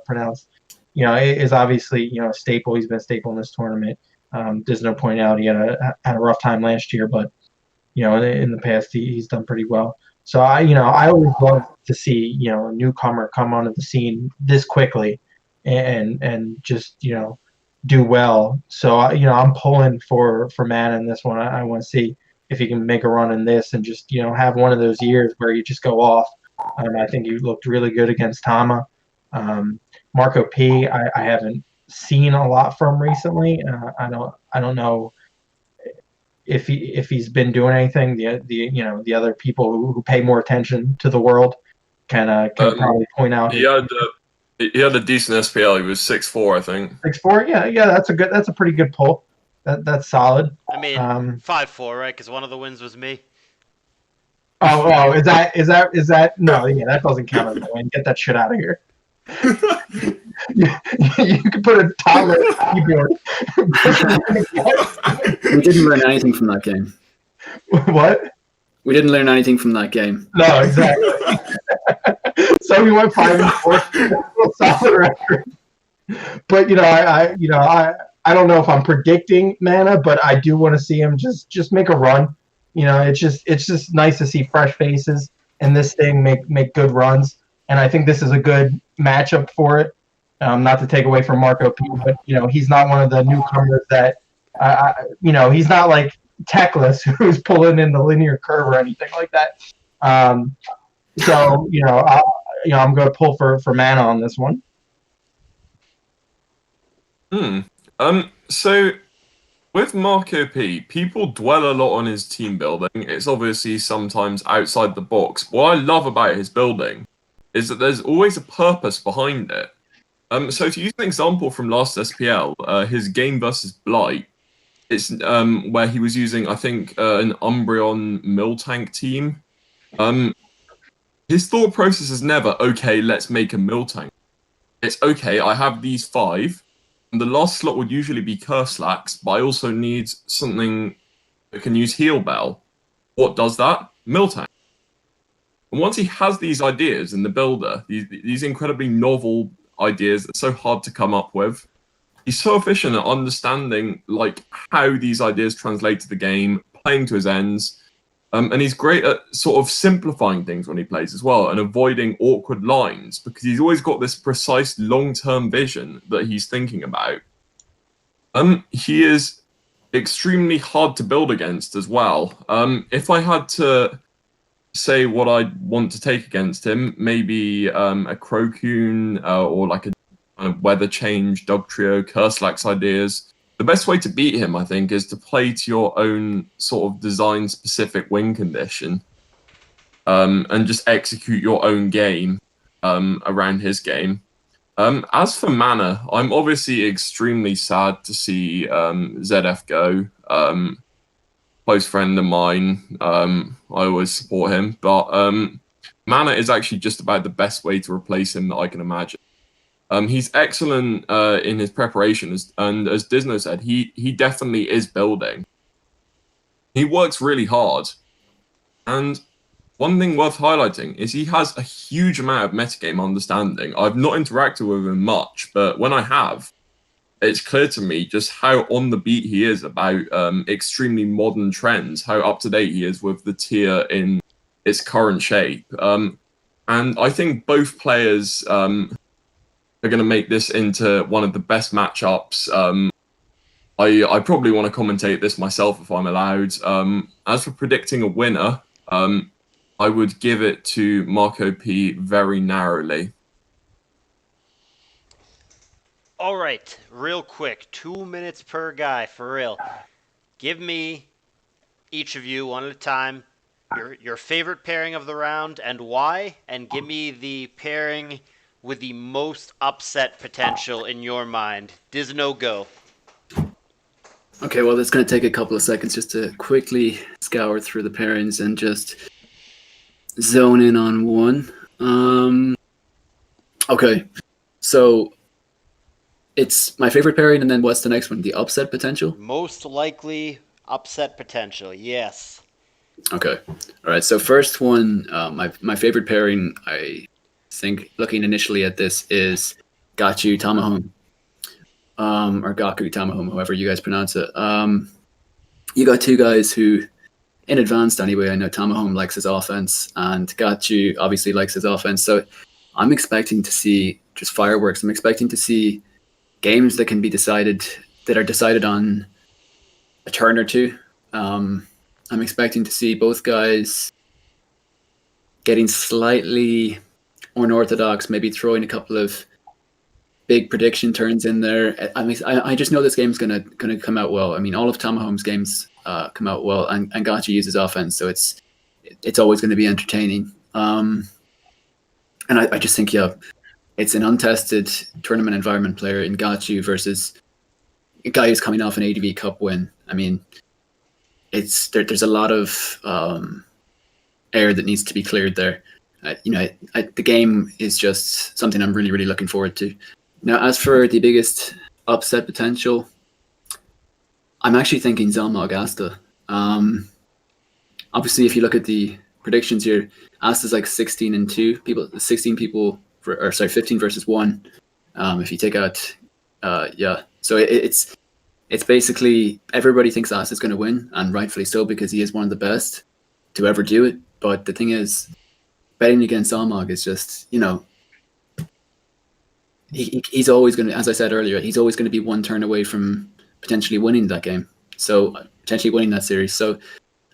pronounced, is obviously a staple. He's been a staple in this tournament. Dizno pointed out he had a rough time last year, but in the past he's done pretty well. So I always love to see a newcomer come onto the scene this quickly and just do well. So I'm pulling for Mana in this one. I want to see if he can make a run in this and just have one of those years where you just go off. I think he looked really good against Tama. Marco P, I haven't seen a lot from recently. I don't know if he's been doing anything. The other people who pay more attention to the world can probably point out. He had a decent SPL. He was 6'4", I think. 6'4", yeah. That's a pretty good pull. That's solid. I mean, 5'4", right? Because one of the wins was me. Oh, is that? No, yeah, that doesn't count as a win. Get that shit out of here. You can put a toddler keyboard. We didn't learn anything from that game. What? We didn't learn anything from that game. No, exactly. So we went 5-4, solid record. But I don't know if I'm predicting Mana, but I do want to see him just make a run. It's just nice to see fresh faces in this thing make good runs, and I think this is a good matchup for it. Not to take away from Marco P, but he's not one of the newcomers that he's not like Tactless, who's pulling in the linear curve or anything like that. So I'm going to pull for Mana on this one. So with Marco P, people dwell a lot on his team building. It's obviously sometimes outside the box. What I love about his building is that there's always a purpose behind it. So to use an example from last SPL, his game versus Blight, it's where he was using, I think, an Umbreon Miltank team. His thought process is never, okay, let's make a Miltank. It's, okay, I have these 5, and the last slot would usually be Curslax, but I also need something that can use Heal Bell. What does that? Miltank. And once he has these ideas in the builder, these incredibly novel ideas that's so hard to come up with, he's so efficient at understanding like how these ideas translate to the game, playing to his ends. And he's great at sort of simplifying things when he plays as well and avoiding awkward lines because he's always got this precise long-term vision that he's thinking about. He is extremely hard to build against as well. If I had to say what I'd want to take against him, maybe a Crocoon or like a weather change, Dog Trio, Curse-Lax ideas. The best way to beat him, I think, is to play to your own sort of design-specific win condition and just execute your own game around his game. As for Mana, I'm obviously extremely sad to see ZF go. Close friend of mine. I always support him, but Mana is actually just about the best way to replace him that I can imagine. He's excellent in his preparation, and as Dizno said, he definitely is building. He works really hard, and one thing worth highlighting is he has a huge amount of metagame understanding. I've not interacted with him much, but when I have, it's clear to me just how on the beat he is about extremely modern trends, how up to date he is with the tier in its current shape. And I think both players are going to make this into one of the best matchups. I probably want to commentate this myself if I'm allowed. As for predicting a winner, I would give it to Marco P very narrowly. All right, real quick, 2 minutes per guy, for real. Give me, each of you, one at a time, your favorite pairing of the round and why, and give me the pairing with the most upset potential in your mind. Dizno, go. Okay, well, it's going to take a couple of seconds just to quickly scour through the pairings and just zone in on one. Okay, so it's my favorite pairing, and then what's the next one? The upset potential? Most likely upset potential, yes. Okay, all right. So first one, my favorite pairing, I think, looking initially at this, is Gaku Tama, or Gaku Tama, however you guys pronounce it. You got two guys who, in advanced anyway, I know Tama likes his offense, and Gaku obviously likes his offense. So I'm expecting to see just fireworks. I'm expecting to see games that can be decided, that are decided on a turn or two. I'm expecting to see both guys getting slightly unorthodox, maybe throwing a couple of big prediction turns in there. I just know this game's gonna come out well. I mean, all of Tamahome's games come out well, and Gachi uses offense, so it's always going to be entertaining. And I just think, yeah, it's an untested tournament environment player in Gachi versus a guy who's coming off an ADV Cup win. I mean, there's a lot of air that needs to be cleared there. The game is just something I'm really, really looking forward to. Now, as for the biggest upset potential, I'm actually thinking Zomog Asta. Obviously, if you look at the predictions here, Asta's like 16-2 people, 16 people, 15 versus 1. If you take out, so it's basically everybody thinks Asta's going to win, and rightfully so, because he is one of the best to ever do it. But the thing is, betting against Zomog is just, he's always going to, as I said earlier, he's always going to be one turn away from potentially winning that game. So potentially winning that series. So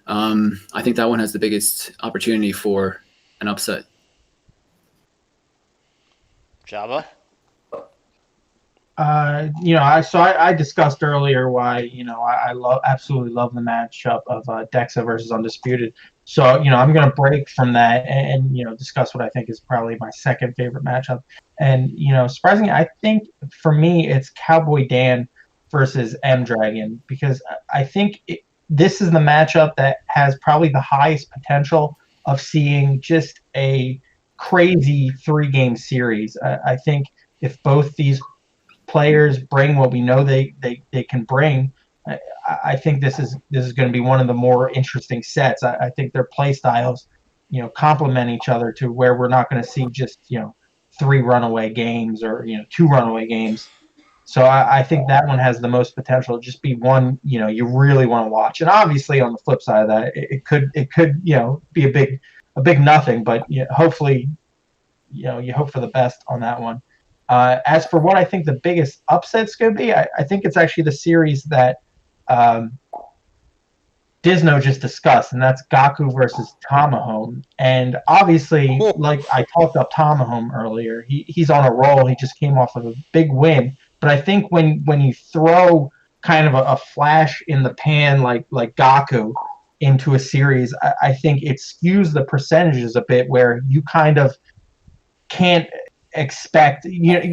I think that one has the biggest opportunity for an upset. Jabba? I discussed earlier why, I absolutely love the matchup of Dexa versus Undisputed. So, I'm going to break from that and discuss what I think is probably my second favorite matchup. And, surprisingly, I think for me, it's Cowboy Dan versus M Dragon, because I think this is the matchup that has probably the highest potential of seeing just a crazy 3-game series. I think if both these players bring what we know they can bring, I think this is going to be one of the more interesting sets. I think their play styles, complement each other to where we're not going to see just 3 runaway games or 2 runaway games. So I think that one has the most potential to just be one, you really want to watch. And obviously on the flip side of that, it could be a big nothing, but hopefully, you hope for the best on that one. As for what I think the biggest upset's going to be, I think it's actually the series that Dizno just discussed, and that's Gaku versus Tama. And obviously, like I talked up Tama earlier, he's on a roll. He just came off of a big win. But I think when you throw kind of a flash in the pan like Gaku into a series, I think it skews the percentages a bit where you kind of can't expect, you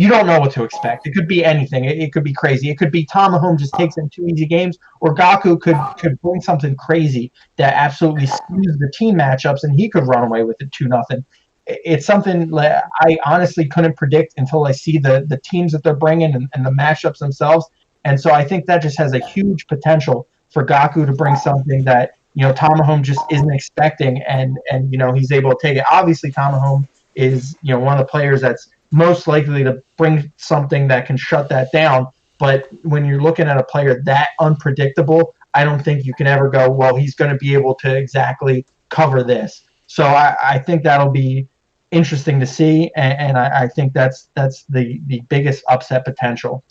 don't know what to expect. It could be anything. It could be crazy. It could be Tama just takes in 2 easy games, or Gaku could bring something crazy that absolutely skews the team matchups, and he could run away with it 2-0. It's something I honestly couldn't predict until I see the teams that they're bringing and the matchups themselves. And so I think that just has a huge potential for Gaku to bring something that Tama just isn't expecting, and he's able to take it. Obviously, Tama is one of the players that's most likely to bring something that can shut that down. But when you're looking at a player that unpredictable, I don't think you can ever go, well, he's going to be able to exactly cover this. So I think that'll be interesting to see, and I think that's the biggest upset potential.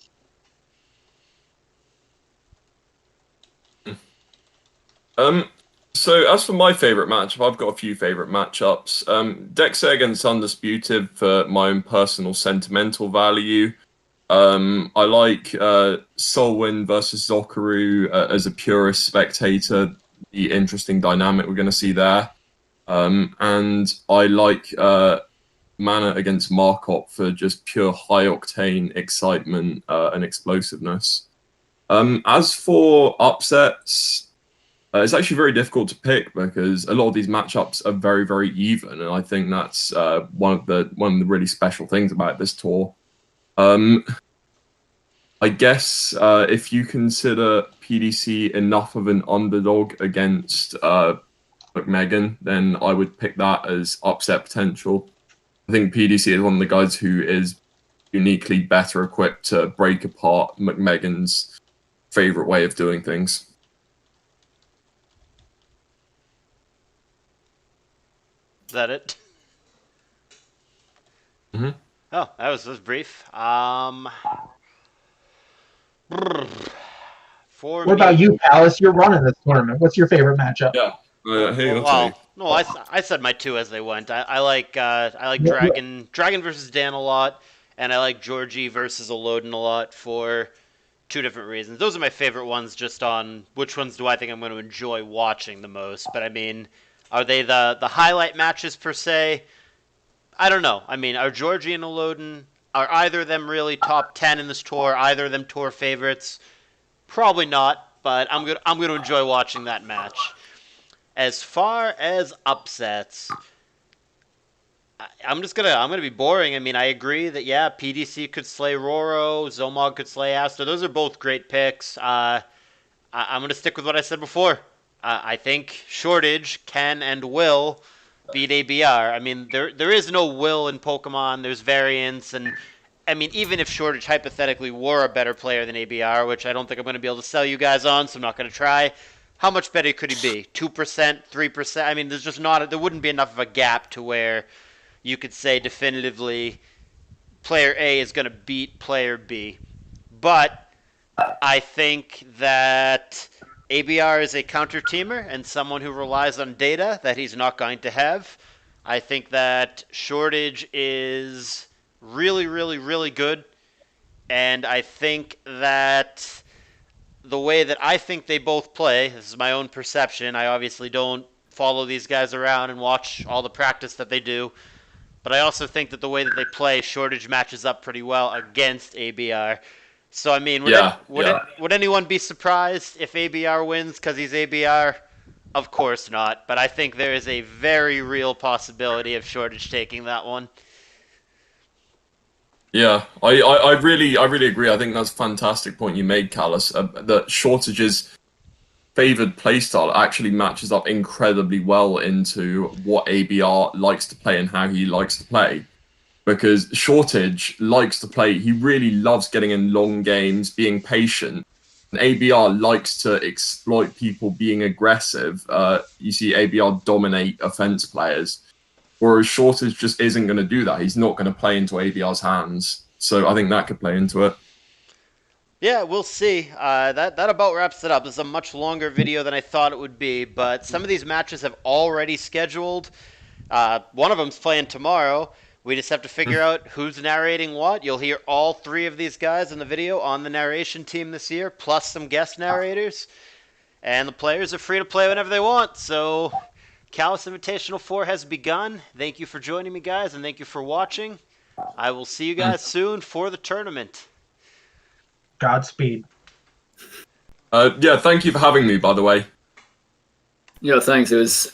So as for my favorite matchup, I've got a few favorite matchups. Dexa against Undisputed for my own personal sentimental value. I like Solwyn versus Socceroo as a purist spectator, the interesting dynamic we're going to see there. And I like Mana against Markop for just pure high-octane excitement and explosiveness. As for upsets, it's actually very difficult to pick because a lot of these matchups are very, very even, and I think that's one of the really special things about this tour. I guess if you consider PDC enough of an underdog against McMegan, then I would pick that as upset potential. I think PDC is one of the guys who is uniquely better equipped to break apart McMegan's favorite way of doing things. Is that it? Mm-hmm. Oh, that was brief. For What about you, Palace? You're running this tournament. What's your favorite matchup? Yeah. Hey, well, no, I said my two as they went. I like Dragon versus Dan a lot, and I like Georgie versus Alldon a lot for two different reasons. Those are my favorite ones, just on which ones do I think I'm going to enjoy watching the most. But I mean, are they the highlight matches per se? I don't know. I mean, are Georgie and Alldon, are either of them really top 10 in this tour? Either of them tour favorites? Probably not, but I'm going to enjoy watching that match. As far as upsets, I'm gonna be boring. I mean, I agree that PDC could slay Roro, Zomog could slay Asta. Those are both great picks. I'm gonna stick with what I said before. I think Shortage can and will beat ABR. I mean, there is no will in Pokemon. There's variants, and I mean, even if Shortage hypothetically were a better player than ABR, which I don't think I'm going to be able to sell you guys on, so I'm not going to try. How much better could he be? 2%, 3%? I mean, there wouldn't be enough of a gap to where you could say definitively player A is going to beat player B. But I think that ABR is a counter-teamer and someone who relies on data that he's not going to have. I think that Shortage is really, really, really good. And I think that the way that I think they both play, this is my own perception. I obviously don't follow these guys around and watch all the practice that they do. But I also think that the way that they play, Shortage matches up pretty well against ABR. So, I mean, would anyone be surprised if ABR wins because he's ABR? Of course not. But I think there is a very real possibility of Shortage taking that one. Yeah, I really agree. I think that's a fantastic point you made, Callous. That Shortage's favored playstyle actually matches up incredibly well into what ABR likes to play and how he likes to play. because Shortage likes to play. He really loves getting in long games, being patient. And ABR likes to exploit people being aggressive. You see ABR dominate offense players, whereas Shortage just isn't going to do that. He's not going to play into ABR's hands. So I think that could play into it. Yeah, we'll see. That about wraps it up. This is a much longer video than I thought it would be, but some of these matches have already scheduled. One of them's playing tomorrow. We just have to figure out who's narrating what. You'll hear all three of these guys in the video on the narration team this year, plus some guest narrators. And the players are free to play whenever they want. So, CALLOUS Invitational 4 has begun. Thank you for joining me, guys, and thank you for watching. I will see you guys soon for the tournament. Godspeed. Yeah, thank you for having me, by the way. Yeah, thanks. It was